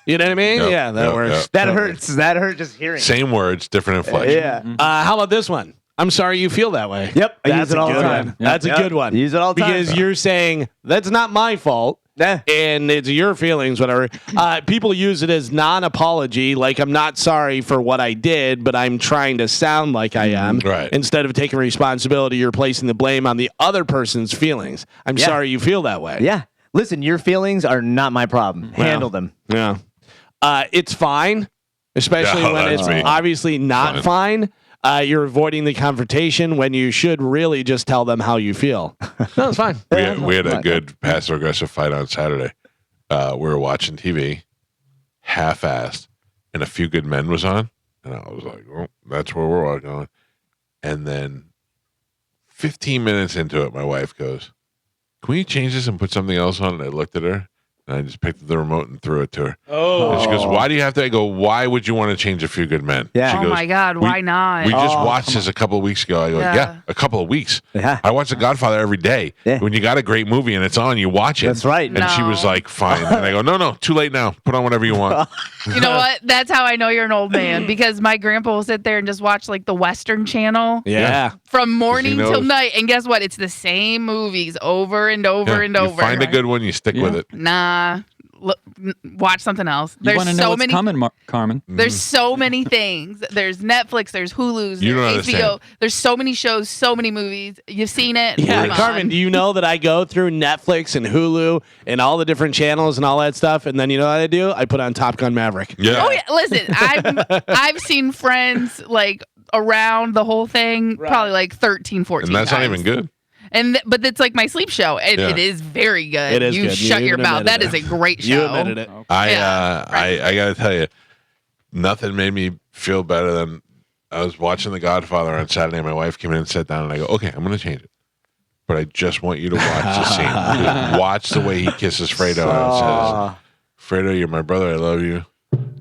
You know what I mean? Yep, Yeah, that yep, works. yep. That hurts. That hurt just hearing. Same words, different inflection. Yeah. How about this one? I'm sorry you feel that way. Yep. I That's use it a all the good time. one. That's a Yep. good one. Use it all the time. Because you're saying, that's not my fault. Yeah. And it's your feelings, whatever. People use it as non-apology, like I'm not sorry for what I did, but I'm trying to sound like I am. Right. Instead of taking responsibility, you're placing the blame on the other person's feelings. I'm Yeah. sorry you feel that way. Yeah. Listen, your feelings are not my problem. Handle them. Yeah. It's fine, especially Yeah, when that's it's me. obviously not fine. You're avoiding the confrontation when you should really just tell them how you feel. No, it's fine. We had a good passive aggressive fight on Saturday. We were watching TV, half-assed, and A Few Good Men was on, and I was like, "Oh, that's where we're all going." And then, 15 minutes into it, my wife goes, "Can we change this and put something else on?" And I looked at her, and I just picked up the remote and threw it to her. Oh. And she goes, "Why do you have to?" I go, "Why would you want to change A Few Good Men?" Yeah. She Oh goes, my God, "We- why not? We just Oh, watched this a couple of weeks ago. I go, Yeah. yeah, a couple of weeks. Yeah. I watch The Godfather every day. Yeah. When you got a great movie and it's on, you watch it. That's right. And she was No. like, fine. And I go, no, too late now. Put on whatever you want. You know what? That's how I know you're an old man, because my grandpa will sit there and just watch like the Western Channel Yeah. from morning knows. till night. And guess what? It's the same movies over and over Yeah, and you over. find a good one, you stick with it. Nah. Watch something else. You There's want to know so what's many. coming, Carmen? There's so many things. There's Netflix. There's Hulu's. You don't There's HBO. understand. There's so many shows. So many movies. You've seen it. Yeah, Come Carmen, on. do you know that I go through Netflix and Hulu and all the different channels and all that stuff, and then you know what I do? I put on Top Gun Maverick. Yeah. Oh yeah. Listen, I've seen Friends like around the whole thing probably like 13, 14 And that's not times. even good. But it's like my sleep show, and Yeah. it is very good. It is you good. You shut your even mouth. That admitted is it. a great show. You admitted it. Yeah, I got to tell you, nothing made me feel better than I was watching The Godfather on Saturday. And my wife came in and sat down, and I go, okay, I'm going to change it. But I just want you to watch the scene. Watch the way he kisses Fredo and says, Fredo, you're my brother. I love you.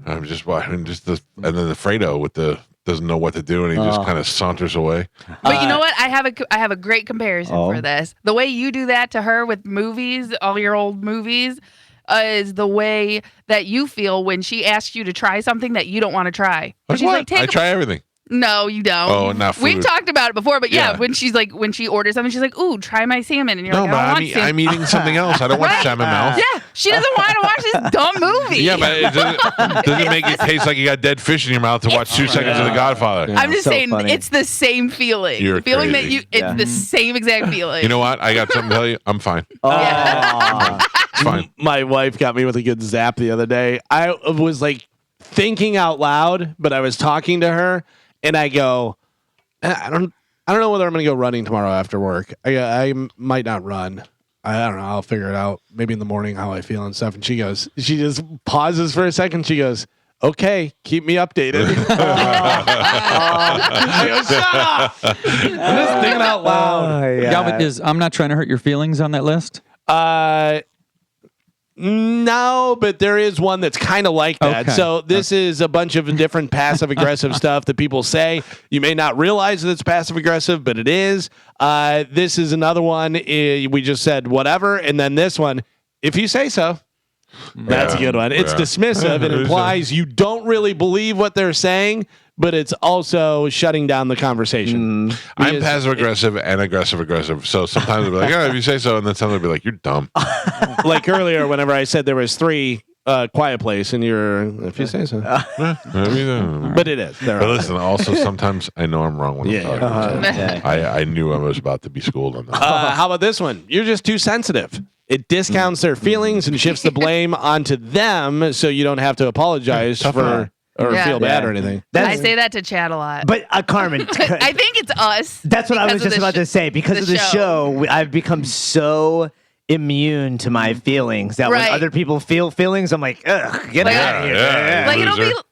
I'm just watching and then the Fredo with the doesn't know what to do, and he just kind of saunters away. But you know what? I have a great comparison Oh. for this. The way you do that to her with movies, all your old movies, is the way that you feel when she asks you to try something that you don't want to try. Like She's what? like, take I a try everything. No, you don't. Oh, not food. We've talked about it before, but yeah, Yeah. when she orders something, she's like, "Ooh, try my salmon," and you're No, like, but "I don't want salmon." I'm eating something else. I don't want Right. salmon mouth. Yeah, she doesn't want to watch this dumb movie. Yeah, but it doesn't make it taste like you got dead fish in your mouth to watch 2 seconds of The Godfather. I'm just So saying, funny. it's the same feeling. You're the feeling that crazy. it's the same exact feeling. You know what? I got something to tell you. I'm fine. Yeah. It's fine. My wife got me with a good zap the other day. I was like thinking out loud, but I was talking to her, and I go, I don't know whether I'm going to go running tomorrow after work. I might not run. I don't know. I'll figure it out. Maybe in the morning how I feel and stuff. And she just pauses for a second. She goes, okay, keep me updated. I go, shut up. I'm just thinking out loud. Galvin, I'm not trying to hurt your feelings on that list. No, but there is one that's kind of like that. Okay. So this is a bunch of different passive aggressive stuff that people say. You may not realize that it's passive aggressive, but it is. This is another one. We just said whatever, and then this one, if you say so. That's a good one. It's dismissive. It implies you don't really believe what they're saying, but it's also shutting down the conversation. I'm passive aggressive and aggressive. So sometimes I'll be like, yeah, if you say so, and then sometimes I'll be like, you're dumb. Like earlier, whenever I said there was 3 Quiet Place, and if you say so. But it is. There But are. listen, also sometimes I know I'm wrong when I'm talking. Yeah. I knew I was about to be schooled on that. How about this one? You're just too sensitive. It discounts their feelings and shifts the blame onto them, so you don't have to apologize for or Yeah. feel bad Yeah. or anything. I say that to Chad a lot. But Carmen, I think it's us. that's what I because was of just the about to say. Because the of the show. show, I've become so immune to my feelings that Right. when other people feel feelings, I'm like, ugh, get Like, out of here. yeah. Like it'll be, Loser.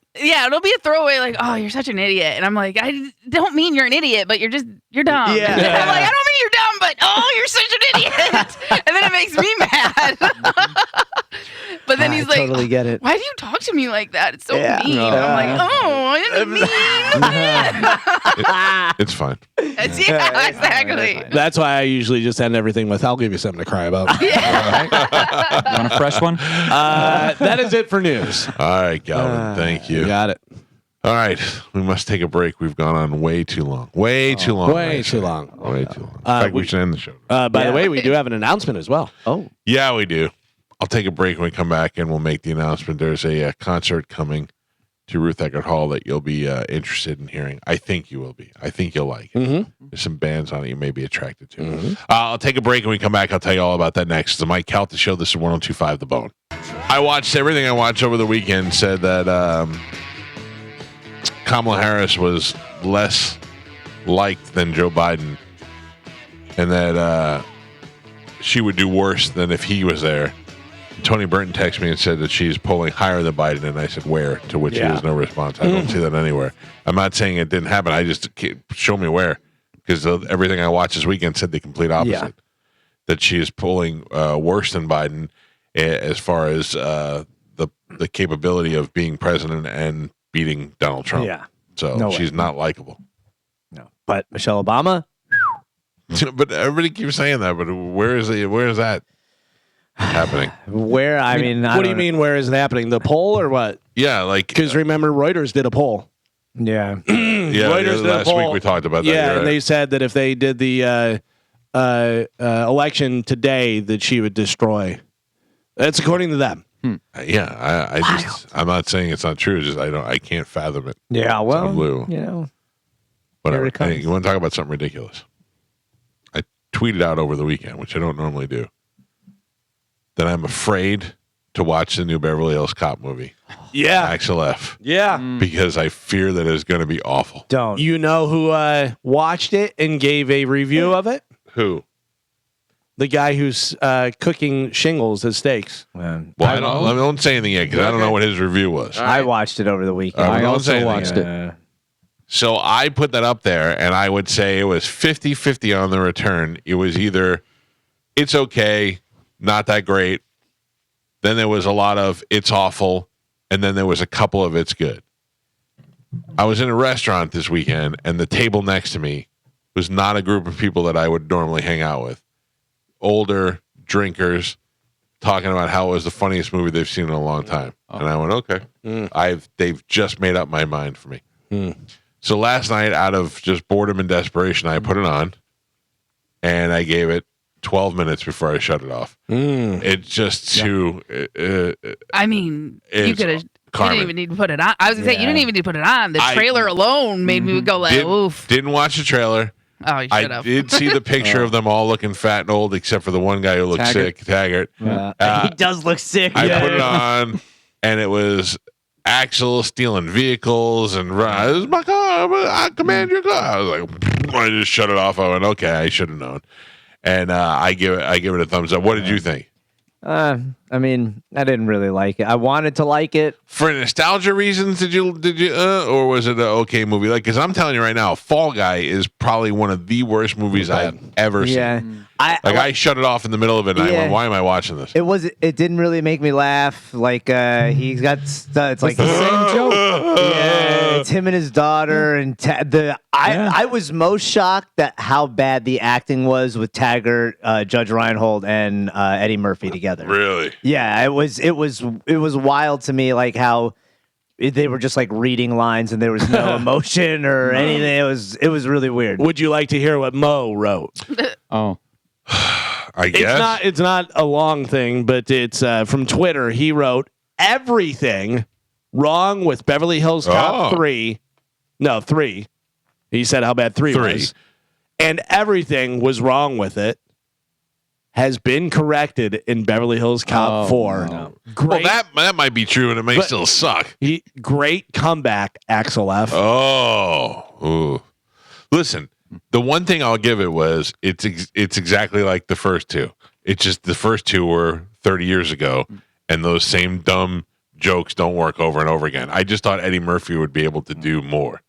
it'll be a throwaway. Like, oh, you're such an idiot, and I'm like, I don't mean you're an idiot, but you're dumb. Yeah. And I'm like, I don't mean you're dumb, but oh, you're such an idiot, and then it makes me mad. But then he's like, totally get it. why do you talk to me like that? It's so Yeah. mean. I'm like, oh, I didn't mean. It's fine. Yeah, exactly. That's why I usually just end everything with, I'll give you something to cry about. You want a fresh one? That is it for news. All right, Galvin. Thank you. Got it. All right, we must take a break. We've gone on way too long. Way too long. Way I too say. long. Way too long. In fact, we should end the show. By the way, we do have an announcement as well. Oh, Yeah, we do. I'll take a break when we come back, and we'll make the announcement. There's a concert coming to Ruth Eckerd Hall that you'll be interested in hearing. I think you will be. I think you'll like it. Mm-hmm. There's some bands on it you may be attracted to. I'll take a break, and when we come back, I'll tell you all about that next. It's the Mike Calta Show. This is 102.5 The Bone. I watched everything I watched over the weekend. Said that Kamala Harris was less liked than Joe Biden, and that she would do worse than if he was there. Tony Burton texted me and said that she's polling higher than Biden, and I said, where? To which there was no response. I don't see that anywhere. I'm not saying it didn't happen. I just can't show me where, because everything I watched this weekend said the complete opposite. Yeah. That she is polling worse than Biden as far as the capability of being president and beating Donald Trump. Yeah. So No she's way. not likable. no. But Michelle Obama, But everybody keeps saying that. But where is that happening? where, I mean, What do you mean, where is it happening? The poll or what? Yeah, like Because remember, Reuters did a poll. Yeah. Reuters did a last poll. week we talked about that. Yeah, You're and right. they said that if they did the election today, that she would destroy. That's according to them. I'm not saying it's not true. It's just I can't fathom it. Yeah, well, blue. you know. Whatever. Here it comes. Hey, you want to talk about something ridiculous? I tweeted out over the weekend, which I don't normally do, that I'm afraid to watch the new Beverly Hills Cop movie, Yeah. Axel F, Yeah. because I fear that it's going to be awful. Don't. You know who watched it and gave a review of it? Who? The guy who's cooking shingles as steaks. Man. Well, I don't say anything yet because I don't know what his review was. I watched it over the weekend. I I don't say also anything watched yet. it. So I put that up there, and I would say it was 50-50 on the return. It was either it's okay, not that great. Then there was a lot of it's awful, and then there was a couple of it's good. I was in a restaurant this weekend, and the table next to me was not a group of people that I would normally hang out with. Older drinkers talking about how it was the funniest movie they've seen in a long time. And I went, okay. They've just made up my mind for me. So last night, out of just boredom and desperation, I put it on, and I gave it 12 minutes before I shut it off. It's just too. I mean, you It's could have. You Carmen. didn't even need to put it on. I was gonna say you didn't even need to put it on. The I- trailer alone made me go like, "Oof!" Didn't watch the trailer. Oh, you should I have. did see the picture of them all looking fat and old, except for the one guy who looked Taggart. sick, Taggart. he does look sick. I put it on, and it was Axel stealing vehicles and this is my car. I command your car. I was like, I just shut it off. I went, okay, I should have known. And I give it a thumbs up. What did you think? I mean, I didn't really like it. I wanted to like it. For nostalgia reasons, did you, or was it an okay movie? Like, because I'm telling you right now, Fall Guy is probably one of the worst movies I've ever seen. Yeah. I shut it off in the middle of it, and I went, "Why am I watching this?" It didn't really make me laugh. Like he's got it's like the same joke. Yeah, it's him and his daughter and I was most shocked at how bad the acting was with Taggart, Judge Reinhold, and Eddie Murphy together. Really? Yeah, it was wild to me, like how they were just like reading lines and there was no emotion or anything. It was really weird. Would you like to hear what Mo wrote? Oh. I guess. It's not a long thing, but it's from Twitter. He wrote everything wrong with Beverly Hills Cop 3. No, 3. He said how bad 3 was. And everything was wrong with it has been corrected in Beverly Hills Cop 4. No. Well, that might be true, and it may still suck. Great comeback, Axel F. Oh, ooh. Listen, the one thing I'll give it was it's exactly like the first two. It's just the first two were 30 years ago, and those same dumb jokes don't work over and over again. I just thought Eddie Murphy would be able to do more.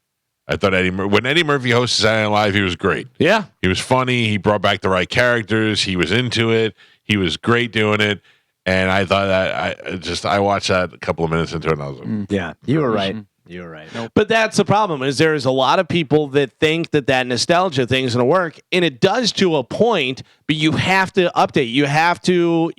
I thought when Eddie Murphy hosted Saturday Night Live, he was great. Yeah. He was funny. He brought back the right characters. He was into it. He was great doing it. And I thought that I watched that a couple of minutes into it, and I was like, Yeah, you were right. You were right. But that's the problem is there's a lot of people that think that nostalgia thing's going to work, and it does to a point, but you have to update. You have to,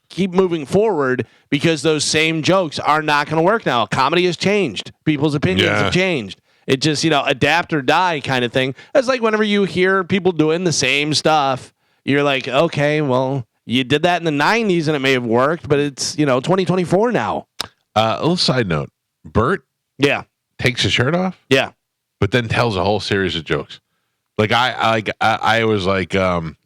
keep moving forward because those same jokes are not going to work now. Comedy has changed. People's opinions have changed. It just, adapt or die kind of thing. It's like whenever you hear people doing the same stuff, you're like, okay, well, you did that in the 90s and it may have worked, but it's, 2024 now. A little side note. Bert takes his shirt off. Yeah. But then tells a whole series of jokes. Like I was like, the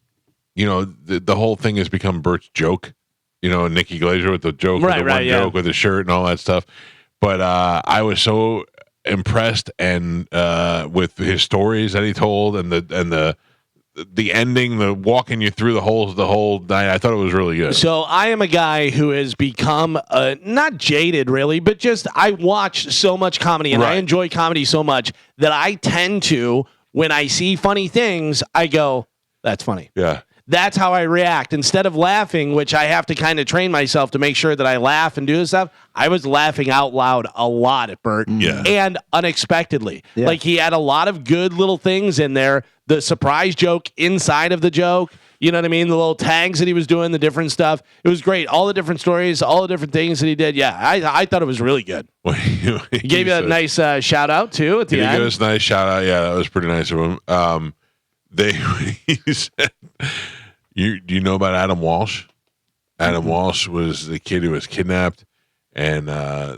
whole thing has become Bert's joke. Nikki Glazer with the joke, joke with the shirt and all that stuff. But I was so impressed and with his stories that he told and the ending, the walking you through the whole night. I thought it was really good. So I am a guy who has become not jaded really, but just I watch so much comedy and I enjoy comedy so much that I tend to, when I see funny things, I go, that's funny. Yeah. That's how I react. Instead of laughing, which I have to kind of train myself to make sure that I laugh and do this stuff, I was laughing out loud a lot at Bert. Yeah. And unexpectedly. Yeah. Like he had a lot of good little things in there. The surprise joke inside of the joke. You know what I mean? The little tags that he was doing, the different stuff. It was great. All the different stories, all the different things that he did. Yeah, I thought it was really good. He gave you a nice shout out, too, at the end. He gave us a nice shout out. Yeah, that was pretty nice of him. He said, do you know about Adam Walsh? Adam Walsh was the kid who was kidnapped, and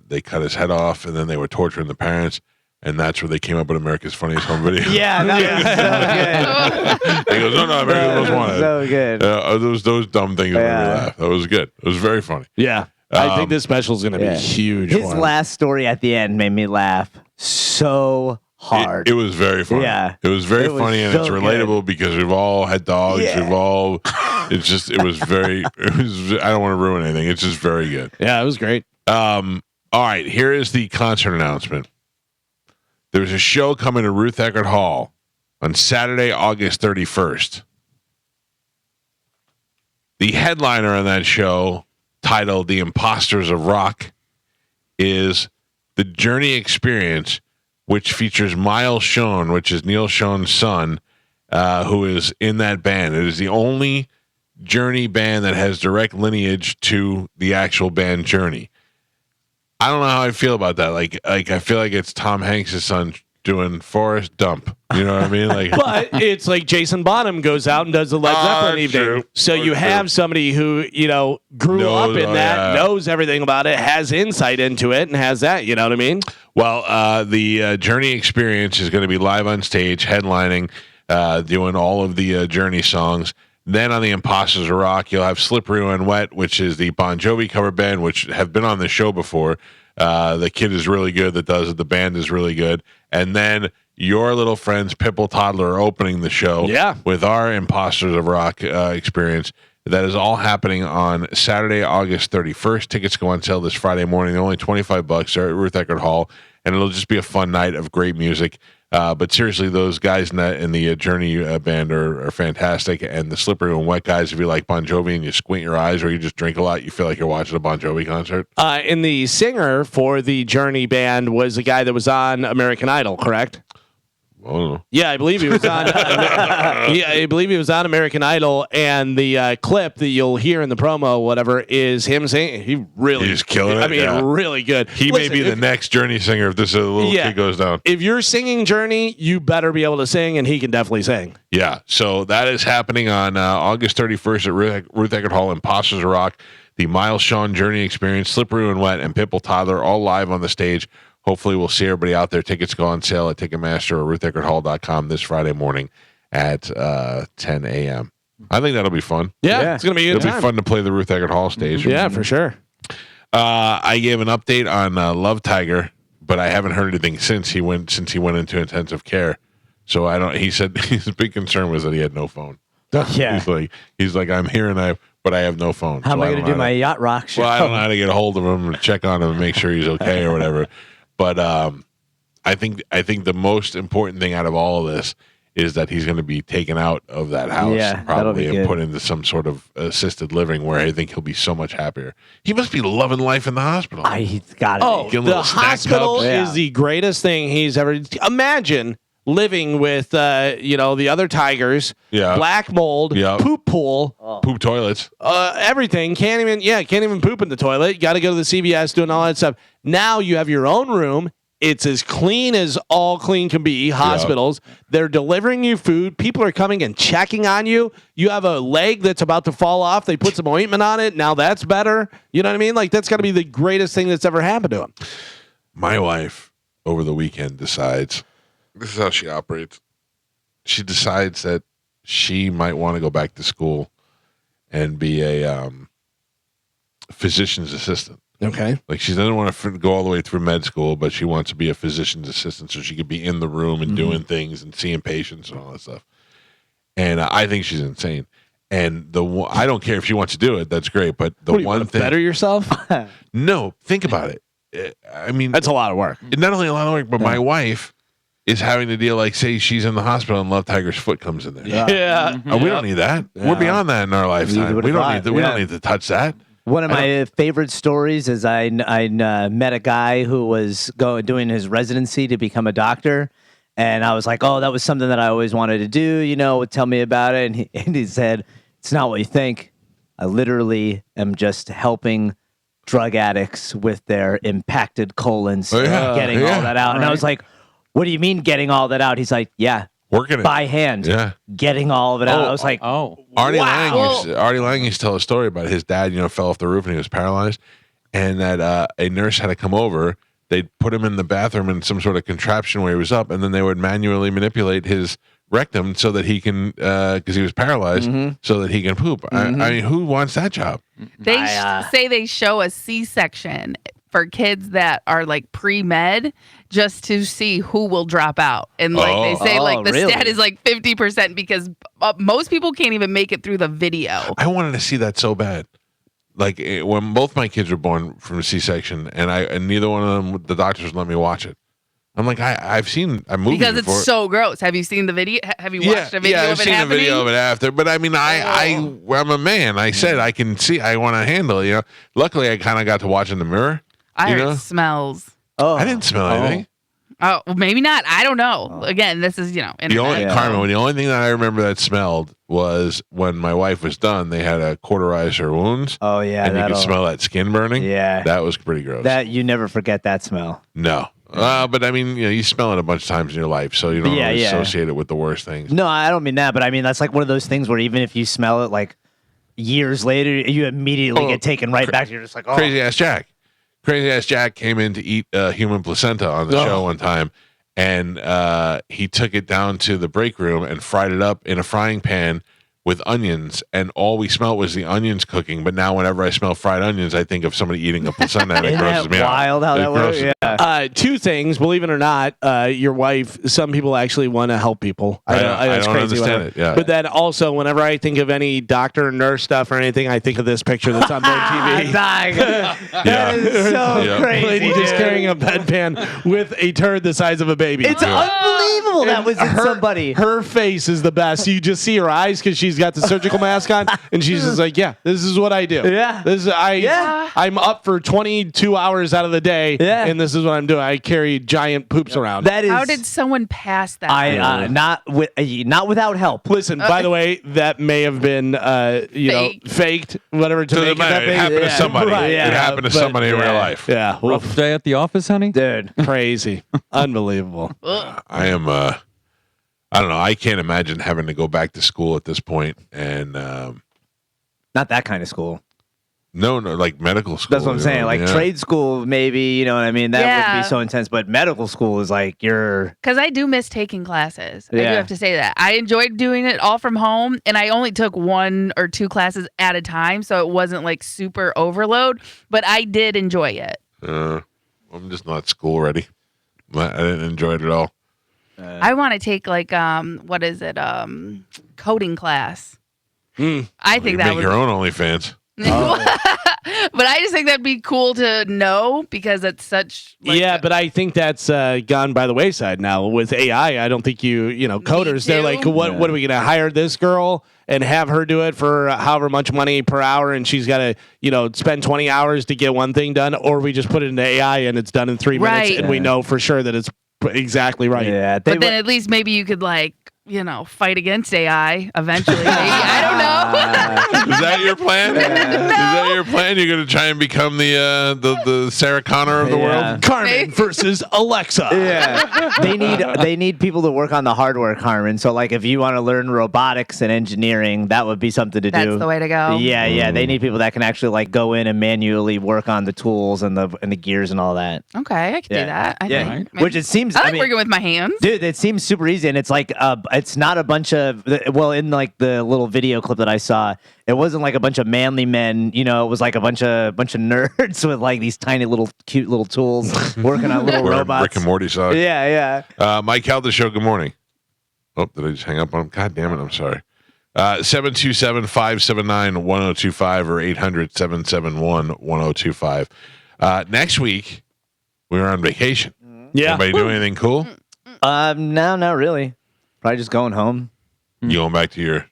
they cut his head off, and then they were torturing the parents, and that's where they came up with America's Funniest Home Video. Yeah, that was so good. He goes, no, America's Most Wanted. So good. Those dumb things made me laugh. That was good. It was very funny. Yeah. I think this special is going to be huge. His last story at the end made me laugh so hard. It was very funny. Yeah. It was very funny, and it's relatable because we've all had dogs. Yeah. We've all, I don't want to ruin anything. It's just very good. Yeah, it was great. All right, here is the concert announcement. There's a show coming to Ruth Eckerd Hall on Saturday, August 31st. The headliner on that show, titled The Imposters of Rock, is the Journey Experience, which features Miles Schoen, which is Neil Schoen's son, who is in that band. It is the only Journey band that has direct lineage to the actual band Journey. I don't know how I feel about that. Like I feel like it's Tom Hanks' son doing Forrest Dump. You know what I mean? Like, but it's like Jason Bonham goes out and does the Led Zeppelin evening. True. So you have somebody who, grew up in that, knows everything about it, has insight into it, and has that, you know what I mean? Well, the Journey Experience is going to be live on stage, headlining, doing all of the Journey songs. Then on the Imposters of Rock, you'll have Slippery When Wet, which is the Bon Jovi cover band, which have been on the show before. The kid is really good that does it. The band is really good. And then your little friends, Pipple Toddler, are opening the show with our Imposters of Rock experience. That is all happening on Saturday, August 31st. Tickets go on sale this Friday morning. They're only $25. They're at Ruth Eckerd Hall, and it'll just be a fun night of great music. But seriously, those guys in the Journey band are fantastic. And the Slippery When Wet guys, if you like Bon Jovi and you squint your eyes or you just drink a lot, you feel like you're watching a Bon Jovi concert. And the singer for the Journey band was a guy that was on American Idol, correct? Oh. Yeah, I believe he was on. I believe he was on American Idol, and the clip that you'll hear in the promo, whatever, is him singing. He's killing it. I mean, really good. He may be the next Journey singer if this little kid goes down. If you're singing Journey, you better be able to sing, and he can definitely sing. Yeah, so that is happening on August 31st at Ruth Eckerd Hall, Imposters of Rock. The Miles Schoen Journey Experience, Slippery When Wet, and Pipple Toddler all live on the stage. Hopefully, we'll see everybody out there. Tickets go on sale at Ticketmaster or RuthEckerdHall.com this Friday morning at 10 a.m. I think that'll be fun. Yeah. It's going to be a good time. It'll be fun to play the Ruth Eckerd Hall stage. Yeah, for sure. I gave an update on Love Tiger, but I haven't heard anything since he went into intensive care. So I don't. He said his big concern was that he had no phone. Yeah. He's like I'm here but I have no phone. How am I going to do my yacht rock show? Well, I don't know how to get a hold of him and check on him and make sure he's okay or whatever. But I think the most important thing out of all of this is that he's going to be taken out of that house Yeah, that'll be probably and good. put into some sort of assisted living where I think he'll be so much happier. He must be loving life in the hospital. He's got to Oh, Get a the little snack hospital tub. Yeah. is the greatest thing he's ever. Imagine living with, the other tigers, Yeah. black mold, Yeah. poop pool, Poop toilets. everything. Can't even poop in the toilet. Got to go to the CVS, doing all that stuff. Now you have your own room. It's as clean as all clean can be. Hospitals. They're delivering you food. People are coming and checking on you. You have a leg that's about to fall off. They put some ointment on it. Now that's better. You know what I mean? Like, that's got to be the greatest thing that's ever happened to him. My wife over the weekend decides, this is how she operates. She decides that she might want to go back to school and be a physician's assistant. Okay. Like, she doesn't want to go all the way through med school, but she wants to be a physician's assistant so she could be in the room and doing things and seeing patients and all that stuff. And I think she's insane. And I don't care if she wants to do it. That's great. But the What do you one want to thing, better yourself? no, think about it. I mean, That's a lot of work. not only a lot of work, but my wife is having to deal, like, say she's in the hospital and Love Tiger's foot comes in there. Yeah. Oh, we don't need that. We're beyond that in our lifetime. would've We don't thought, need to, we yeah. don't need to touch that. One of my favorite stories is I met a guy who was doing his residency to become a doctor. And I was like, oh, that was something that I always wanted to do, tell me about it. And he said, it's not what you think. I literally am just helping drug addicts with their impacted colons, getting all that out. And I was like, what do you mean getting all that out? He's like, yeah, Working it. by hand, getting all of it out. I was like, Artie Lang used to tell a story about his dad, fell off the roof and he was paralyzed. And that a nurse had to come over. They'd put him in the bathroom in some sort of contraption where he was up. And then they would manually manipulate his rectum so that he can, because he was paralyzed, so that he can poop. I mean, who wants that job? They say they show a C-section for kids that are like pre-med just to see who will drop out. And like they say the really? stat is like 50% because most people can't even make it through the video. I wanted to see that so bad. Like, when both my kids were born from a C-section, and neither one of them, the doctors would let me watch it. I'm like, I've seen a movie Because before. it's so gross. Have you seen the video? Have you watched a video I've of it seen happening? a video of it after. But I mean, I'm a man. I said I can see. I want to handle it. Luckily, I kind of got to watch in the mirror. I heard it smells. I didn't smell anything. Oh, well, maybe not. I don't know. Again, this is, internet. The only thing that I remember that smelled was when my wife was done. They had to cauterize her wounds. oh yeah, and you could smell that skin burning. Yeah. That was pretty gross. that you never forget that smell. No. But I mean, you smell it a bunch of times in your life, so you don't always associate it with the worst things. No, I don't mean that, but I mean that's like one of those things where even if you smell it like years later, you immediately get taken right back. You're just like, oh. Crazy Ass Jack. Crazy Ass Jack came in to eat human placenta on the show one time, and he took it down to the break room and fried it up in a frying pan with onions, and all we smelled was the onions cooking. But now whenever I smell fried onions, I think of somebody eating a placenta, and it Isn't grosses that me out. wild how It that works? grosses me out. Yeah. Two things, believe it or not, your wife, some people actually want to help people. I it's don't crazy understand whatever. it, yeah. But then also, whenever I think of any doctor or nurse stuff or anything, I think of this picture that's on their TV. That is so Yeah. crazy. Lady just dude. carrying a bedpan with a turd the size of a baby. It's unbelievable that was in somebody. Her face is the best. You just see her eyes because she's got the surgical mask on, and she's just like, "Yeah, this is what I do. Yeah. I'm up for 22 hours out of the day, and this is what I'm doing. I carry giant poops around." That is. How did someone pass that? Not without help. Listen, by the way, that may have been, faked, whatever, to make it that It big. happened to somebody. Right, It happened to but- somebody in real life. Yeah, Rough day at the office, honey? Dude. crazy, unbelievable. I am. I don't know. I can't imagine having to go back to school at this point, and Not that kind of school. no, like medical school. That's what I'm saying. Like trade school, maybe, you know what I mean? That Yeah. wouldn't be so intense. But medical school is like you're. Because I do miss taking classes. I do Yeah. have to say that. I enjoyed doing it all from home, and I only took 1 or 2 classes at a time, so it wasn't like super overload, but I did enjoy it. I'm just not school ready. I didn't enjoy it at all. I want to take like what is it? Coding class. I think You that make would your own OnlyFans. But But I just think that'd be cool to know because it's such. Like, yeah, but I think that's gone by the wayside now with AI. I don't think coders. They're like, what are we going to hire this girl and have her do it for however much money per hour, and she's got to spend 20 hours to get one thing done, or we just put it into AI and it's done in 3 minutes, and we know for sure that it's exactly right. Yeah, but then at least maybe you could fight against AI eventually. Maybe I don't know. Is that your plan? No. Is that your plan? You're going to try and become the Sarah Connor of the world? Carmen versus Alexa. Yeah, they need people to work on the hardware, Carmen. So like, if you want to learn robotics and engineering, that would be something to do. That's the way to go. Yeah. They need people that can actually like go in and manually work on the tools and the gears and all that. Okay, I could do that. I think. Which it seems. I like working with my hands, dude. It seems super easy, and it's like it's not a bunch of in like the little video clip that I saw, it wasn't like a bunch of manly men, it was like a bunch of nerds with like these tiny little cute little tools working on little robots. Rick and Morty socks. Yeah. Mike Calta Show, good morning. Oh, did I just hang up on him? God damn it, I'm sorry. 727-579-1025 or 800-771-1025. Next week, we're on vacation. Yeah. Anybody do anything cool? No, not really. Probably just going home. You going back to your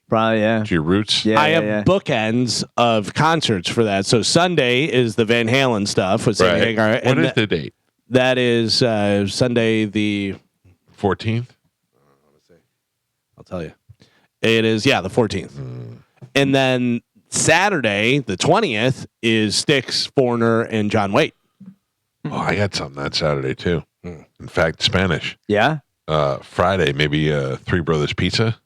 roots? Yeah, I have bookends of concerts for that. So Sunday is the Van Halen stuff with Sammy Hagar. What is the date? That is Sunday the 14th. I'll tell you. It is the 14th. And then Saturday the 20th is Styx, Foreigner, and John Waite. Oh, I got something that Saturday too. In fact, Spanish. Yeah. Friday, maybe Three Brothers Pizza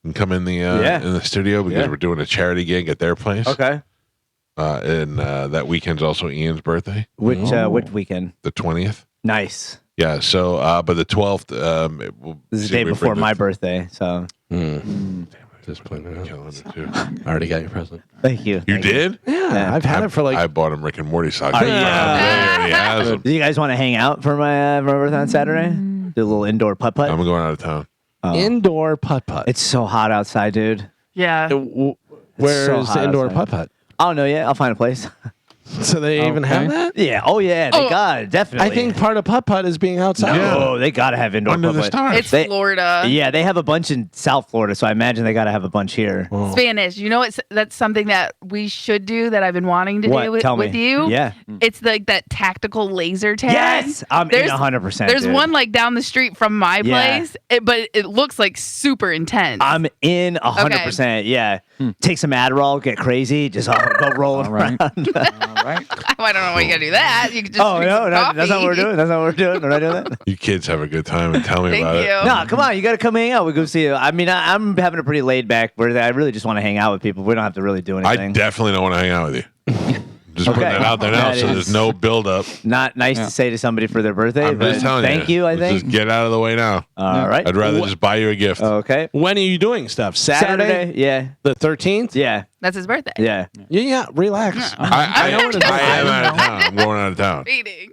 can come in the studio because we're doing a charity gig at their place. Okay. And that weekend's also Ian's birthday. Which weekend? The 20th. Nice. Yeah. So, but the 12th. This is the day before my birthday. So. Just playing the calendar too. I already got your present. Thank you. You did? Yeah, I've had it for I bought him Rick and Morty socks. Oh, He already has them. Do you guys want to hang out for my birthday on Saturday? Do a little indoor putt-putt? I'm going out of town. Indoor putt-putt. It's so hot outside, dude. Yeah. Where's so the hot indoor outside. putt-putt? I don't know yet. I'll find a place. So they even have that? Yeah. Oh, yeah. They got it. Definitely. I think part of putt-putt is being outside. No, they got to have indoor Under the putt-putt. stars. It's Florida. Yeah, they have a bunch in South Florida, so I imagine they got to have a bunch here. Spanish. That's something that we should do that I've been wanting to do Tell with me. you. Yeah. It's like that tactical laser tag. Yes, I'm in 100%. There's dude. one like down the street from my place, but it looks like super intense. I'm in 100%. Yeah. Take some Adderall, get crazy, just go rolling around. All right. I don't know why you gotta do that. You could just drink some that's not what we're coffee. doing. That's not what we're doing. We're not doing that. You kids have a good time and tell me Thank about you. it. No, come on. You got to come hang out. We go see you. I mean, I'm having a pretty laid back birthday. I really just want to hang out with people. We don't have to really do I anything. definitely don't want to hang out with you. Just putting that out there now, That so is- there's no build up. Not nice to say to somebody for their birthday, I'm but just telling you. thank you, I Let's think. Just get out of the way now. All right. I'd rather just buy you a gift. Okay. When are you doing stuff? Saturday? Yeah. The 13th? Yeah. That's his birthday. Yeah. Yeah, relax. I know what it is. I am out of town. I'm going out of town. Meeting.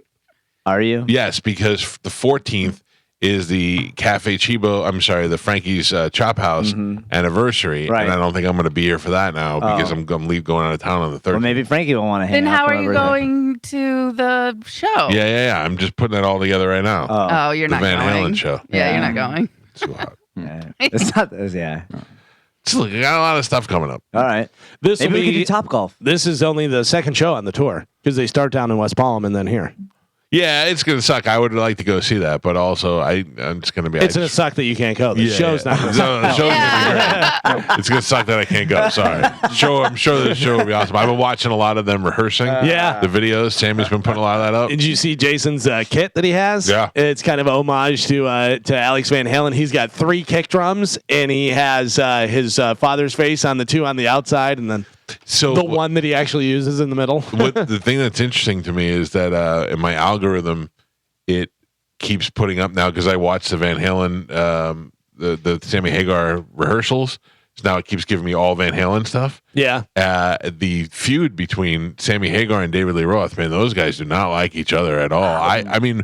Are you? Yes, because the 14th is the Cafe Chibo. I'm sorry, the Frankie's Chop House anniversary, Right. and I don't think I'm going to be here for that now because I'm going going out of town on the 13th. Well, maybe Frankie will want to hang Then out. how for are my you birthday. going to the show? Yeah. I'm just putting it all together right now. Oh, you're the not Van going. Halen show. Yeah, you're not going. It's too hot. Yeah. It's not. Yeah. Look, I got a lot of stuff coming up. All right. This Maybe will we could be do Top Golf. This is only the second show on the tour because they start down in West Palm and then here. Yeah, it's going to suck. I would like to go see that, but also I'm just going to be. It's going to suck that you can't go. The show's not going to No, the show's gonna be great. It's going to suck that I can't go. Sorry. I'm sure the show will be awesome. I've been watching a lot of them rehearsing. Yeah. The videos. Sammy's been putting a lot of that up. Did you see Jason's kit that he has? Yeah. It's kind of a homage to Alex Van Halen. He's got 3 kick drums, and he has his father's face on the 2 on the outside, and then So the one that he actually uses in the middle. the thing that's interesting to me is that in my algorithm, it keeps putting up now because I watched the Van Halen, the Sammy Hagar rehearsals. So now it keeps giving me all Van Halen stuff. Yeah. The feud between Sammy Hagar and David Lee Roth, man, those guys do not like each other at all. I mean,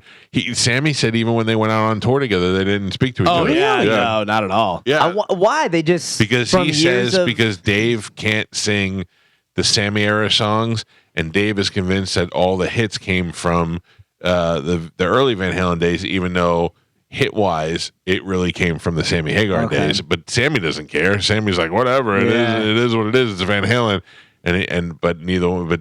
Sammy said even when they went out on tour together, they didn't speak to each Oh, other. yeah. No, not at all. Yeah. Why? They just. Because from he years says of- because Dave can't sing the Sammy era songs, and Dave is convinced that all the hits came from the early Van Halen days, even though hit-wise, it really came from the Sammy Hagar days. But Sammy doesn't care. Sammy's like, whatever, it is what it is. It's Van Halen. But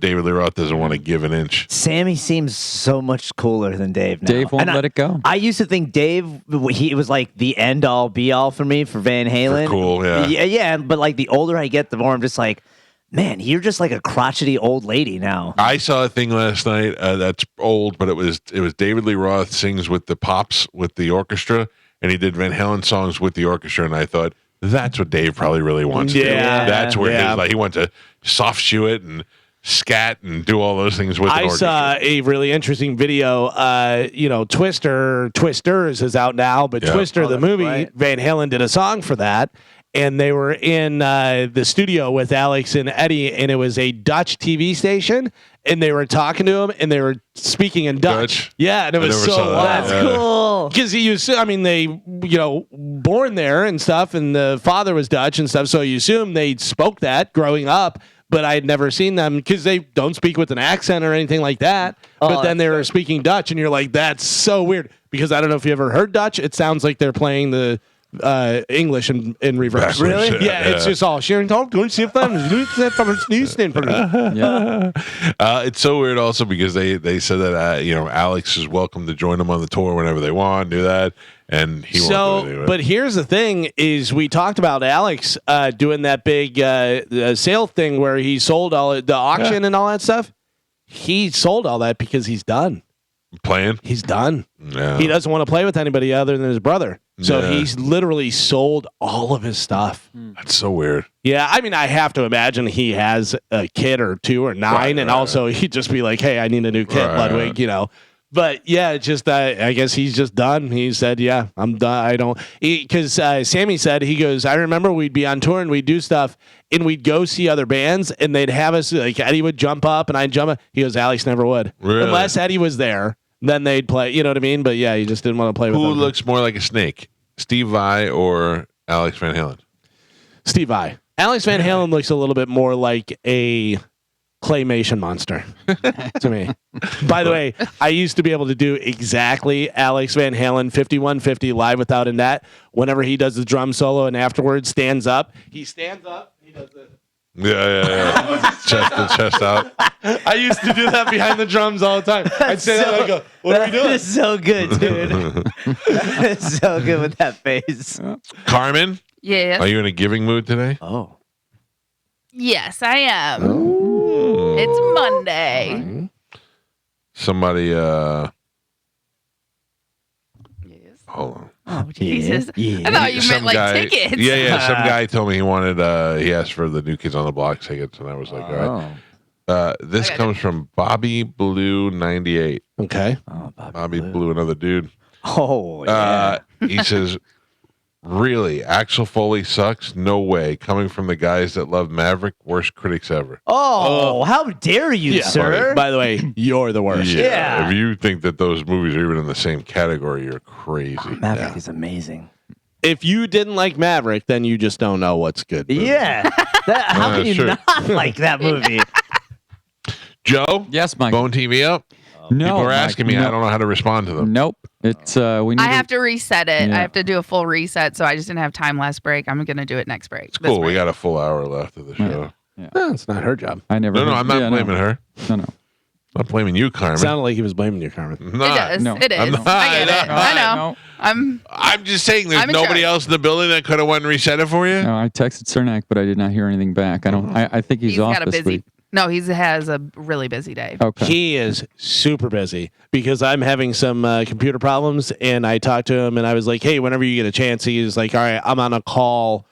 David Lee Roth doesn't want to give an inch. Sammy seems so much cooler than Dave now. Dave won't let it go. I used to think Dave, he was like the end all be all for me for Van Halen. Cool, yeah. Yeah, but like the older I get, the more I'm just like, man, you're just like a crotchety old lady now. I saw a thing last night that's old, but it was David Lee Roth sings with the Pops with the orchestra, and he did Van Halen songs with the orchestra, and I thought, that's what Dave probably really wants to do. That's where he wants to soft shoe it and scat and do all those things with the orchestra. I saw a really interesting video. Twisters is out now, but Twister, the movie, Van Halen did a song for that. And they were in the studio with Alex and Eddie, and it was a Dutch TV station, and they were talking to him, and they were speaking in Dutch. Yeah, and it was so That's cool. Because they, born there and stuff, and the father was Dutch and stuff, so you assume they spoke that growing up, but I had never seen them because they don't speak with an accent or anything like that. But then they were speaking Dutch, and you're like, that's so weird. Because I don't know if you ever heard Dutch. It sounds like they're playing the English in reverse. Really? Yeah, it's just all sharing talk. It's so weird also because they said that Alex is welcome to join them on the tour whenever they want, do that, and he won't do it anyway. But here's the thing: is we talked about Alex doing that big sale thing where he sold all the auction and all that stuff. He sold all that because he's done playing. He's done. Yeah. He doesn't want to play with anybody other than his brother. So he's literally sold all of his stuff. That's so weird. Yeah, I mean, I have to imagine he has a kid or 2 or 9, and also he'd just be like, "Hey, I need a new kid, Ludwig," But yeah, it's just I guess he's just done. He said, "Yeah, I'm done. I don't." Because Sammy said he goes, "I remember we'd be on tour and we'd do stuff, and we'd go see other bands, and they'd have us like Eddie would jump up and I'd jump up." He goes, "Alex never would, unless Eddie was there." Then they'd play, you know what I mean? But yeah, he just didn't want to play with them. Who looks more like a snake, Steve Vai or Alex Van Halen? Steve Vai. Alex Van Halen looks a little bit more like a claymation monster to me. By the way, I used to be able to do exactly Alex Van Halen 5150 live without a net. Whenever he does the drum solo and afterwards stands up, he does this. Yeah. chest out. I used to do that behind the drums all the time. I'd say that and I'd go, "What are we doing?" That's so good, dude. That's so good with that face. Carmen? Yeah. Are you in a giving mood today? Oh. Yes, I am. It's Monday. Somebody, Yes. hold on. Oh, Jesus. Yeah. I thought you meant like tickets. Yeah. Some guy told me he wanted, he asked for the New Kids on the Block tickets, and I was like, all right. This comes from Bobby Blue 98. Okay. Oh, Bobby Blue, another dude. Oh, yeah. He says, really, Axel Foley sucks? No way. Coming from the guys that love Maverick, worst critics ever. Oh, how dare you, sir? By the way, you're the worst. Yeah. If you think that those movies are even in the same category, you're crazy. Maverick is amazing. If you didn't like Maverick, then you just don't know what's good. Yeah. How can you true. not like that movie? Joe? Yes, Mike. Bone TV up? No, People are Mike, asking me. no. I don't know how to respond to them. Nope. It's we need. I have to reset it. Yeah. I have to do a full reset, so I just didn't have time last break. I'm going to do it next break. It's cool. We got a full hour left of the show. It's not her job. I never. No, I'm not blaming her. No. I'm not blaming you, Carmen. Sounded like he was blaming you, Carmen. I'm It not. does. No. It is. I'm not. I get it. I know. No. I'm just saying there's I'm in nobody charge. else in the building that could have went and reset it for you. No, I texted Cernak, but I did not hear anything back. I don't. I think he's off got a this busy. week. No, he has a really busy day. Okay. He is super busy because I'm having some computer problems, and I talked to him, and I was like, "Hey, whenever you get a chance," he's like, "All right, I'm on a call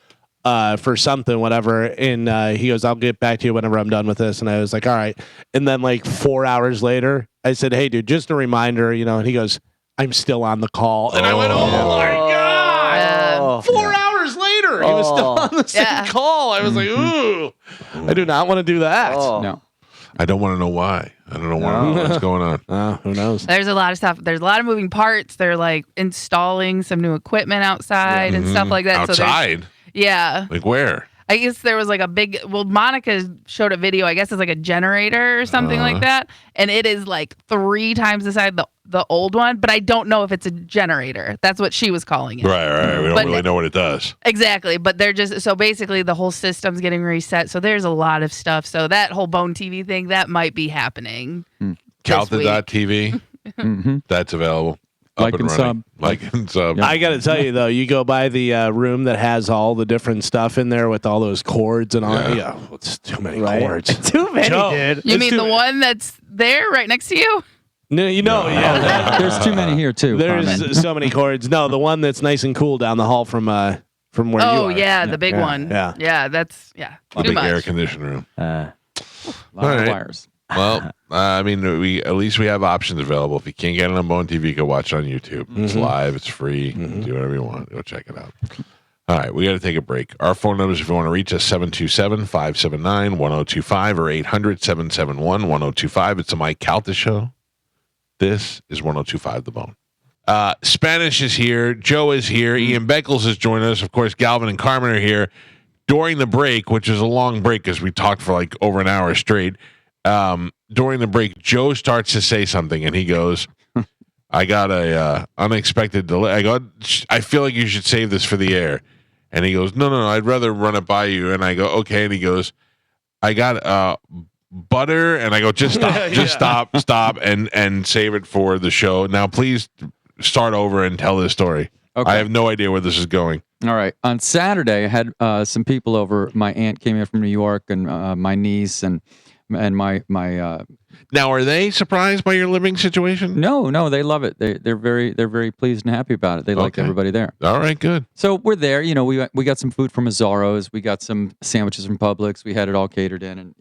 for something, whatever," and he goes, "I'll get back to you whenever I'm done with this," and I was like, "All right," and then like 4 hours later, I said, "Hey, dude, just a reminder," and he goes, "I'm still on the call," and I went, "Oh my god!" 4 hours later, he was still on the same call. I was like, "Ooh, I do not want to do that." No. I don't want to know why. I don't know what's going on. Who knows? There's a lot of stuff. There's a lot of moving parts. They're like installing some new equipment outside and stuff like that. So Outside? yeah. Like where? I guess there was like a big. Well, Monica showed a video. I guess it's like a generator or something like that, and it is like 3 times the size of the old one. But I don't know if it's a generator. That's what she was calling it. Right. We don't really know what it does. Exactly, but they're just so basically the whole system's getting reset. So there's a lot of stuff. So that whole Bone TV thing that might be happening. Calta.tv. That's available. Like and sub. Like and sub. I got to tell you though, you go by the room that has all the different stuff in there with all those cords and all. Yeah, it's too many cords. Too many, Joe, dude. You mean the one that's there right next to you? No, There's too many here too. There's so many cords. No, the one that's nice and cool down the hall from where you are. Oh yeah, the big one. Yeah, that's A too big much. air conditioning room. A lot All of right. wires. Well, I mean, at least we have options available. If you can't get it on Bone TV, you can watch it on YouTube. It's live. It's free. Do whatever you want. Go check it out. All right, we got to take a break. Our phone numbers, if you want to reach us, 727-579-1025 or 800-771-1025. It's the Mike Calta Show. This is 1025 The Bone. Spanish is here. Joe is here. Ian Beckles is joining us. Of course, Galvin and Carmen are here. During the break, which is a long break because we talked for like over an hour straight, during the break, Joe starts to say something, and he goes, I got a unexpected delay. I go, I feel like you should save this for the air. And he goes, no, I'd rather run it by you. And I go, okay. And he goes, I got butter. And I go, just stop, stop, and save it for the show. Now, please start over and tell this story. Okay. I have no idea where this is going. All right. On Saturday, I had some people over. My aunt came in from New York, and my niece and my Now, are they surprised by your living situation? No, they love it. They're very pleased and happy about it. They like everybody there. All right, good. So we're there. You know, we got some food from Azzaro's. We got some sandwiches from Publix. We had it all catered in, and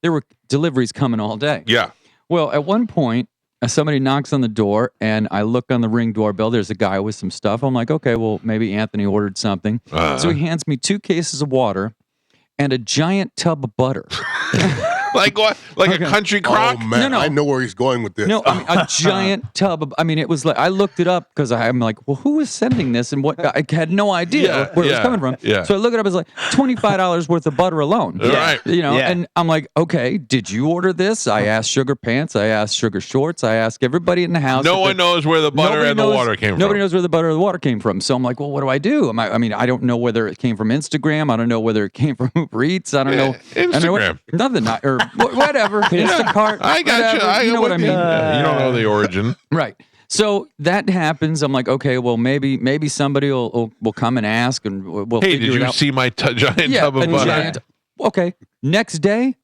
there were deliveries coming all day. Yeah. Well, at one point, somebody knocks on the door, and I look on the Ring doorbell. There's a guy with some stuff. I'm like, okay, well, maybe Anthony ordered something. So he hands me 2 cases of water and a giant tub of butter. Like what? Like a country crock? Oh man, No. I know where he's going with this. No, I mean, a giant tub of, it was like, I looked it up because I'm like, well, who is sending this? And what, I had no idea where it was coming from. Yeah. So I look it up, it's like $25 worth of butter alone. Right. And I'm like, okay, did you order this? I asked Sugar Pants. I asked Sugar Shorts. I asked everybody in the house. No one knows where the butter and the water came from. Nobody knows where the butter and the water came from. So I'm like, well, what do I do? I don't know whether it came from Instagram. I don't know whether it came from Uber Eats. I don't know. Instagram. Nothing. Or whatever. Instacart. I got you. You know what I mean? You don't know the origin. Right. So that happens. I'm like, okay, well, maybe somebody will come and ask, and we'll Hey, figure did it you out. see my giant tub of butter? Okay. Next day,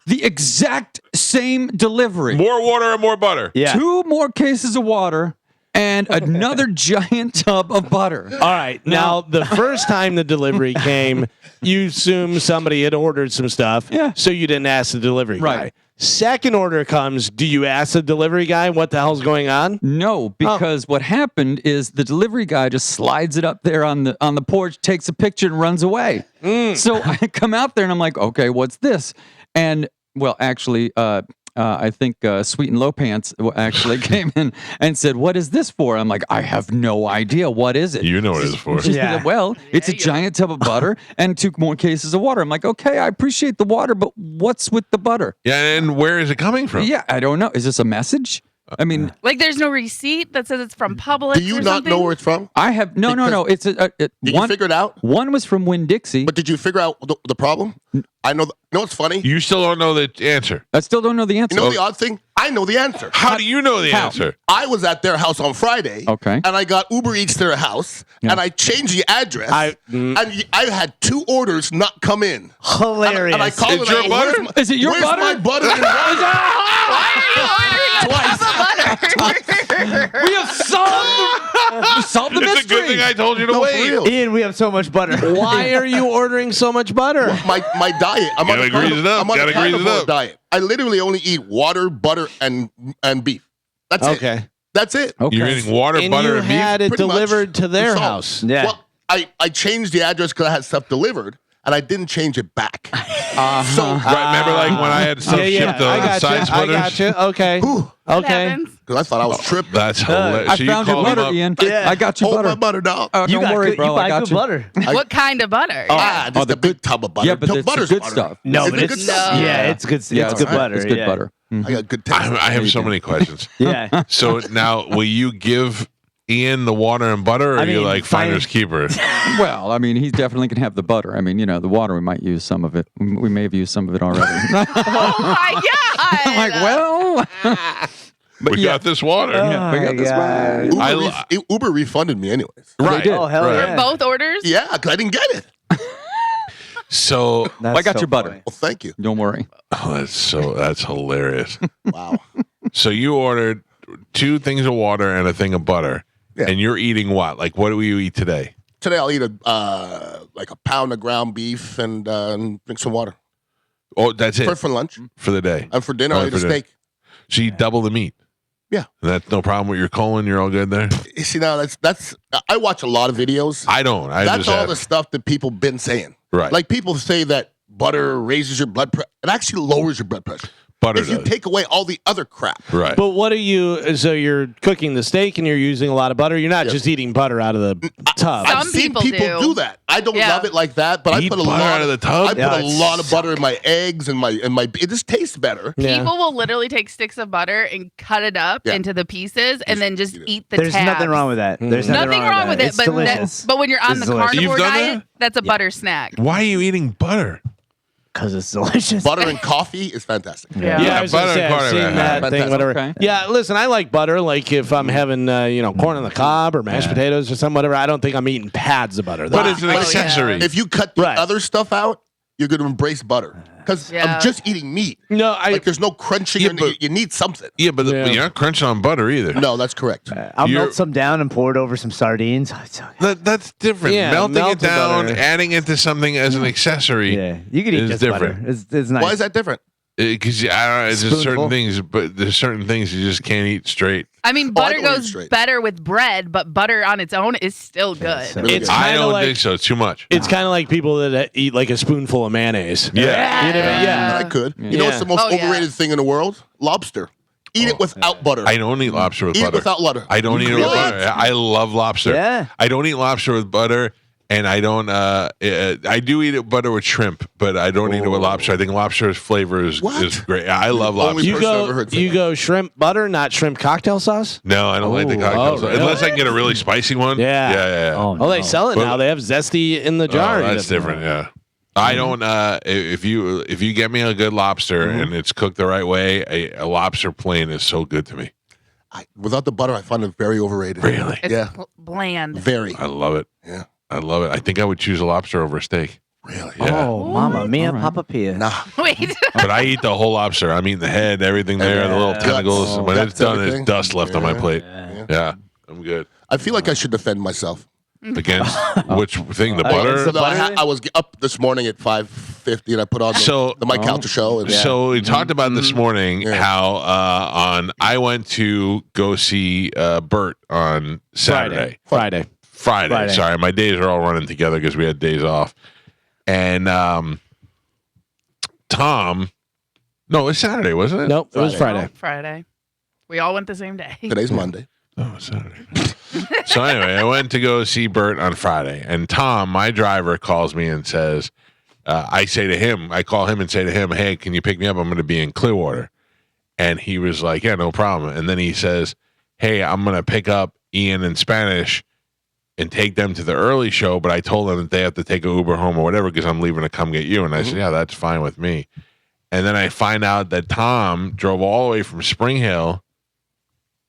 the exact same delivery. More water and more butter. Yeah. 2 more cases of water and another giant tub of butter. All right. Now, the first time the delivery came, you assume somebody had ordered some stuff. Yeah. So you didn't ask the delivery guy. Right. Second order comes. Do you ask the delivery guy what the hell's going on? No, because what happened is the delivery guy just slides it up there on the porch, takes a picture, and runs away. So I come out there and I'm like, okay, what's this? And well, actually, I think Sweet and Low Pants actually came in and said, what is this for? I'm like, I have no idea. What is it? You know what it is for. She said, well, it's a giant tub of butter and 2 more cases of water. I'm like, okay, I appreciate the water, but what's with the butter? Yeah, and where is it coming from? Yeah, I don't know. Is this a message? I mean, Like there's no receipt that says it's from Publix. Do you or not something? know where it's from? I have no. It's Did you figure it out? One was from Winn-Dixie. But did you figure out the problem? I know. You know what's funny? You still don't know the answer. I still don't know the answer. You know the odd thing? I know the answer. How do you know the answer? I was at their house on Friday. Okay. And I got Uber Eats to their house, and I changed the address. And I had 2 orders not come in. Hilarious. And I called It's and I your go, butter? "Where's Is it your where's butter?" my butter? And Why are you ordering a tub of butter? We have solved the It's a mystery. good thing I told you to No, for wait. real. Ian, we have so much butter. Why are you ordering so much butter? my diet. I'm on Gotta a grease it up. I'm on Gotta a grease it carnivore up. diet. I literally only eat water, butter, and beef. That's it. Okay. That's it. Okay. You're eating water, And butter, you and beef? had it Pretty much. delivered to their So, house. Yeah. Well, I changed the address because I had stuff delivered, and I didn't change it back. So remember, like when I had some shit, the I got side you. splitters. I got you. Okay. Whew. What Okay. happens? Because I thought I was tripping. That's hilarious. I So you found your called him butter, up. Ian. Yeah. I got you Hold butter. my butter, dog. Oh, You don't worry, good, bro. you I buy got good you. butter. What kind of butter? Just a big tub of butter. Yeah, but it's Butter's good butter. stuff. No, Is but it good it's stuff? yeah, it's good. Yeah, it's good butter. It's good yeah. butter. I got good taste. I have so many questions. Yeah. So now, will you give Ian the water and butter, or I are you mean, like finders keeper? Well, I mean, he definitely can have the butter. I mean, the water, we might use some of it. We may have used some of it already. Oh my god! I'm like, well, but We got this water. yeah, we got this God. one. Uber refunded me anyways. Right. did. Oh hell Right. yeah. Both orders? Yeah, because I didn't get it. So, That's I got so your butter. funny. Well, thank you. Don't worry. that's hilarious. Wow. So you ordered 2 things of water and a thing of butter, Yeah. and you're eating what? Like, what do you eat today? Today I'll eat like a pound of ground beef and drink some water. Oh, that's it For lunch. for the day. And for dinner Oh, I'll eat a for dinner. steak. So you double the meat. Yeah. And that's no problem with your colon. You're all good there. You see, now that's I watch a lot of videos. I don't. I That's just all have- the stuff that people been saying. Right. Like people say that butter raises your blood pressure. It actually lowers your blood pressure. butter If you does. take away all the other crap. Right. But what are you? So you're cooking the steak and you're using a lot of butter. You're not just eating butter out of the tub. Some I've seen people people do. that. I don't Yeah. love it like that, but I Eat put a butter lot out of the tub? I put Yeah, a it's lot of butter in my eggs and my it just tastes better. Yeah. People will literally take sticks of butter and cut it up Yeah. into the pieces and then just eat the There's nothing tabs. wrong with that. There's Nothing wrong with it, It's but delicious. but when you're on It's the delicious. carnivore You've done diet, that? that's a butter snack. Why are you eating butter? Because it's delicious. Butter and coffee is fantastic. Yeah. Yeah, I was gonna butter say, and I've butter, seen man. that thing, Fantastic. whatever. Okay. Yeah, listen, I like butter. Like if I'm having, corn on the cob or mashed potatoes or something, whatever. I don't think I'm eating pads of butter. But though. it's an yeah. accessory. If you cut the Right. other stuff out, you're going to embrace butter because Yeah. I'm just eating meat. no, Like there's no crunching. Yeah, or but- you need something. Yeah, but Yeah. you're not crunching on butter either. No, that's correct. I'll You're- melt some down and pour it over some sardines. That's different. Yeah, Melting it melted down, butter. adding it to something as an accessory. Yeah, you could eat It's just different. butter. It's nice. Why is that different? Because I don't know, it's just certain Spoonful. things, but there's certain things you just can't eat straight. I mean, I butter don't eat goes straight. better with bread, but butter on its own is still good. so it's good. I kind of don't like think so. It's too much. it's kind of like people that eat like a spoonful of mayonnaise. Yeah. You know, yeah. I could. You know what's the most Oh, yeah. overrated thing in the world? Lobster. Eat it without butter. I don't eat lobster with Eat butter. it without butter. I don't eat it with Really? butter. I love lobster. Yeah. I don't eat lobster with butter, and I don't. I do eat it butter with shrimp, but I don't eat it with lobster. I think lobster's flavor is What? great. I love Only lobster. You person I've ever go, heard say you that. go shrimp butter, not shrimp cocktail sauce. No, I don't like the Oh, cocktails really? unless I can get a really spicy one. Yeah. yeah. Oh, they sell it But- now. They have zesty in the jar. Oh, that's different. Yeah. I don't. If you get me a good lobster and it's cooked the right way, a lobster plain is so good to me. Without the butter, I find it very overrated. Really? It's Yeah. bland. Very. I love it. Yeah. I love it. I think I would choose a lobster over a steak. Really. Yeah. Oh, Mama Mia, All right. Papa Pia. Nah. Wait. But I eat the whole lobster. I'm eating the head, everything there, the little Guts. tentacles. When Guts, it's done, everything. there's dust left on my plate. Yeah. I'm good. I feel like I should defend myself. Against which thing? The butter? the No, butter? I was up this morning at 5:50 and I put on the Mike Calta Show. And So we talked about this morning Yeah. how I went to go see Bert on Saturday. Friday. Friday. Sorry, my days are all running together because we had days off. And Tom, no, it's Saturday, wasn't it? Nope, it was Friday. Friday. We all went the same day. today's Monday. Oh, it's Saturday. So anyway, I went to go see Bert on Friday, and Tom, my driver, calls me and says, I call him and say to him, hey, can you pick me up? I'm going to be in Clearwater. And he was like, yeah, no problem. And then he says, hey, I'm going to pick up Ian in Spanish and take them to the early show, but I told them that they have to take an Uber home or whatever because I'm leaving to come get you. And I said, yeah, that's fine with me. And then I find out that Tom drove all the way from Spring Hill,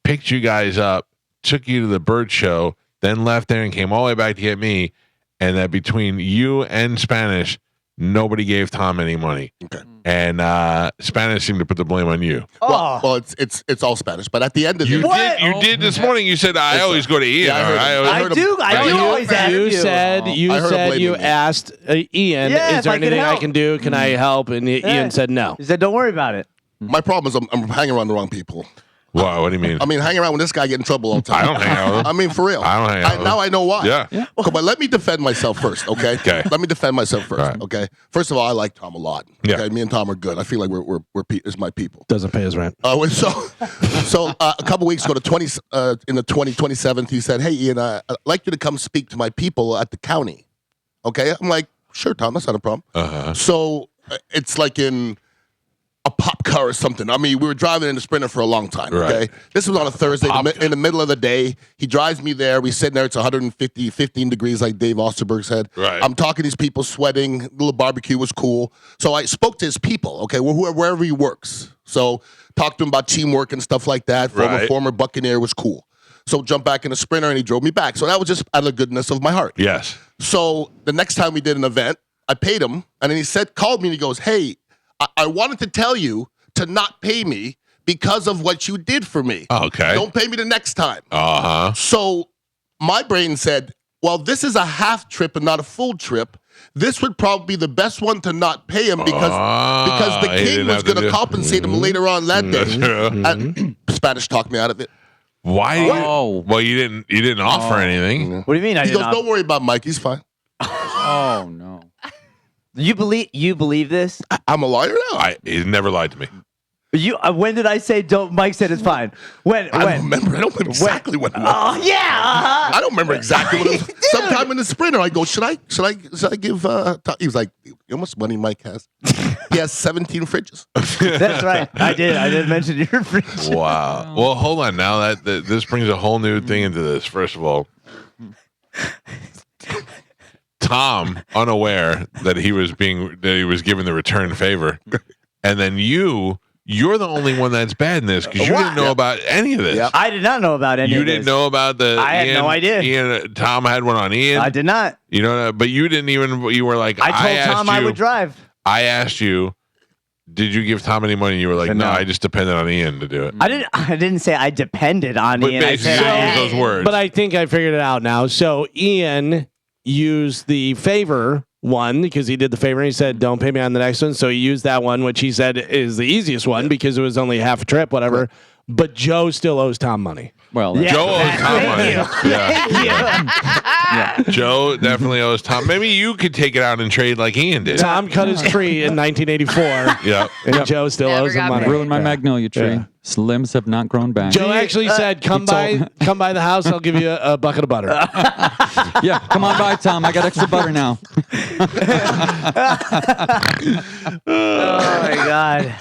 picked you guys up, took you to the Bird Show, then left there and came all the way back to get me. And that between you and Spanish, nobody gave Tom any money. Okay. And Spanish seemed to put the blame on you. Well, it's all Spanish, but at the end of You the did. You did this morning. You said I always go to Ian. Yeah, I heard him. I heard do. him. I do Yeah. always ask You you. said I heard him blaming you me. asked Ian, Yeah, is there if I could anything I help. can do? Can I help? And Ian said no. He said, "Don't worry about it." My problem is I'm hanging around the wrong people. Wow, what do you mean? I mean, hang around with this guy, get in trouble all the time. I don't hang out with him. I mean, for real. I don't hang out with him. Now I know why. Yeah. But let me defend myself first, okay? Okay. Let me defend myself first, All right. okay? First of all, I like Tom a lot. Yeah. Okay? Me and Tom are good. I feel like we're it's my people. Doesn't pay his rent. So a couple weeks ago, in the 27th, he said, "Hey, Ian, I'd like you to come speak to my people at the county." Okay, I'm like, "Sure, Tom, that's not a problem." So it's like in a pop car or something. I mean, we were driving in the Sprinter for a long time. Okay, Right. this was on a Thursday in the middle of the day. He drives me there. We sit there. It's 15 degrees, like Dave Osterberg said. Right. I'm talking to these people, sweating. The little barbecue was cool. So I spoke to his people. Okay, wherever he works. So talked to him about teamwork and stuff like that. Former Buccaneer was cool. So jumped back in the Sprinter and he drove me back. So that was just out of the goodness of my heart. Yes. So the next time we did an event, I paid him, and then he called me and he goes, "Hey, I wanted to tell you to not pay me because of what you did for me. Okay. Don't pay me the next time." Uh-huh. So my brain said, well, this is a half trip and not a full trip. This would probably be the best one to not pay him because the he king didn't was have to going to do- compensate him later on that day. true. And Spanish talked me out of it. Why? Well, you didn't offer anything. What do you mean? He goes, "Don't worry about Mike. He's fine." Oh no. You believe this? I'm a liar now. He never lied to me. You when did I say don't? Mike said it's fine. When? I don't remember exactly what it was. Oh yeah. I don't remember exactly what it was. Sometime in the Sprinter, I go, should I give Tom? He was like, "You know how much money Mike has? He has 17 fridges." That's right. I did mention your fridge. Wow. Well, hold on. Now that this brings a whole new thing into this. First of all, Tom, unaware that he was given the return favor, and then you're the only one that's bad in this because you didn't know about any of this. Yep. I did not know about any. You of didn't this. know about the. I had no idea. Tom had one on Ian. I did not. You know, but you didn't even. You were like, I told Tom I would drive. I asked you, did you give Tom any money? You were like, said no, no. I just depended on Ian to do it. I didn't say I depended on But Ian. I basically, said you I used had- those words. But I think I figured it out now. So Ian used the favor one because he did the favor and he said, "Don't pay me on the next one." So he used that one, which he said is the easiest one because it was only half a trip, whatever. But Joe still owes Tom money. Well, Yeah. Joe owes Tom Thank money. you. Yeah. Thank you. Joe definitely owes Tom. Maybe you could take it out and trade like Ian did. Tom cut his tree in 1984, Yeah. and Joe still Never owes him got money. paid. ruined my magnolia tree. Yeah. Limbs have not grown back. Joe actually said, "Come he told- by the house. I'll give you a bucket of butter." Yeah, come on by, Tom. I got extra butter now. Oh my god.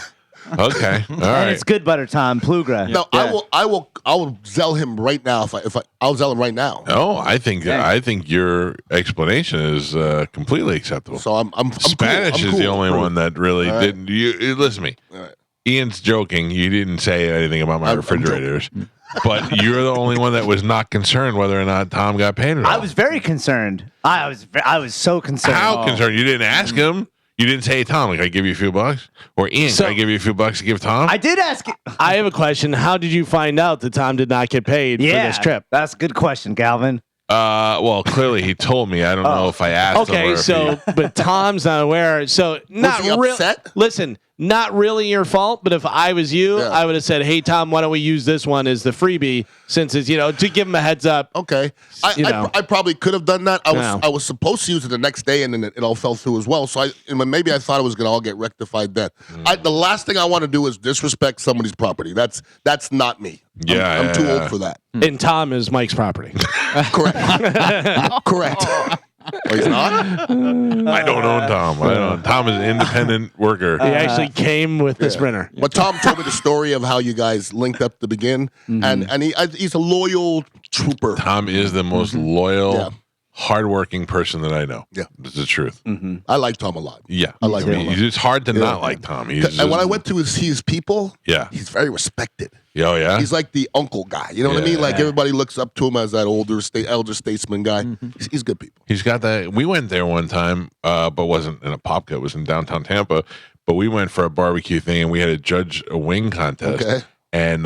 Okay. All And right. it's good butter, Tom. Plugra. No, Yeah. I will zell him right now. I'll zell him right now. No, I think your explanation is completely acceptable. So I'm Spanish cool. I'm is cool. the only one that really All right. didn't. You listen to me. All right. Ian's joking. You didn't say anything about my I'm refrigerators, but you're the only one that was not concerned whether or not Tom got paid or not. I was very concerned. I was so concerned. How concerned? You didn't ask him. You didn't say, "Tom, can I give you a few bucks?" Or Ian, So- can I give you a few bucks to give Tom? I did ask. I have a question. How did you find out that Tom did not get paid for this trip? That's a good question, Galvin. Well, clearly he told me. I don't know if I asked him. Okay, or if so but Tom's not aware. So not he really. upset? Listen, not really your fault. But if I was you, Yeah. I would have said, "Hey, Tom, why don't we use this one as the freebie since it's to give him a heads up." Okay, You know. I probably could have done that. No. I was supposed to use it the next day, and then it all fell through as well. So maybe I thought it was going to all get rectified then. The last thing I want to do is disrespect somebody's property. That's not me. I'm too old for that. And Tom is Mike's property. Correct. Correct. Oh, he's not? I don't own Tom. I don't. Tom is an independent worker. He actually came with the Sprinter. But Tom told me the story of how you guys linked up to begin, and he's a loyal trooper. Tom is the most loyal, Yeah. hardworking person that I know. Yeah. That's the truth. I like Tom a lot. Yeah, I like him a lot. It's hard to not like Tom. He's And when I went to see his people, Yeah. he's very respected. Oh yeah. He's like the uncle guy. You know what I mean? Like everybody looks up to him as that elder statesman guy. He's good people. He's got that. We went there one time, but wasn't in a Popka. It was in downtown Tampa. But we went for a barbecue thing, and we had to judge a wing contest. Okay. And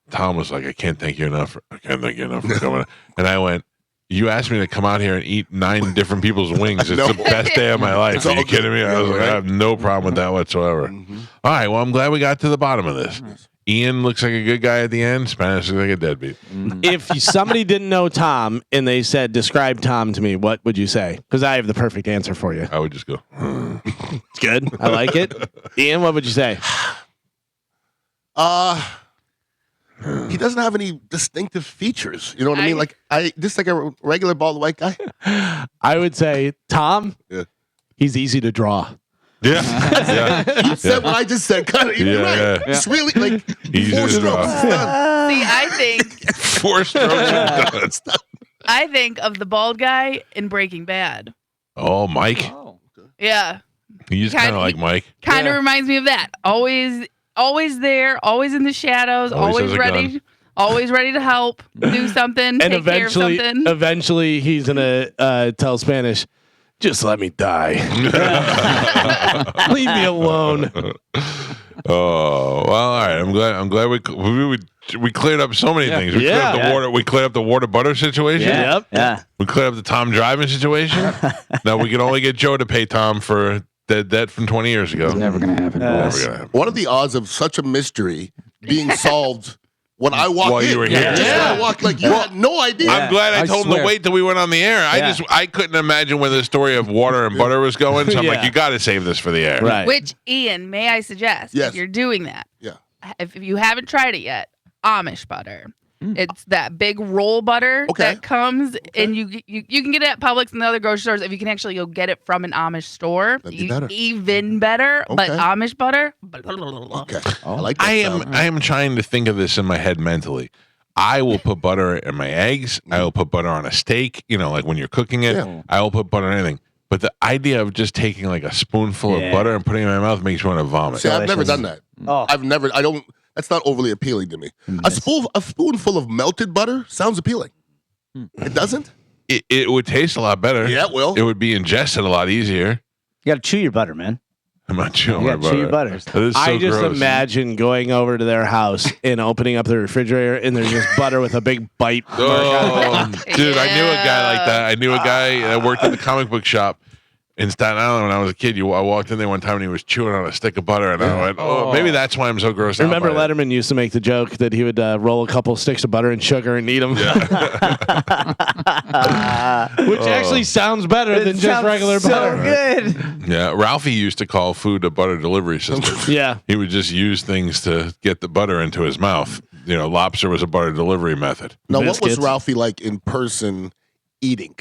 Tom was like, "I can't thank you enough. I can't thank you enough for coming." And I went, "You asked me to come out here and eat 9 different people's wings. It's No. the best day of my life. It's Are all you kidding good. me?" I was Yeah, like, "I right. have no problem with that whatsoever." All right. Well, I'm glad we got to the bottom of this. Ian looks like a good guy at the end. Spanish looks like a deadbeat. If somebody didn't know Tom and they said, describe Tom to me, what would you say? Because I have the perfect answer for you. I would just go. It's good. I like it. Ian, what would you say? He doesn't have any distinctive features. You know what I mean? Like just like a regular bald white guy. I would say Tom. Yeah. He's easy to draw. Yeah. You said what I just said. Kind of. You're right. Yeah. It's really like Easy 4 to strokes. draw. It's done. See, I think 4 strokes. I think of the bald guy in Breaking Bad. Oh, Mike. Oh. Yeah, He's kind of like Mike. kind of reminds me of that. Always there, always in the shadows, Always has a gun. always ready to help, do something, And take care of something. eventually he's gonna tell Spanish, just let me die. Leave me alone. Oh well, all right. I'm glad we cleared up so many things. We cleared up the water. We cleared up the water butter situation. Yeah. Yep. Yeah. We cleared up the Tom driving situation. Now we can only get Joe to pay Tom for the debt from 20 years ago. Never going to happen. Never gonna happen. What are the odds of such a mystery being solved when I walked While in? you were here. Just when I walked, like you had no idea. I'm glad I I told him to swear. wait till we went on the air. I couldn't imagine where the story of water and butter was going. So I'm like, Yeah. you got to save this for the air. Right. Which, Ian, may I suggest, Yes. if you're doing that, Yeah. if you haven't tried it yet, Amish butter. It's that big roll butter Okay. that comes, and you can get it at Publix and the other grocery stores. If you can actually go get it from an Amish store, That'd be better. even better. But Okay. Amish butter, Okay. I like that. I am trying to think of this in my head mentally. I will put butter in my eggs. I will put butter on a steak. You know, like when you're cooking it, Yeah. I will put butter on anything. But the idea of just taking like a spoonful of Yeah. butter and putting it in my mouth makes me want to vomit. See, I've never Delicious. done that. Oh. I don't. That's not overly appealing to me. A spoonful of melted butter sounds appealing. It doesn't? It would taste a lot better. Yeah, it will. It would be ingested a lot easier. You got to chew your butter, man. I'm not chewing You my got to chew your butter. butters. That is so I just gross. imagine going over to their house and opening up the refrigerator and there's just butter with a big bite. mark on it. Oh, dude, I knew a guy like that. I knew a guy that worked at the comic book shop in Staten Island when I was a kid. I walked in there one time and he was chewing on a stick of butter, and I went, "Oh, maybe that's why I'm so grossed out." Remember by it. Letterman used to make the joke that he would roll a couple sticks of butter and sugar and eat them, which actually sounds better than just regular so butter. good. Yeah, Ralphie used to call food a butter delivery system. Yeah. He would just use things to get the butter into his mouth. You know, lobster was a butter delivery method. Now, what was Biscuits. Ralphie like in person eating?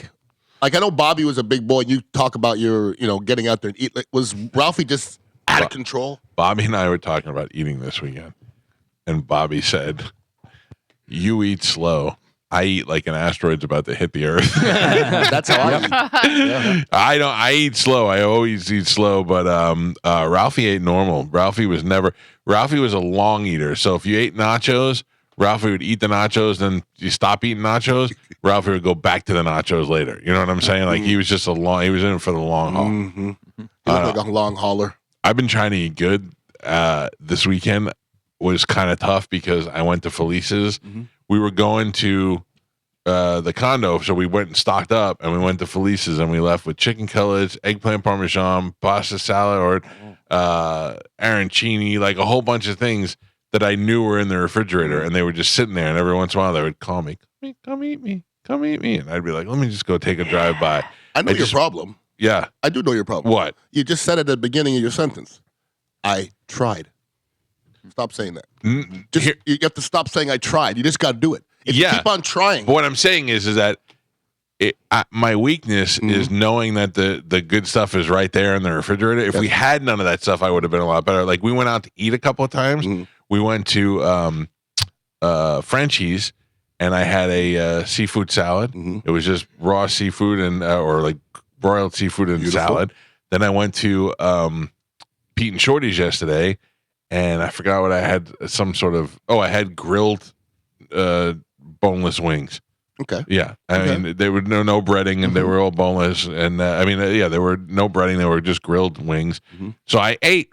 Like, I know Bobby was a big boy. And you talk about your, getting out there and eat. Like, was Ralphie just out of control? Bobby and I were talking about eating this weekend, and Bobby said, "You eat slow. I eat like an asteroid's about to hit the earth." That's how I eat. I eat slow. I always eat slow, but Ralphie ate normal. Ralphie was a long eater. So if you ate nachos, Ralphie would eat the nachos, then you stop eating nachos, Ralphie would go back to the nachos later. You know what I'm saying? Like he was he was in it for the long haul. Mm-hmm. You look like a long hauler. I've been trying to eat good. This weekend was kind of tough because I went to Felice's. We were going to the condo, so we went and stocked up, and we went to Felice's, and we left with chicken cutlets, eggplant parmesan, pasta salad, or arancini, like a whole bunch of things that I knew were in the refrigerator, and they were just sitting there. And every once in a while, they would call me, "Come eat me, come eat me," and I'd be like, "Let me just go take a drive by." I know your problem. Yeah, I do know your problem. what? You just said at the beginning of your sentence. I tried. Stop saying that. Just you have to stop saying I tried. You just got to do it. If you keep on trying. But what I'm saying is that my weakness is knowing that the good stuff is right there in the refrigerator. If we had none of that stuff, I would have been a lot better. Like we went out to eat a couple of times. We went to Frenchie's, and I had a seafood salad. It was just raw seafood and or like broiled seafood and salad. Then I went to Pete and Shorty's yesterday, and I forgot what I had. I had grilled boneless wings. Okay. Yeah, I mean, there were no breading, and they were all boneless, and there were no breading; they were just grilled wings. So I ate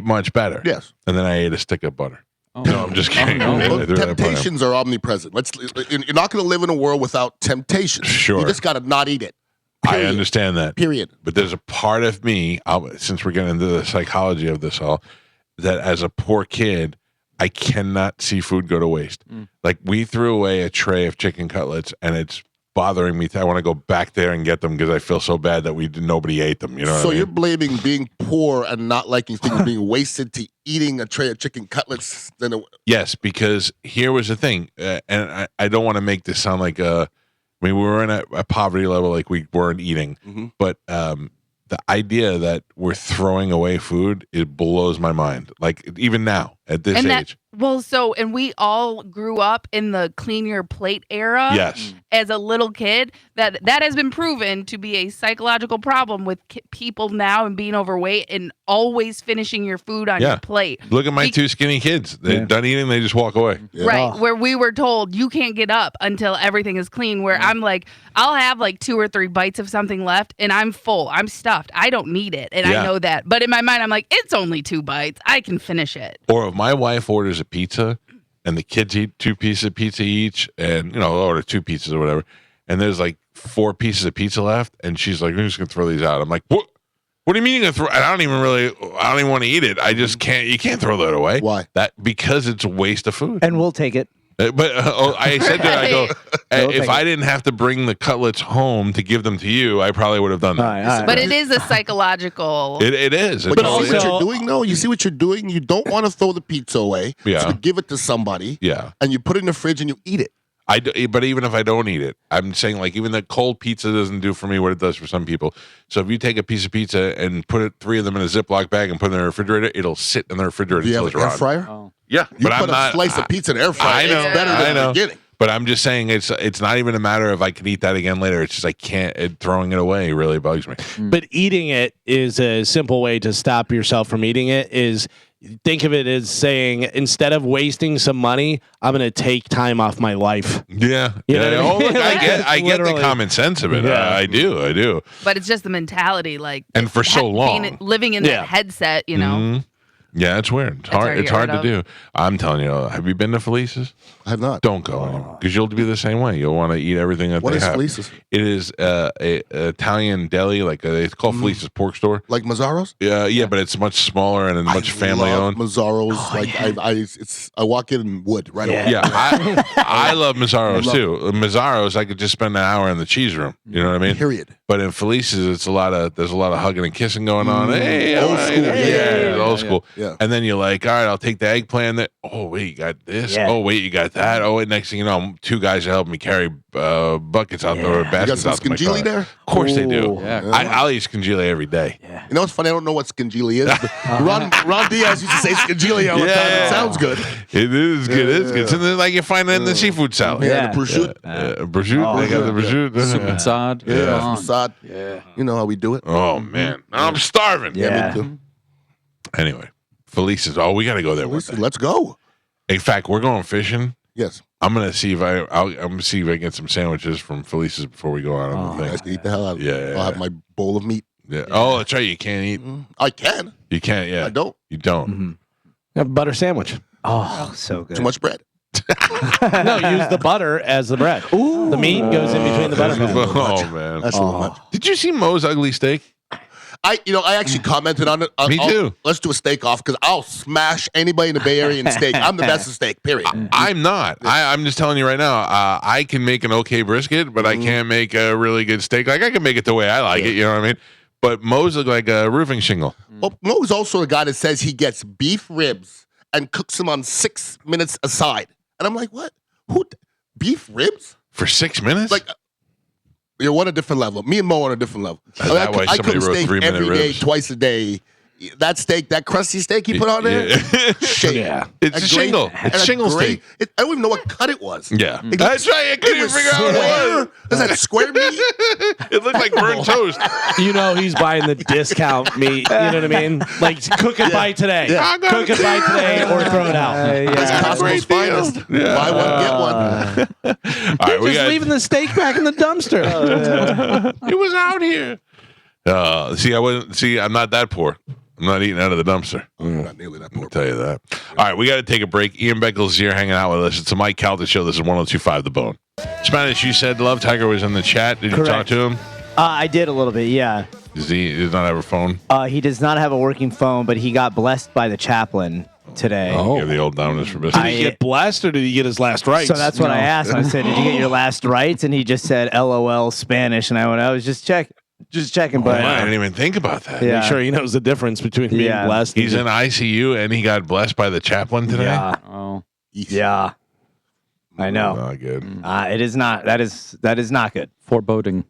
much better. Yes. And then I ate a stick of butter. No, I'm just kidding. Well, temptations are omnipresent. You're not going to live in a world without temptations. Sure. You just got to not eat it. I understand that. Period. But there's a part of me, since we're getting into the psychology of this all, that as a poor kid, I cannot see food go to waste. Like we threw away a tray of chicken cutlets, and it's bothering me. I want to go back there and get them because I feel so bad that nobody ate them. You know. So what I you're mean? blaming being poor and not liking things being wasted to eating a tray of chicken cutlets. Yes, because here was the thing, and I don't want to make this sound like I mean, we were in a poverty level, like we weren't eating, but the idea that we're throwing away food, it blows my mind. Like even now at this age. And we all grew up in the clean your plate era. Yes. As a little kid, that has been proven to be a psychological problem with people now and being overweight and always finishing your food on your plate. Look at my two skinny kids. They're done eating, they just walk away. Yeah. Right, where we were told you can't get up until everything is clean. Where I'm like, I'll have like 2 or 3 bites of something left, and I'm full. I'm stuffed. I don't need it, and I know that. But in my mind, I'm like, it's only 2 bites. I can finish it. Or if my wife orders a pizza and the kids eat 2 pieces of pizza each, and I'll order 2 pizzas or whatever, and there's like 4 pieces of pizza left, and she's like, I'm just gonna throw these out. I'm like, what do you mean you're gonna throw? I don't even want to eat it. I just can't. You can't throw that away. Why? Because it's a waste of food. And we'll take it. But I said to her, I go, if I didn't have to bring the cutlets home to give them to you, I probably would have done that. All right. But it is a psychological. It is. But you see what you're doing, though? You see what you're doing? You don't want to throw the pizza away. Yeah. So you give it to somebody. Yeah. And you put it in the fridge and you eat it. But even if I don't eat it, I'm saying like even the cold pizza doesn't do for me what it does for some people. So if you take a piece of pizza and put 3 of them in a Ziploc bag and put it in the refrigerator, it'll sit in the refrigerator Do you until have it's an air rotten. fryer? Oh. Yeah, You but put I'm not. a slice of pizza in an air fryer. I know. It's better than the beginning. But I'm just saying it's not even a matter of I can eat that again later. It's just I can't. Throwing it away really bugs me. But eating it is a simple way to stop yourself from eating it. Is think of it as saying, instead of wasting some money, I'm going to take time off my life. Yeah. You know what I Oh, mean? look, I get the Literally. common sense of it. Yeah. I do. But it's just the mentality, like, And for so long. living in that headset, you know. Mhm. Yeah, it's weird. It's hard. It's hard to do. I'm telling you. Have you been to Felice's? I have not. Don't go anymore because you'll be the same way. You'll want to eat everything that What they is have. Felice's? It is a Italian deli, it's called Felice's Pork Store. Like Mazzaro's? Yeah, but it's much smaller and much family owned. Mazzaro's. I walk in and wood right away. Yeah, I love Mazzaro's too. Mazzaro's, I could just spend an hour in the cheese room. You know what I mean? Period. But in Felice's, there's a lot of hugging and kissing going on. Hey, Old school. Yeah, old school. Yeah. And then you're like, all right, I'll take the eggplant. Oh wait, you got this. Yeah. Oh wait, you got that. Oh wait, next thing you know, 2 guys are helping me carry buckets out or You got baskets some out to my car. scongili there? Of course they do. Yeah. I'll eat scongili every day. You know what's funny? I don't know what scongili is. But Ron Diaz used to say scongili all the time. Yeah. It sounds good. It is good. It's good. Something like you find it in the seafood salad. Yeah, the prosciutto. Prosciutto. They got the prosciutto. Super sod. Yeah, facade. Yeah. You know how we do it. Oh man, I'm starving. Yeah, me too. Anyway, Felice's. Oh, we got to go there one day. Let's go. In fact, we're going fishing. Yes. I'm gonna see if I'm gonna see if I can get some sandwiches from Felice's before we go out on the You guys thing. can eat the hell out of it. Yeah. I'll have my bowl of meat. Yeah. Oh, that's right. You can't eat. I can. You can't. Yeah. I don't. You don't. Have a butter sandwich. Oh, so good. Too much bread. No, use the butter as the bread. The meat goes in between the butter. Oh man. That's a little much. Did you see Moe's ugly steak? I actually commented on it. Me too. Let's do a steak off because I'll smash anybody in the Bay Area in steak. I'm the best at steak. Period. I'm not. I'm just telling you right now. I can make an okay brisket, but I can't make a really good steak. Like I can make it the way I like it. You know what I mean? But Moe's look like a roofing shingle. Well, Mo's also the guy that says he gets beef ribs and cooks them on 6 minutes aside. And I'm like, what? Beef ribs? For 6 minutes? Like, you're on a different level. Me and Mo on a different level. Is that why I somebody cook wrote steak 3-minute every day, ribs? twice a day. That steak, that crusty steak he put on there, shit. Yeah. It's a shingle. It's shingle steak. I don't even know what cut it was. Yeah. It That's right. I couldn't even figure out what it was. Was that square meat? It looked like burnt toast. You know he's buying the discount meat. You know what I mean? Like cook it by today. Yeah. Cook it by today or throw it out. That's Costco's Great deal. finest. Buy one, get one. All right, we Just got. leaving the steak back in the dumpster. It was out here. I'm not that poor. I'm not eating out of the dumpster. Not nearly that poor. I'll tell you that. All right, we got to take a break. Ian Beckles here hanging out with us. It's the Mike Calta Show. This is 102.5 The Bone. Spanish, you said Love Tiger was in the chat. Did you talk Correct. to him? I did a little bit, yeah. Does he not have a phone? He does not have a working phone, but he got blessed by the chaplain. today. Oh. Give the old Dominus for Did business. he get blessed or did he get his last rites? So that's what I asked him. I said, "Did you get your last rites?" And he just said, "LOL Spanish." And I was just checking, but I didn't even think about that. Yeah. Make sure he knows the difference between being Yeah. blessed. He's and in ICU and he got blessed by the chaplain today. yeah, Oh. yeah, I know. Not good. It is not. That is not good. Foreboding.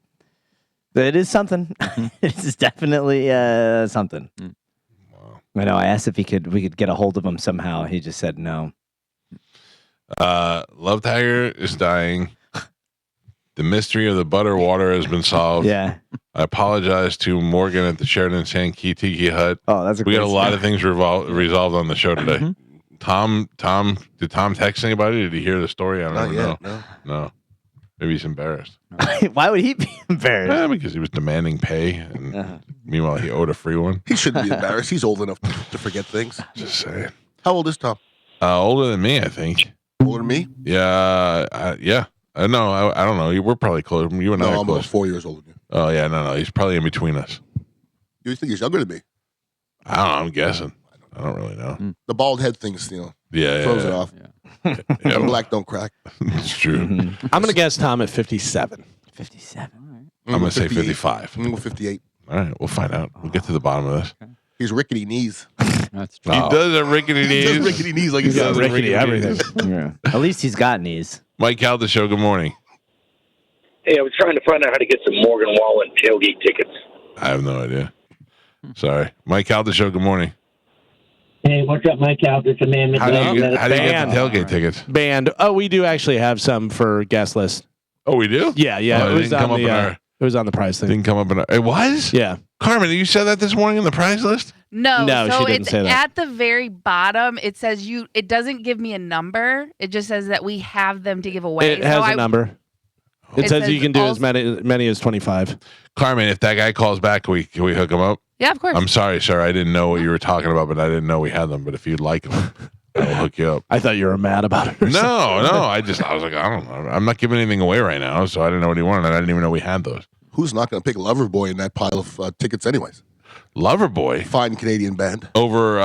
It is something. It is definitely something. I know. I asked if we could get a hold of him somehow. He just said no. Love Tiger is dying. The mystery of the butter water has been solved. Yeah. I apologize to Morgan at the Sheridan San Tiki Hut. Oh, that's a We got a great lot story. of things resolved on the show today. Tom, did Tom text anybody? Did he hear the story? I don't Not know. yet. No. Maybe he's embarrassed. Why would he be embarrassed? Because he was demanding pay, and meanwhile he owed a free one. He shouldn't be embarrassed. He's old enough to forget things. Just saying. How old is Tom? Older than me, I think. Older than me? Yeah, yeah. No, I don't know. We're probably close. You and I No, are I'm about close. 4 years older than you. Oh yeah, no. He's probably in between us. You think he's younger than me? I don't know. I'm guessing. I don't really know. The bald head things, Yeah, throws it off. Yeah. And black don't crack. It's true. I'm going to guess Tom at 57. 57. I'm gonna say 58. 55. I'm going 58. All right, we'll find out. We'll get to the bottom of this. He's rickety knees. That's true. He does have rickety He does knees. rickety knees like he He does says. have rickety everything. Yeah. At least he's got knees. Mike Calta Show. Good morning. Hey, I was trying to find out how to get some Morgan Wallen tailgate tickets. I have no idea. Sorry, Mike Calta Show. Good morning. Hey, what's up, Mike Calta? It's a man. How do you get the Band. tailgate tickets? Band. Oh, we do actually have some for guest list. Oh, we do. Yeah. Oh, It it was didn't come on up in the. our. It was on the price thing. Didn't come up in our. It was. Yeah. Carmen, you said that this morning in the prize list. No, No, so she didn't it's say that. at the very bottom. It says it doesn't give me a number. It just says that we have them to give away. It has a number. It It says you says can do also- as many as 25. Carmen, if that guy calls back, can we hook him up? Yeah, of course. I'm sorry, sir. I didn't know what you were talking about, but I didn't know we had them. But if you'd like them, I'll hook you up. I thought you were mad about it. Or something. No. I was like, I don't know. I'm not giving anything away right now, so I didn't know what he wanted. I didn't even know we had those. Who's not going to pick Loverboy in that pile of tickets anyways? Loverboy Fine Canadian band. over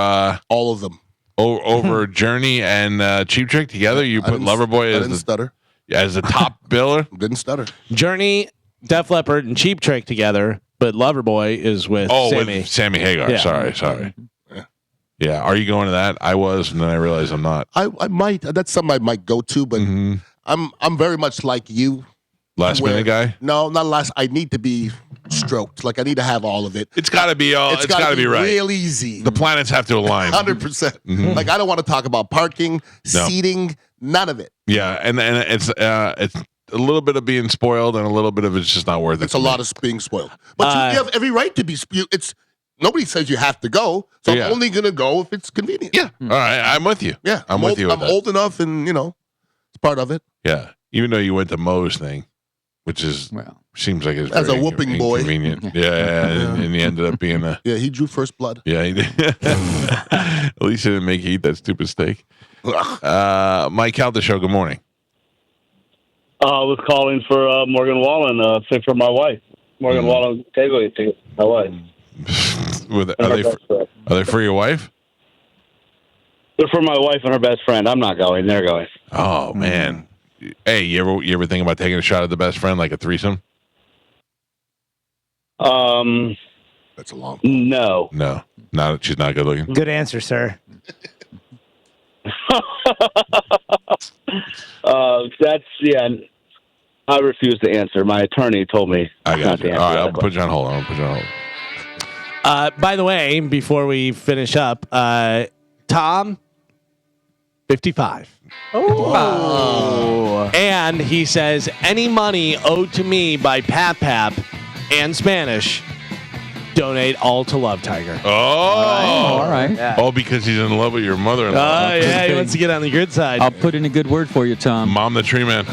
All of them. over Journey and Cheap Trick together. You I put didn't- Loverboy I didn't stutter. as the top biller. Didn't stutter. Journey, Def Leppard, and Cheap Trick together, but Loverboy is with Sammy. With Sammy Hagar. Yeah. Sorry. Yeah. Yeah. Are you going to that? I was, and then I realized I'm not. I might. That's something I might go to, but Mhm. I'm very much like you. Last where- minute guy. No, not last. I need to be stroked. Like I need to have all of it. It's got to be all. It's got to be right. real easy. The planets have to align. 100%. Like I don't want to talk about parking, seating, none of it. Yeah, and it's a little bit of being spoiled and a little bit of it's just not worth it. It's a lot of being spoiled. But you have every right to be. It's nobody says you have to go. So Yeah. I'm only gonna go if it's convenient. Yeah. All right. I'm with you. Yeah, I'm with you with I'm that. old enough, and it's part of it. Yeah. Even though you went to Moe's thing, which is Well, seems like it's As very a whooping boy. inconvenient. Yeah. And he ended up being a. Yeah, he drew first blood. Yeah, he did. At least he didn't make you eat that stupid steak. Mike Calta Show. Good morning. I was calling for Morgan Wallen, for my wife. Morgan Wallen tailgate ticket. My wife. Are they for your wife? They're for my wife and her best friend. I'm not going. They're going. Oh man. Hey, you ever think about taking a shot at the best friend, like a threesome? That's a long. No. No, she's not good looking. Good answer, sir. That's I refuse to answer. My attorney told me I not got to you. answer All right, that I'll put you on hold. By the way, before we finish up, Tom, 55. Oh. And he says, any money owed to me by Pap and Spanish, donate all to Love Tiger. Oh, all right. Yeah. Oh, because he's in love with your mother-in-law. Oh, yeah, he wants to get on the good side. I'll put in a good word for you, Tom. Mom, the tree man.